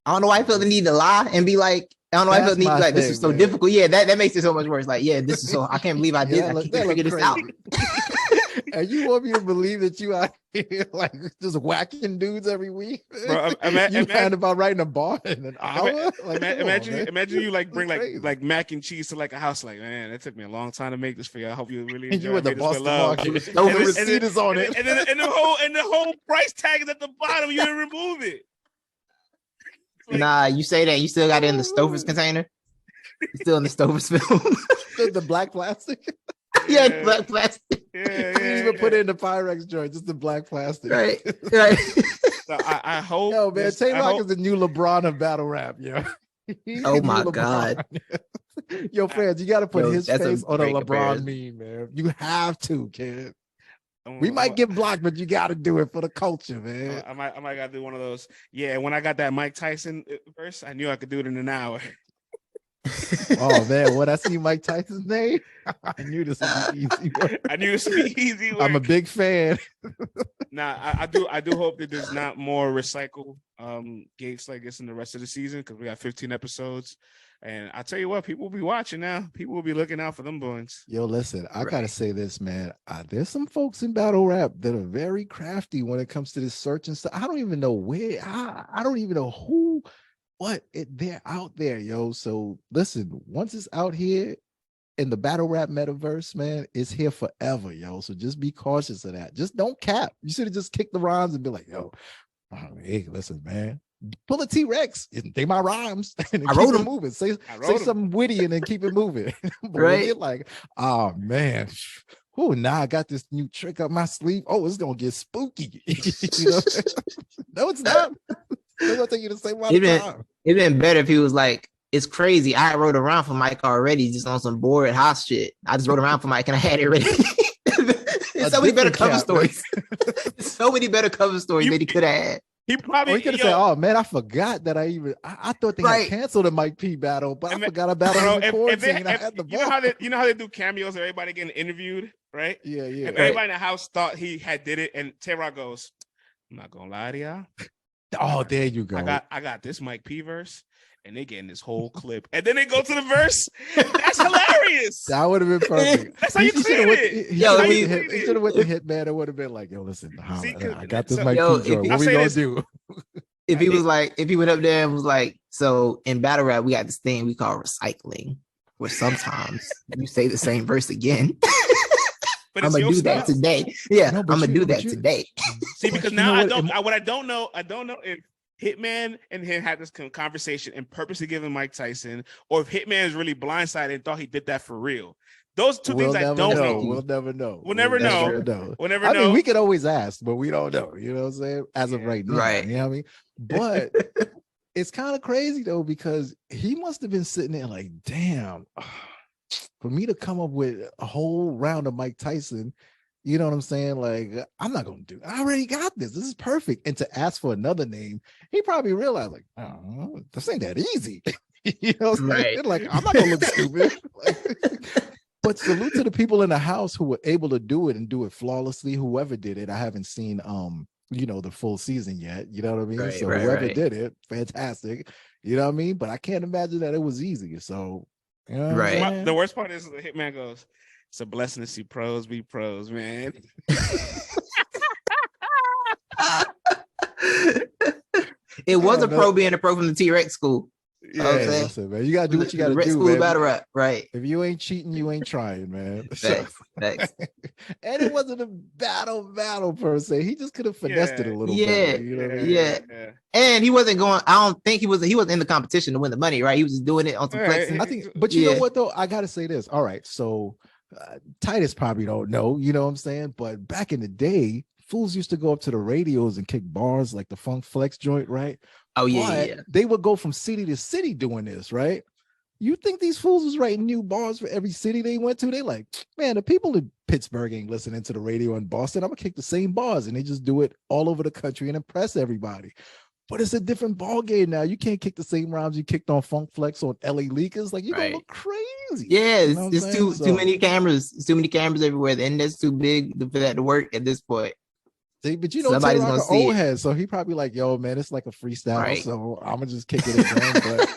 I don't know why I feel the need to lie and be like, I don't know why I feel the need to be like, this is so difficult. Yeah, that makes it so much worse. Like, this is so, I can't believe I did. I can't figure this out. And you want me to believe that you out here like just whacking dudes every week? Bro, you kind about writing a bar in an hour? Imagine you like bring like mac and cheese to like a house. Like, man, that took me a long time to make this for you. I hope you really enjoy it. You the receipt is on it, and the whole price tag is at the bottom. You didn't remove it. Like, nah, you say that you still got it in the Stouffer's container. It's still in the Stouffer's film. The black plastic. Yeah, black plastic. You didn't even put it in the Pyrex joint, just the black plastic. Right. So I hope. Yo, man, Tay-Rock is the new LeBron of battle rap, yo. Oh my God. Yo, fans, you got to put his face on a LeBron meme, man. You have to, kid. We might get blocked, but you got to do it for the culture, man. I might got to do one of those. Yeah, when I got that Mike Tyson verse, I knew I could do it in an hour. Oh man, when I see Mike Tyson's name, I knew this would be easy work. I knew this would be easy work. I'm a big fan. Nah, I do hope that there's not more recycle gigs like this in the rest of the season, because we got 15 episodes. And I tell you what, people will be watching now. People will be looking out for them boys. Yo, listen, I gotta say this, man. There's some folks in battle rap that are very crafty when it comes to this search and stuff. I don't even know where. I don't even know who. They're out there, yo. So listen, once it's out here in the battle rap metaverse, man, it's here forever, yo. So just be cautious of that. Just don't cap. You should have just kicked the rhymes and be like, yo, hey, listen, man. Pull a T-Rex. They my rhymes. And I wrote them moving. Say something witty and then keep it moving. Right? You're like, oh man. Oh, now I got this new trick up my sleeve. Oh, it's gonna get spooky. You know? No, it's not. It's gonna take you the same amount of time. It'd been better if he was like, it's crazy. I wrote around for Mike already, just on some bored house shit. I just wrote around for Mike and I had it ready. So many better cover stories. So many better cover stories that he could have had. He probably could have said, "Oh man, I forgot that I thought they had canceled the Mike P battle, but I forgot about it in quarantine. I had the ball." You know how they do cameos? Everybody getting interviewed, right? Yeah. And everybody in the house thought he did it, and Tay-Rock goes, "I'm not gonna lie to y'all. Oh, there you go. I got this Mike P verse, and they getting this whole clip, and then they go to the verse. That's hilarious. That would have been perfect. That's how you clear it. He should have went to Hitman. It would have been like, yo, listen, I got this Mike P verse. What we gonna do? If he was like, if he went up there and was like, so in battle rap, we got this thing we call recycling, where sometimes you say the same verse again. But I'm gonna do that today. Yeah, I'm gonna do that today. See, because now I don't know if Hitman and him had this conversation and purposely giving Mike Tyson, or if Hitman is really blindsided and thought he did that for real. Those two things I don't know. We'll never know. We'll never know. I mean, we could always ask, but we don't know. You know what I'm saying? As of right now, right? You know what I mean? But it's kind of crazy though, because he must have been sitting there like, damn. For me to come up with a whole round of Mike Tyson, you know what I'm saying? Like, I'm not going to do it. I already got this. This is perfect. And to ask for another name, he probably realized, like, oh, this ain't that easy. You know what I'm saying? Right. Like, I'm not going to look stupid. But salute to the people in the house who were able to do it and do it flawlessly. Whoever did it, I haven't seen, the full season yet. You know what I mean? Right, so whoever did it, fantastic. You know what I mean? But I can't imagine that it was easy. So, you know right. The worst part is the Hitman goes, it's a blessing to see pros be pros, man. It was a pro being a pro from the T-Rex school. Yeah, listen, man. You gotta do what you gotta do, school man. Battle rap, right? If you ain't cheating, you ain't trying, man. Thanks. And it wasn't a battle per se. He just could have finessed it a little bit. You know what I mean? Yeah. And he wasn't going. I don't think he was in the competition to win the money, right? He was just doing it on some flexing. I think, but you know what though? I gotta say this. All right, so Titus probably don't know. You know what I'm saying? But back in the day, fools used to go up to the radios and kick bars like the Funk Flex joint, right? Oh yeah. They would go from city to city doing this, right? You think these fools was writing new bars for every city they went to? They like, man, the people in Pittsburgh ain't listening to the radio in Boston. I'm gonna kick the same bars, and they just do it all over the country and impress everybody. But it's a different ball game now. You can't kick the same rhymes you kicked on Funk Flex on LA Leakers. Like, you're gonna look crazy. Yeah, it's too many cameras. It's too many cameras everywhere. The internet's too big for that to work at this point. See, but you know, somebody's gonna see old head, so he probably like, yo, man, it's like a freestyle, right. So I'm gonna just kick it again.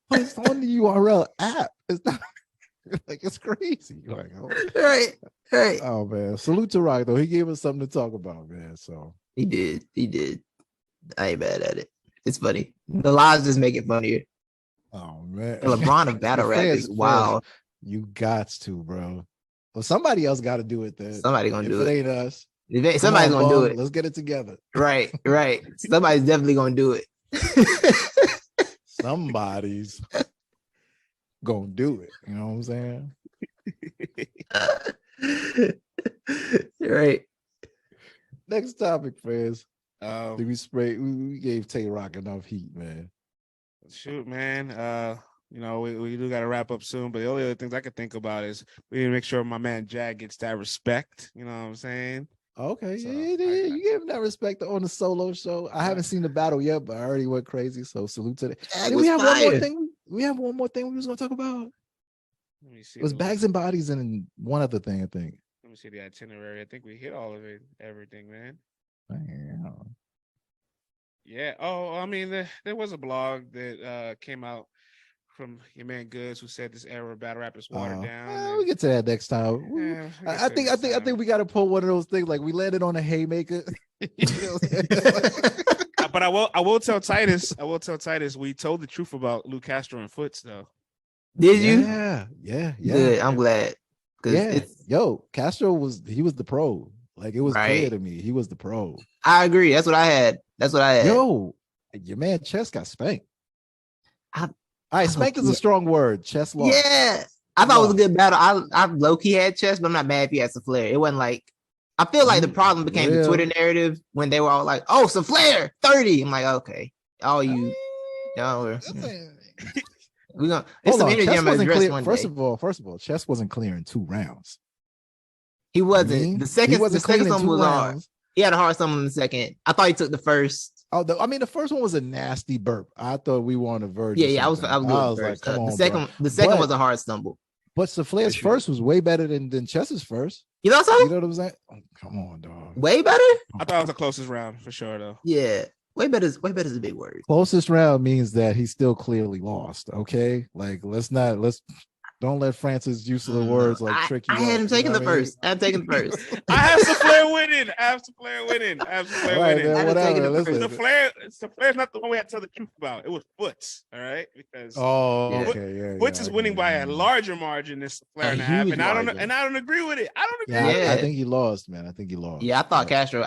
but it's on the URL app. It's not like, it's crazy. Like, oh. Right. Oh man, salute to Rock though. He gave us something to talk about, man. So he did. I ain't bad at it. It's funny. The lies just make it funnier. Oh man, LeBron of battle rap is wild. You got to, bro. Well, somebody else got to do it then. Somebody gonna do it. It ain't us. Somebody's gonna do it. Let's get it together. Right. Somebody's definitely gonna do it. Somebody's gonna do it. You know what I'm saying? Right. Next topic, friends. We gave Tay-Rock enough heat, man. Shoot, man. We do got to wrap up soon, but the only other things I could think about is we need to make sure my man Jag gets that respect. You know what I'm saying? Okay, so yeah, you gave him that respect on the solo show. I haven't seen the battle yet, but I already went crazy. So salute to that. Did we have one more thing? We have one more thing we was gonna talk about. Let me see. It was bags and bodies and one other thing, I think. Let me see the itinerary. I think we hit all of it, everything, man. Damn. Yeah. Oh, I mean, there was a blog that came out from your man Goods, who said this era of battle rap is watered down. We get to that next time. I think we got to pull one of those things like we landed on a haymaker. But I will tell Titus. We told the truth about Lou Castro and Footz, though. Did you? Yeah. Good. I'm glad. Yo, Castro was the pro. Like it was clear to me he was the pro. I agree. That's what I had. Yo, your man Chess got spanked. All right, spank is a strong word. Chess lost. Yeah, I thought it was a good battle. I low key had Chess, but I'm not mad if he had Saflare. It wasn't like I feel like the problem became the Twitter narrative when they were all like, "Oh, Saflare 30." I'm like, okay, all you, we gonna. It's some energy in my dress one day. First of all, Chess wasn't clear in 2 rounds. He wasn't. The second one was hard. He had a hard stumble in the second. I thought he took the first. Oh, the first one was a nasty burp. I thought we were on the verge. Yeah, I was like, come on, the second was a hard stumble. But Saflare's first was way better than Chess's first. You know what I'm saying? Oh, come on, dog. Way better? I thought it was the closest round for sure, though. Yeah. Way better is a big word. Closest round means that he still clearly lost. Okay. Like don't let Francis use the words like trick you. I had him taking the first. I'm taking the first. I have Saflare winning. Saflare's not the one we had to tell the truth about. It was Footz, all right? Because Footz is winning by a larger margin than Saflare and I don't agree with it. I think he lost, man. I think he lost. Yeah, I thought Castro,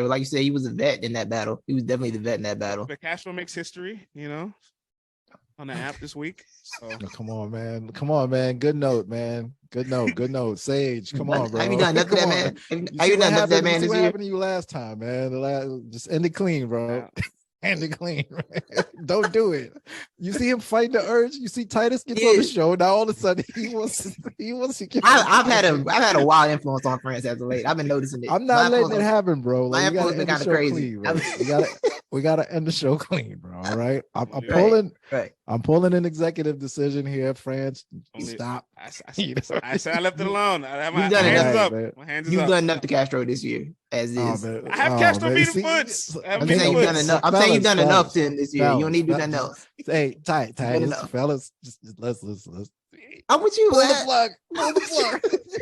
like you said, he was a vet in that battle. He was definitely the vet in that battle. But Castro makes history, on the app this week. So. Come on, man. Good note, man. Good note. Sage, come on, bro. Have you done enough for that man? Have you done enough for that man this year? What happened to you last time, man? Just end it clean, bro. End it clean. Don't do it. You see him fight the urge. You see Titus gets on the show. Now all of a sudden he wants to get I've had a wild influence on France as of late. I've been noticing it. I'm not letting it happen, bro. My influence been kind of crazy. Clean, we gotta end the show clean, bro. All right. I'm pulling an executive decision here, France. Stop. I said I left it alone. I have my hands up. You've done enough to Castro this year, as is. I have Castro beating Footz. I'm saying you've done enough. I'm saying you've done enough to him this year. You don't need to do nothing else. Hey, tight, fellas. Just let's. I'm with you. Pull the plug.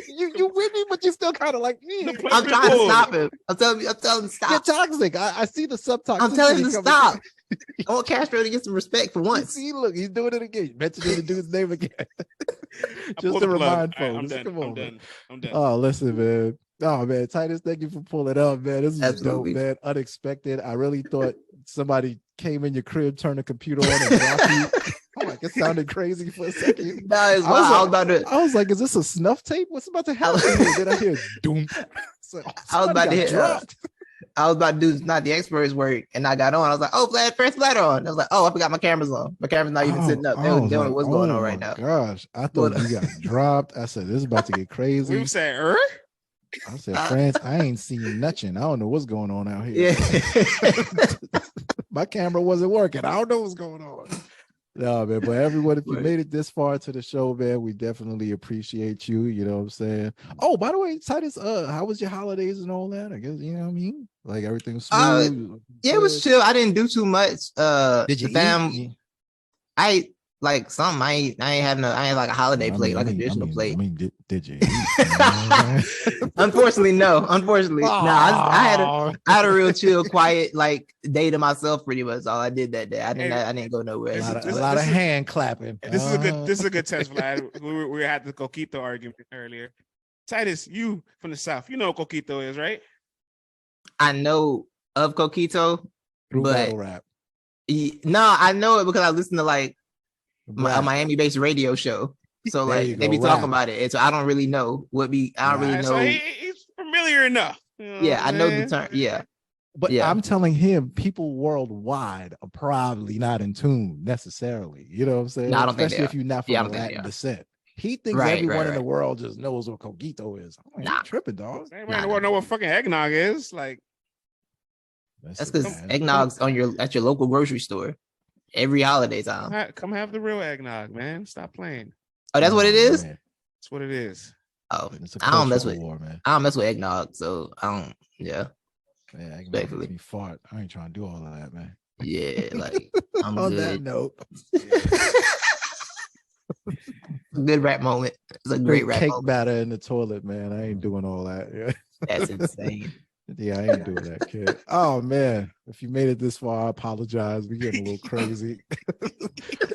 You with me, but you still kind of like me. I'm trying to stop him. I'm telling him to stop. You're toxic. I see the subtoxic. I'm telling him to stop. I want Castro to get some respect for once. See, look, he's doing it again. Mentioning the dude's name again. Just to remind folks. Come on, I'm done. Oh, listen, man. Oh man, Titus, thank you for pulling up, man. This is dope, man. Unexpected. I really thought somebody came in your crib, turned the computer on, and blocked you. Oh, like it sounded crazy for a second. I was like, is this a snuff tape? What's about to happen? Then I hear doom. So, I was about to hit. I was about to do not the experts work, and I got on. I was like, "Oh, Vlad on." I was like, "Oh, I forgot my camera's on. My camera's not even sitting up." They don't know what's going on right now. Gosh, I thought you got dropped. I said, "This is about to get crazy." You said, I said, France, I ain't seen nothing. I don't know what's going on out here. Yeah. My camera wasn't working. I don't know what's going on. No, man, but everyone, if you made it this far to the show, man, we definitely appreciate you. You know what I'm saying? Oh, by the way, Titus, how was your holidays and all that? I guess, you know what I mean? Like everything was smooth. Yeah, it was chill. I didn't do too much. Did you eat? I like something. I ain't like a holiday plate, like a traditional plate. Did you? Unfortunately, no. I had a real chill, quiet like day to myself. Pretty much all I did that day. I didn't go nowhere. A lot of hand clapping. This is a good test, Vlad. We had the Coquito argument earlier. Titus, you from the South, you know what Coquito is, right? I know of Coquito, but battle rap. No, I know it because I listen to like a Miami-based radio show. So like they be talking about it. And so I don't really know what be. I don't really know. So he's familiar enough. Yeah, I know the term. Yeah. But I'm telling him, people worldwide are probably not in tune necessarily. You know what I'm saying? No, I don't think especially if you're not from Latin descent. He thinks everyone in the world just knows what coquito is. I'm like, tripping, dog. Everybody in the world know what fucking eggnog is. Like, that's because eggnog's at your local grocery store every holiday time. Come have the real eggnog, man. Stop playing. Oh, that's what it is? Man. That's what it is. Oh, I don't mess with eggnog, so I don't. Yeah, man, eggnog makes me fart. I ain't trying to do all of that, man. Yeah, like I'm on good. That note. Good rap moment. It's a great rap cake moment. batter in the toilet, man. I ain't doing all that. Yeah. That's insane. Yeah, I ain't doing that, kid. Oh man, if you made it this far, I apologize. We're getting a little crazy.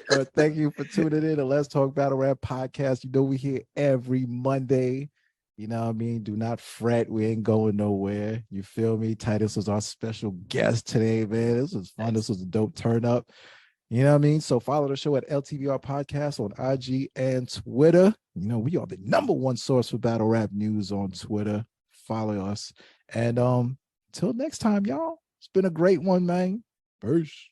But thank you for tuning in to Let's Talk Battle Rap Podcast. You know we here every Monday. You know what I mean? Do not fret. We ain't going nowhere. You feel me? Titus was our special guest today, man. This was fun. This was a dope turn up. You know what I mean? So follow the show at LTVR Podcast on IG and Twitter. You know, we are the #1 source for battle rap news on Twitter. Follow us. And until next time, y'all. It's been a great one, man. Peace.